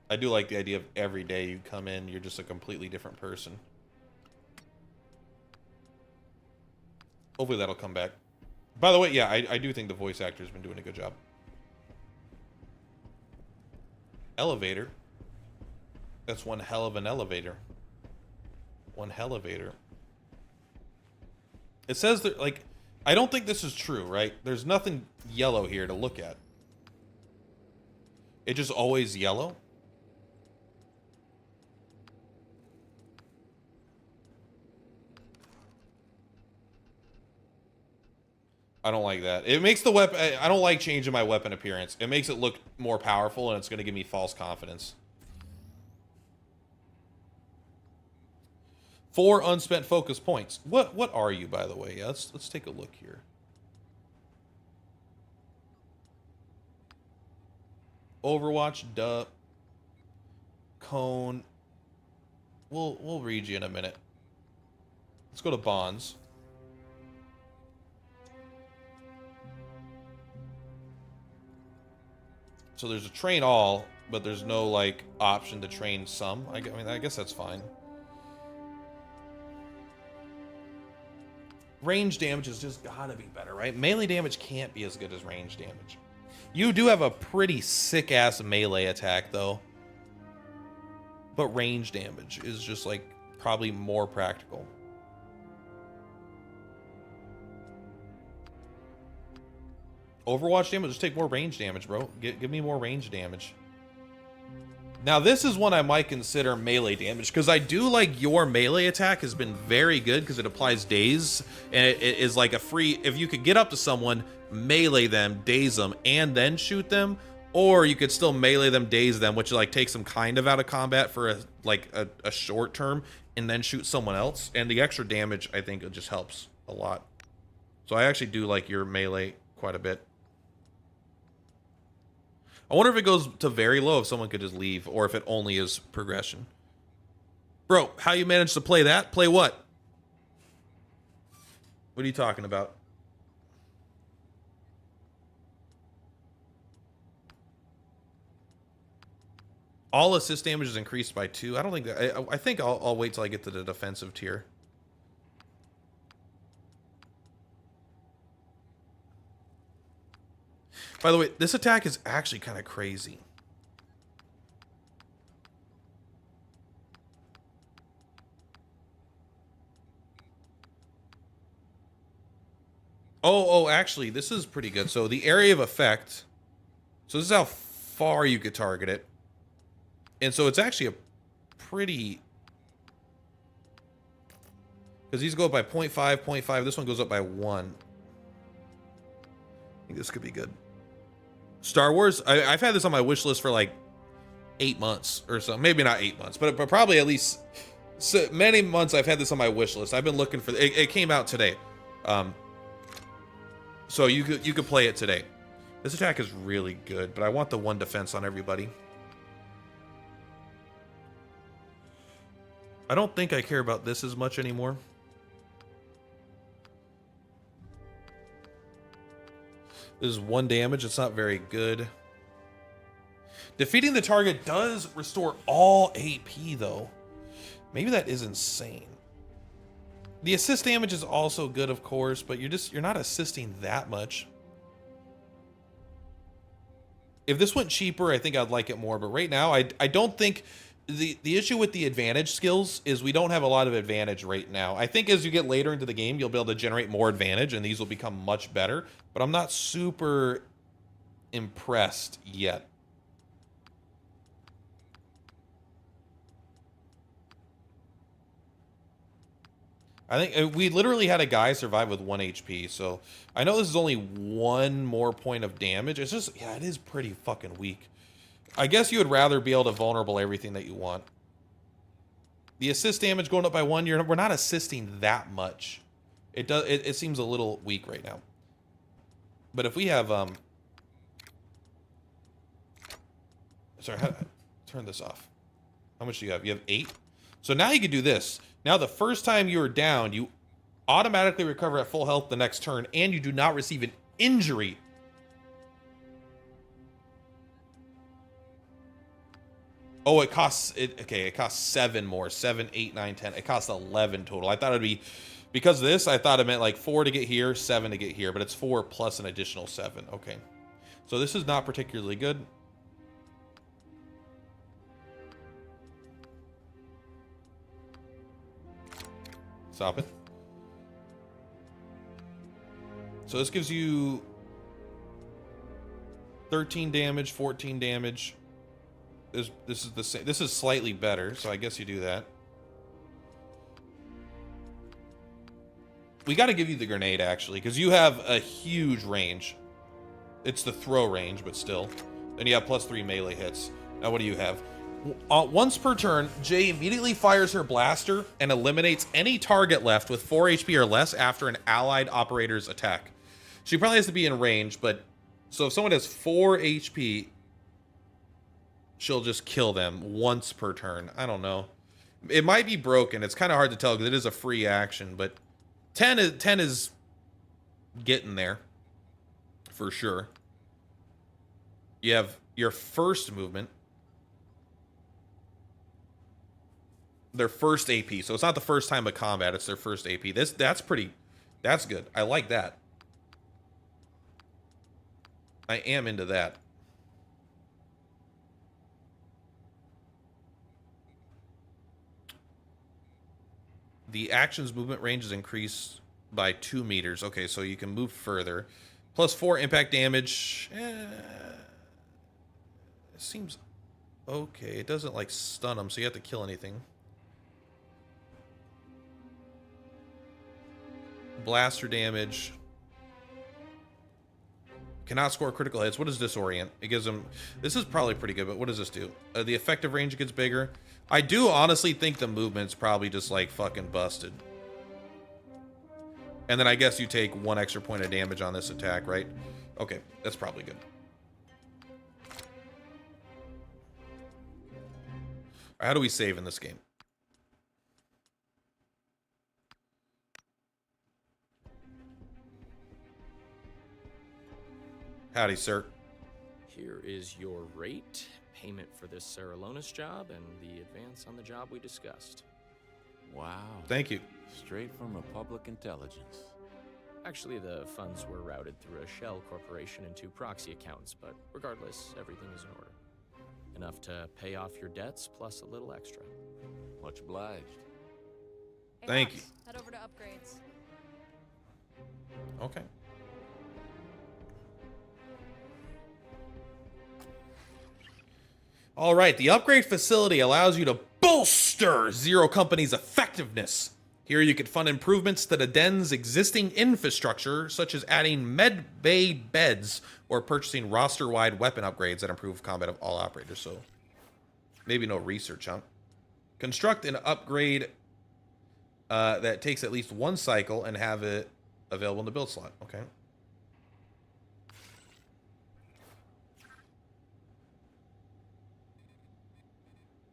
I do like the idea of every day you come in, you're just a completely different person. Hopefully that'll come back. By the way, yeah, I do think the voice actor's been doing a good job. Elevator. That's one hell of an elevator. One hell-elevator. It says that, like, I don't think this is true, right? There's nothing yellow here to look at. It just always yellow? I don't like that. It makes the weapon... I don't like changing my weapon appearance. It makes it look more powerful, and it's going to give me false confidence. 4 unspent focus points. What are you, by the way? Yeah, let's take a look here. Overwatch, duh. Cone. We'll read you in a minute. Let's go to bonds. So there's a train all, but there's no like option to train some. I mean, I guess that's fine. Range damage has just gotta be better, right? Melee damage can't be as good as range damage. You do have a pretty sick-ass melee attack, though. But range damage is just, like, probably more practical. Overwatch damage, just take more range damage, bro. Give me more range damage. Now this is one I might consider melee damage, because I do like your melee attack has been very good because it applies daze, and it is like a free, if you could get up to someone, melee them, daze them, and then shoot them, or you could still melee them, daze them, which like takes them kind of out of combat for a short term, and then shoot someone else, and the extra damage I think it just helps a lot. So I actually do like your melee quite a bit. I wonder if it goes to very low, if someone could just leave, or if it only is progression. Bro, how you managed to play that? Play what? What are you talking about? All assist damage is increased by 2. I don't think that. I think I'll wait till I get to the defensive tier. By the way, this attack is actually kind of crazy. Oh, actually, this is pretty good. So the area of effect. So this is how far you could target it. And so it's actually a pretty... Because these go up by 0.5, 0.5. This one goes up by 1. I think this could be good. Star Wars, I've had this on my wish list for like 8 months or so. Maybe not 8 months, but probably at least so many months I've had this on my wish list. I've been looking for it. It came out today. So you could play it today. This attack is really good, but I want the 1 defense on everybody. I don't think I care about this as much anymore. This is 1 damage. It's not very good. Defeating the target does restore all AP, though. Maybe that is insane. The assist damage is also good, of course, but you're not assisting that much. If this went cheaper, I think I'd like it more. But right now, I don't think... The issue with the advantage skills is we don't have a lot of advantage right now. I think as you get later into the game, you'll be able to generate more advantage, and these will become much better. But I'm not super impressed yet. I think we literally had a guy survive with 1 HP, so I know this is only 1 more point of damage. It's just, yeah, it is pretty fucking weak. I guess you would rather be able to vulnerable everything that you want. The assist damage going up by 1, we're not assisting that much. It seems a little weak right now. But if we have sorry, turn this off. How much do you have? You have 8. So now you can do this. Now the first time you're down, you automatically recover at full health the next turn, and you do not receive an injury. Oh, it costs it costs 7 more. 7, 8, 9, 10. It costs 11 total. I thought it'd be, because of this, I thought it meant like 4 to get here, 7 to get here, but it's 4 plus an additional 7. Okay. So this is not particularly good. Stop it. So this gives you 13 damage, 14 damage. This is the same. This is slightly better, so I guess you do that. We got to give you the grenade, actually, because you have a huge range. It's the throw range, but still. Then you have +3 melee hits. Now, what do you have? Once per turn, Jay immediately fires her blaster and eliminates any target left with 4 HP or less after an allied operator's attack. She probably has to be in range, but... So if someone has 4 HP... she'll just kill them once per turn. I don't know. It might be broken. It's kind of hard to tell because it is a free action, but 10 is getting there for sure. You have your first movement. Their first AP. So it's not the first time of combat, it's their first AP. That's good. I like that. I am into that. The action's movement range is increased by 2 meters. Okay, so you can move further. +4 impact damage. It seems Okay, it doesn't like stun them, so you have to kill anything. Blaster damage. Cannot score critical hits. What does disorient? It gives them... This is probably pretty good, but what does this do? The effective range gets bigger. I do honestly think the movement's probably just like fucking busted. And then I guess you take 1 extra point of damage on this attack, right? Okay, that's probably good. How do we save in this game? Howdy, sir. Here is your rate, payment for this Saralonis job, and the advance on the job we discussed. Wow. Thank you. Straight from Republic Intelligence. Actually, the funds were routed through a shell corporation and 2 proxy accounts, but regardless, everything is in order. Enough to pay off your debts, plus a little extra. Much obliged. Hey, Thank Hox, you. Head over to upgrades. Okay. All right, the upgrade facility allows you to bolster Zero Company's effectiveness. Here you can fund improvements to the den's existing infrastructure, such as adding med bay beds or purchasing roster-wide weapon upgrades that improve combat of all operators. So maybe no research, huh? Construct an upgrade that takes at least 1 cycle and have it available in the build slot. Okay.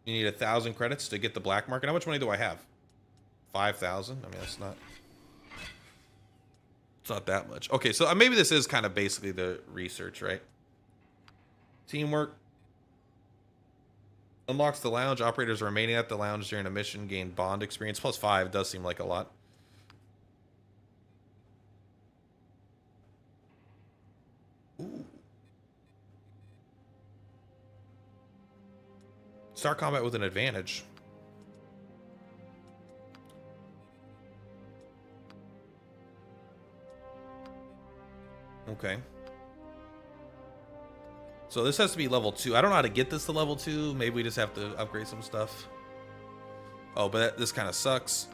You need 1,000 credits to get the black market. How much money do I have? 5,000? I mean, that's not... It's not that much. Okay, so maybe this is kind of basically the research, right? Teamwork. Unlocks the lounge. Operators remaining at the lounge during a mission gain bond experience. +5 does seem like a lot. Ooh. Start combat with an advantage. Okay. So this has to be level 2. I don't know how to get this to level 2. Maybe we just have to upgrade some stuff. Oh, but this kind of sucks.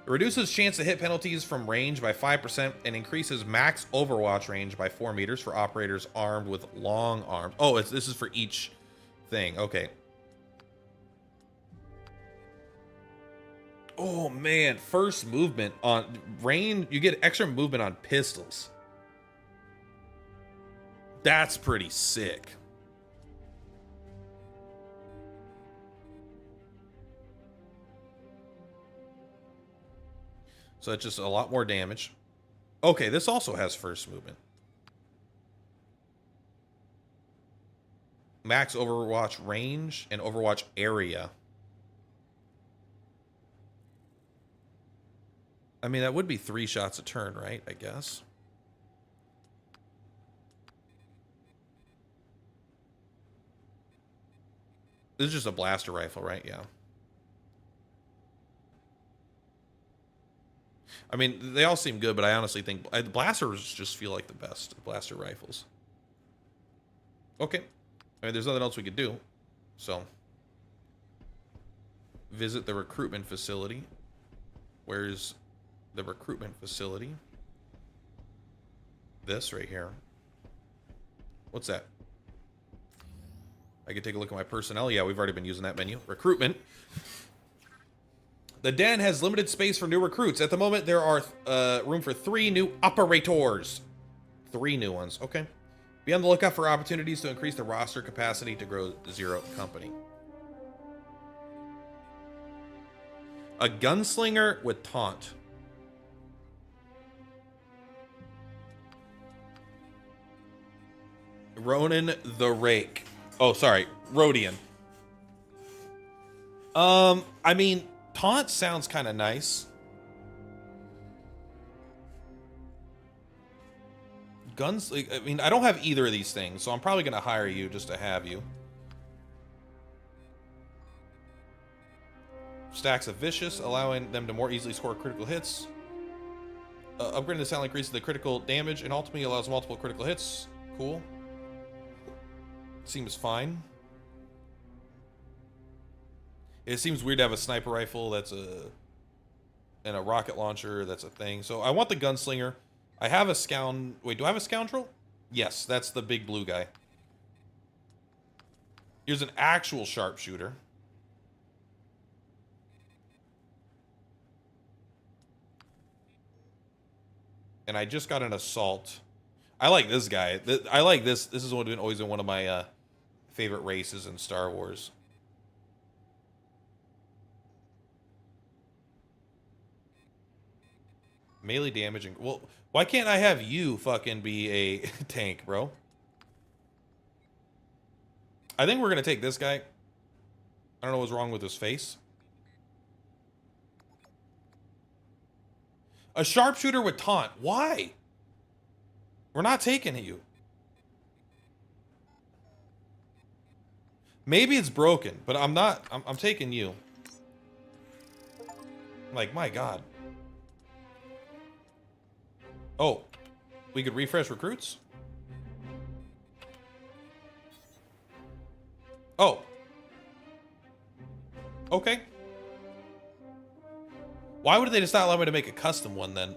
It reduces chance to hit penalties from range by 5% and increases max overwatch range by 4 meters for operators armed with long arms. Oh, this is for each thing. Okay. Oh man, first movement on range. You get extra movement on pistols. That's pretty sick. So it's just a lot more damage. Okay, this also has first movement. Max Overwatch range and Overwatch area. I mean, that would be 3 shots a turn, right? I guess. This is just a blaster rifle, right? Yeah. I mean, they all seem good, but I honestly think blasters just feel like the best. Blaster rifles. Okay. I mean, there's nothing else we could do. So. Visit the recruitment facility. Where's the recruitment facility? This right here. What's that? I can take a look at my personnel. Yeah, we've already been using that menu. Recruitment. The den has limited space for new recruits. At the moment, there are room for 3 new operators. 3 new ones. Okay. Be on the lookout for opportunities to increase the roster capacity to grow Zero Company. A gunslinger with taunt. Ronan the Rake. Oh, sorry. Rodian. I mean, taunt sounds kind of nice. Guns, I mean, I don't have either of these things, so I'm probably going to hire you just to have you. Stacks of Vicious, allowing them to more easily score critical hits. Upgrading the sound increases the critical damage and ultimately allows multiple critical hits. Cool. Seems fine. It seems weird to have a sniper rifle and a rocket launcher that's a thing. So I want the gunslinger. I have a Wait, do I have a scoundrel? Yes, that's the big blue guy. Here's an actual sharpshooter. And I just got an assault. I like this guy. I like this. This has always been one of my favorite races in Star Wars. Melee damaging. Well, why can't I have you fucking be a tank, bro? I think we're going to take this guy. I don't know what's wrong with his face. A sharpshooter with taunt. Why? We're not taking you. Maybe it's broken, but I'm not. I'm taking you. Like, my God. Oh, we could refresh recruits? Oh. Okay. Why would they just not allow me to make a custom one then?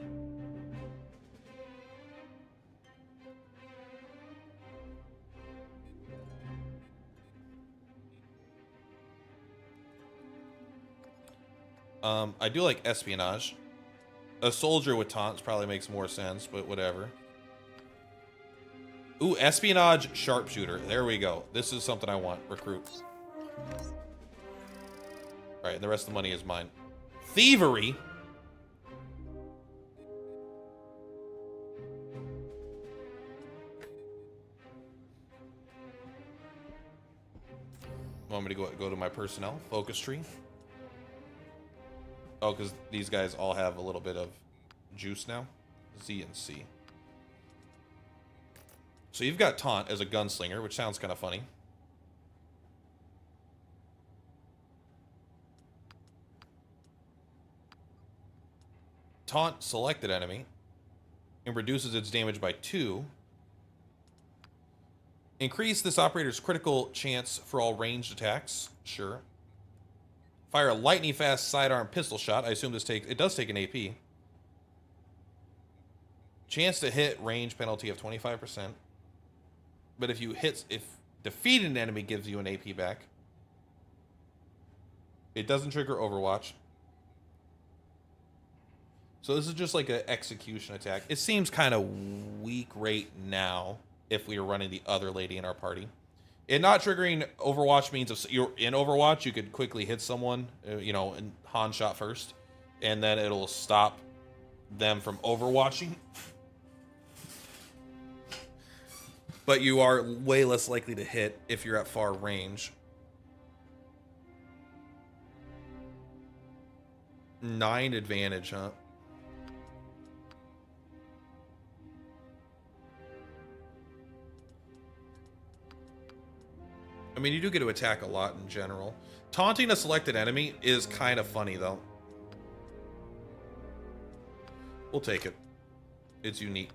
I do like espionage. A soldier with taunts probably makes more sense, but whatever. Ooh, espionage sharpshooter. There we go. This is something I want. Recruit. Alright, and the rest of the money is mine. Thievery? Want me to go to my personnel? Focus tree? Oh, because these guys all have a little bit of juice now. Z and C. So you've got taunt as a gunslinger, which sounds kind of funny. Taunt selected enemy and reduces its damage by 2. Increase this operator's critical chance for all ranged attacks. Sure. Fire a lightning fast sidearm pistol shot. I assume it does take an AP. Chance to hit, range penalty of 25%. But if defeating an enemy gives you an AP back. It doesn't trigger Overwatch. So this is just like an execution attack. It seems kind of weak right now if we were running the other lady in our party. It not triggering Overwatch means if you're in Overwatch, you could quickly hit someone, and Han shot first, and then it'll stop them from overwatching. But you are way less likely to hit if you're at far range. 9 advantage, huh? I mean, you do get to attack a lot in general. Taunting a selected enemy is kind of funny, though. We'll take it. It's unique.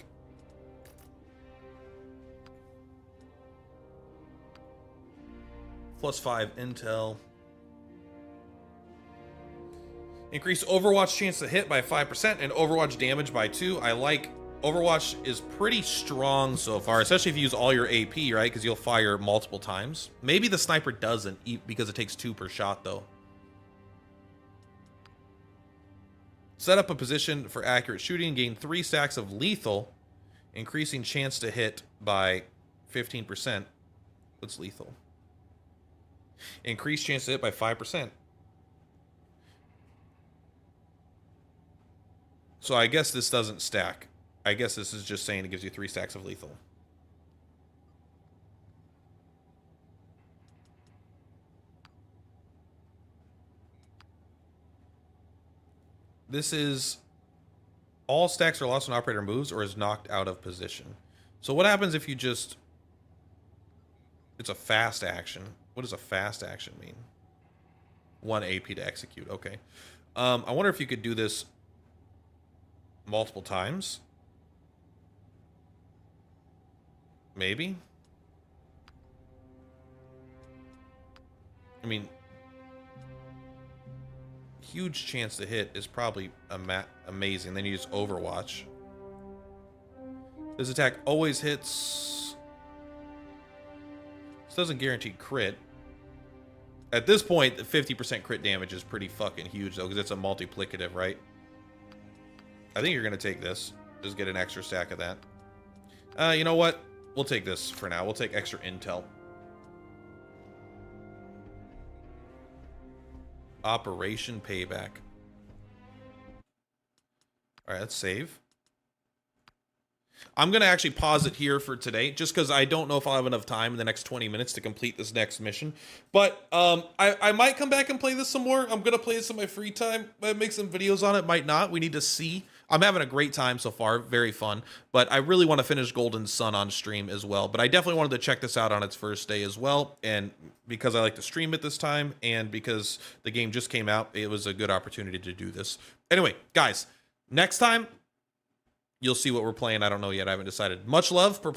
+5 intel. Increase Overwatch chance to hit by 5% and Overwatch damage by 2. I like Overwatch is pretty strong so far, especially if you use all your AP, right? Because you'll fire multiple times. Maybe the sniper doesn't, because it takes 2 per shot, though. Set up a position for accurate shooting. Gain 3 stacks of lethal, increasing chance to hit by 15%. What's lethal? Increase chance to hit by 5%. So I guess this doesn't stack. I guess this is just saying it gives you 3 stacks of lethal. This is all stacks are lost when operator moves or is knocked out of position. So what happens if you just... It's a fast action. What does a fast action mean? 1 AP to execute. Okay. I wonder if you could do this multiple times. Maybe. I mean, huge chance to hit is probably amazing. Then you just Overwatch. This attack always hits. This doesn't guarantee crit. At this point, the 50% crit damage is pretty fucking huge, though, because it's a multiplicative, right? I think you're going to take this. Just get an extra stack of that. You know what? We'll take this for now. We'll take extra intel. Operation Payback. All right, let's save. I'm going to actually pause it here for today, just because I don't know if I'll have enough time in the next 20 minutes to complete this next mission. But I might come back and play this some more. I'm going to play this in my free time. Might make some videos on it, might not. We need to see. I'm having a great time so far. Very fun. But I really want to finish Golden Sun on stream as well. But I definitely wanted to check this out on its first day as well. And because I like to stream it this time, and because the game just came out, it was a good opportunity to do this. Anyway, guys, next time, you'll see what we're playing. I don't know yet. I haven't decided. Much love for playing.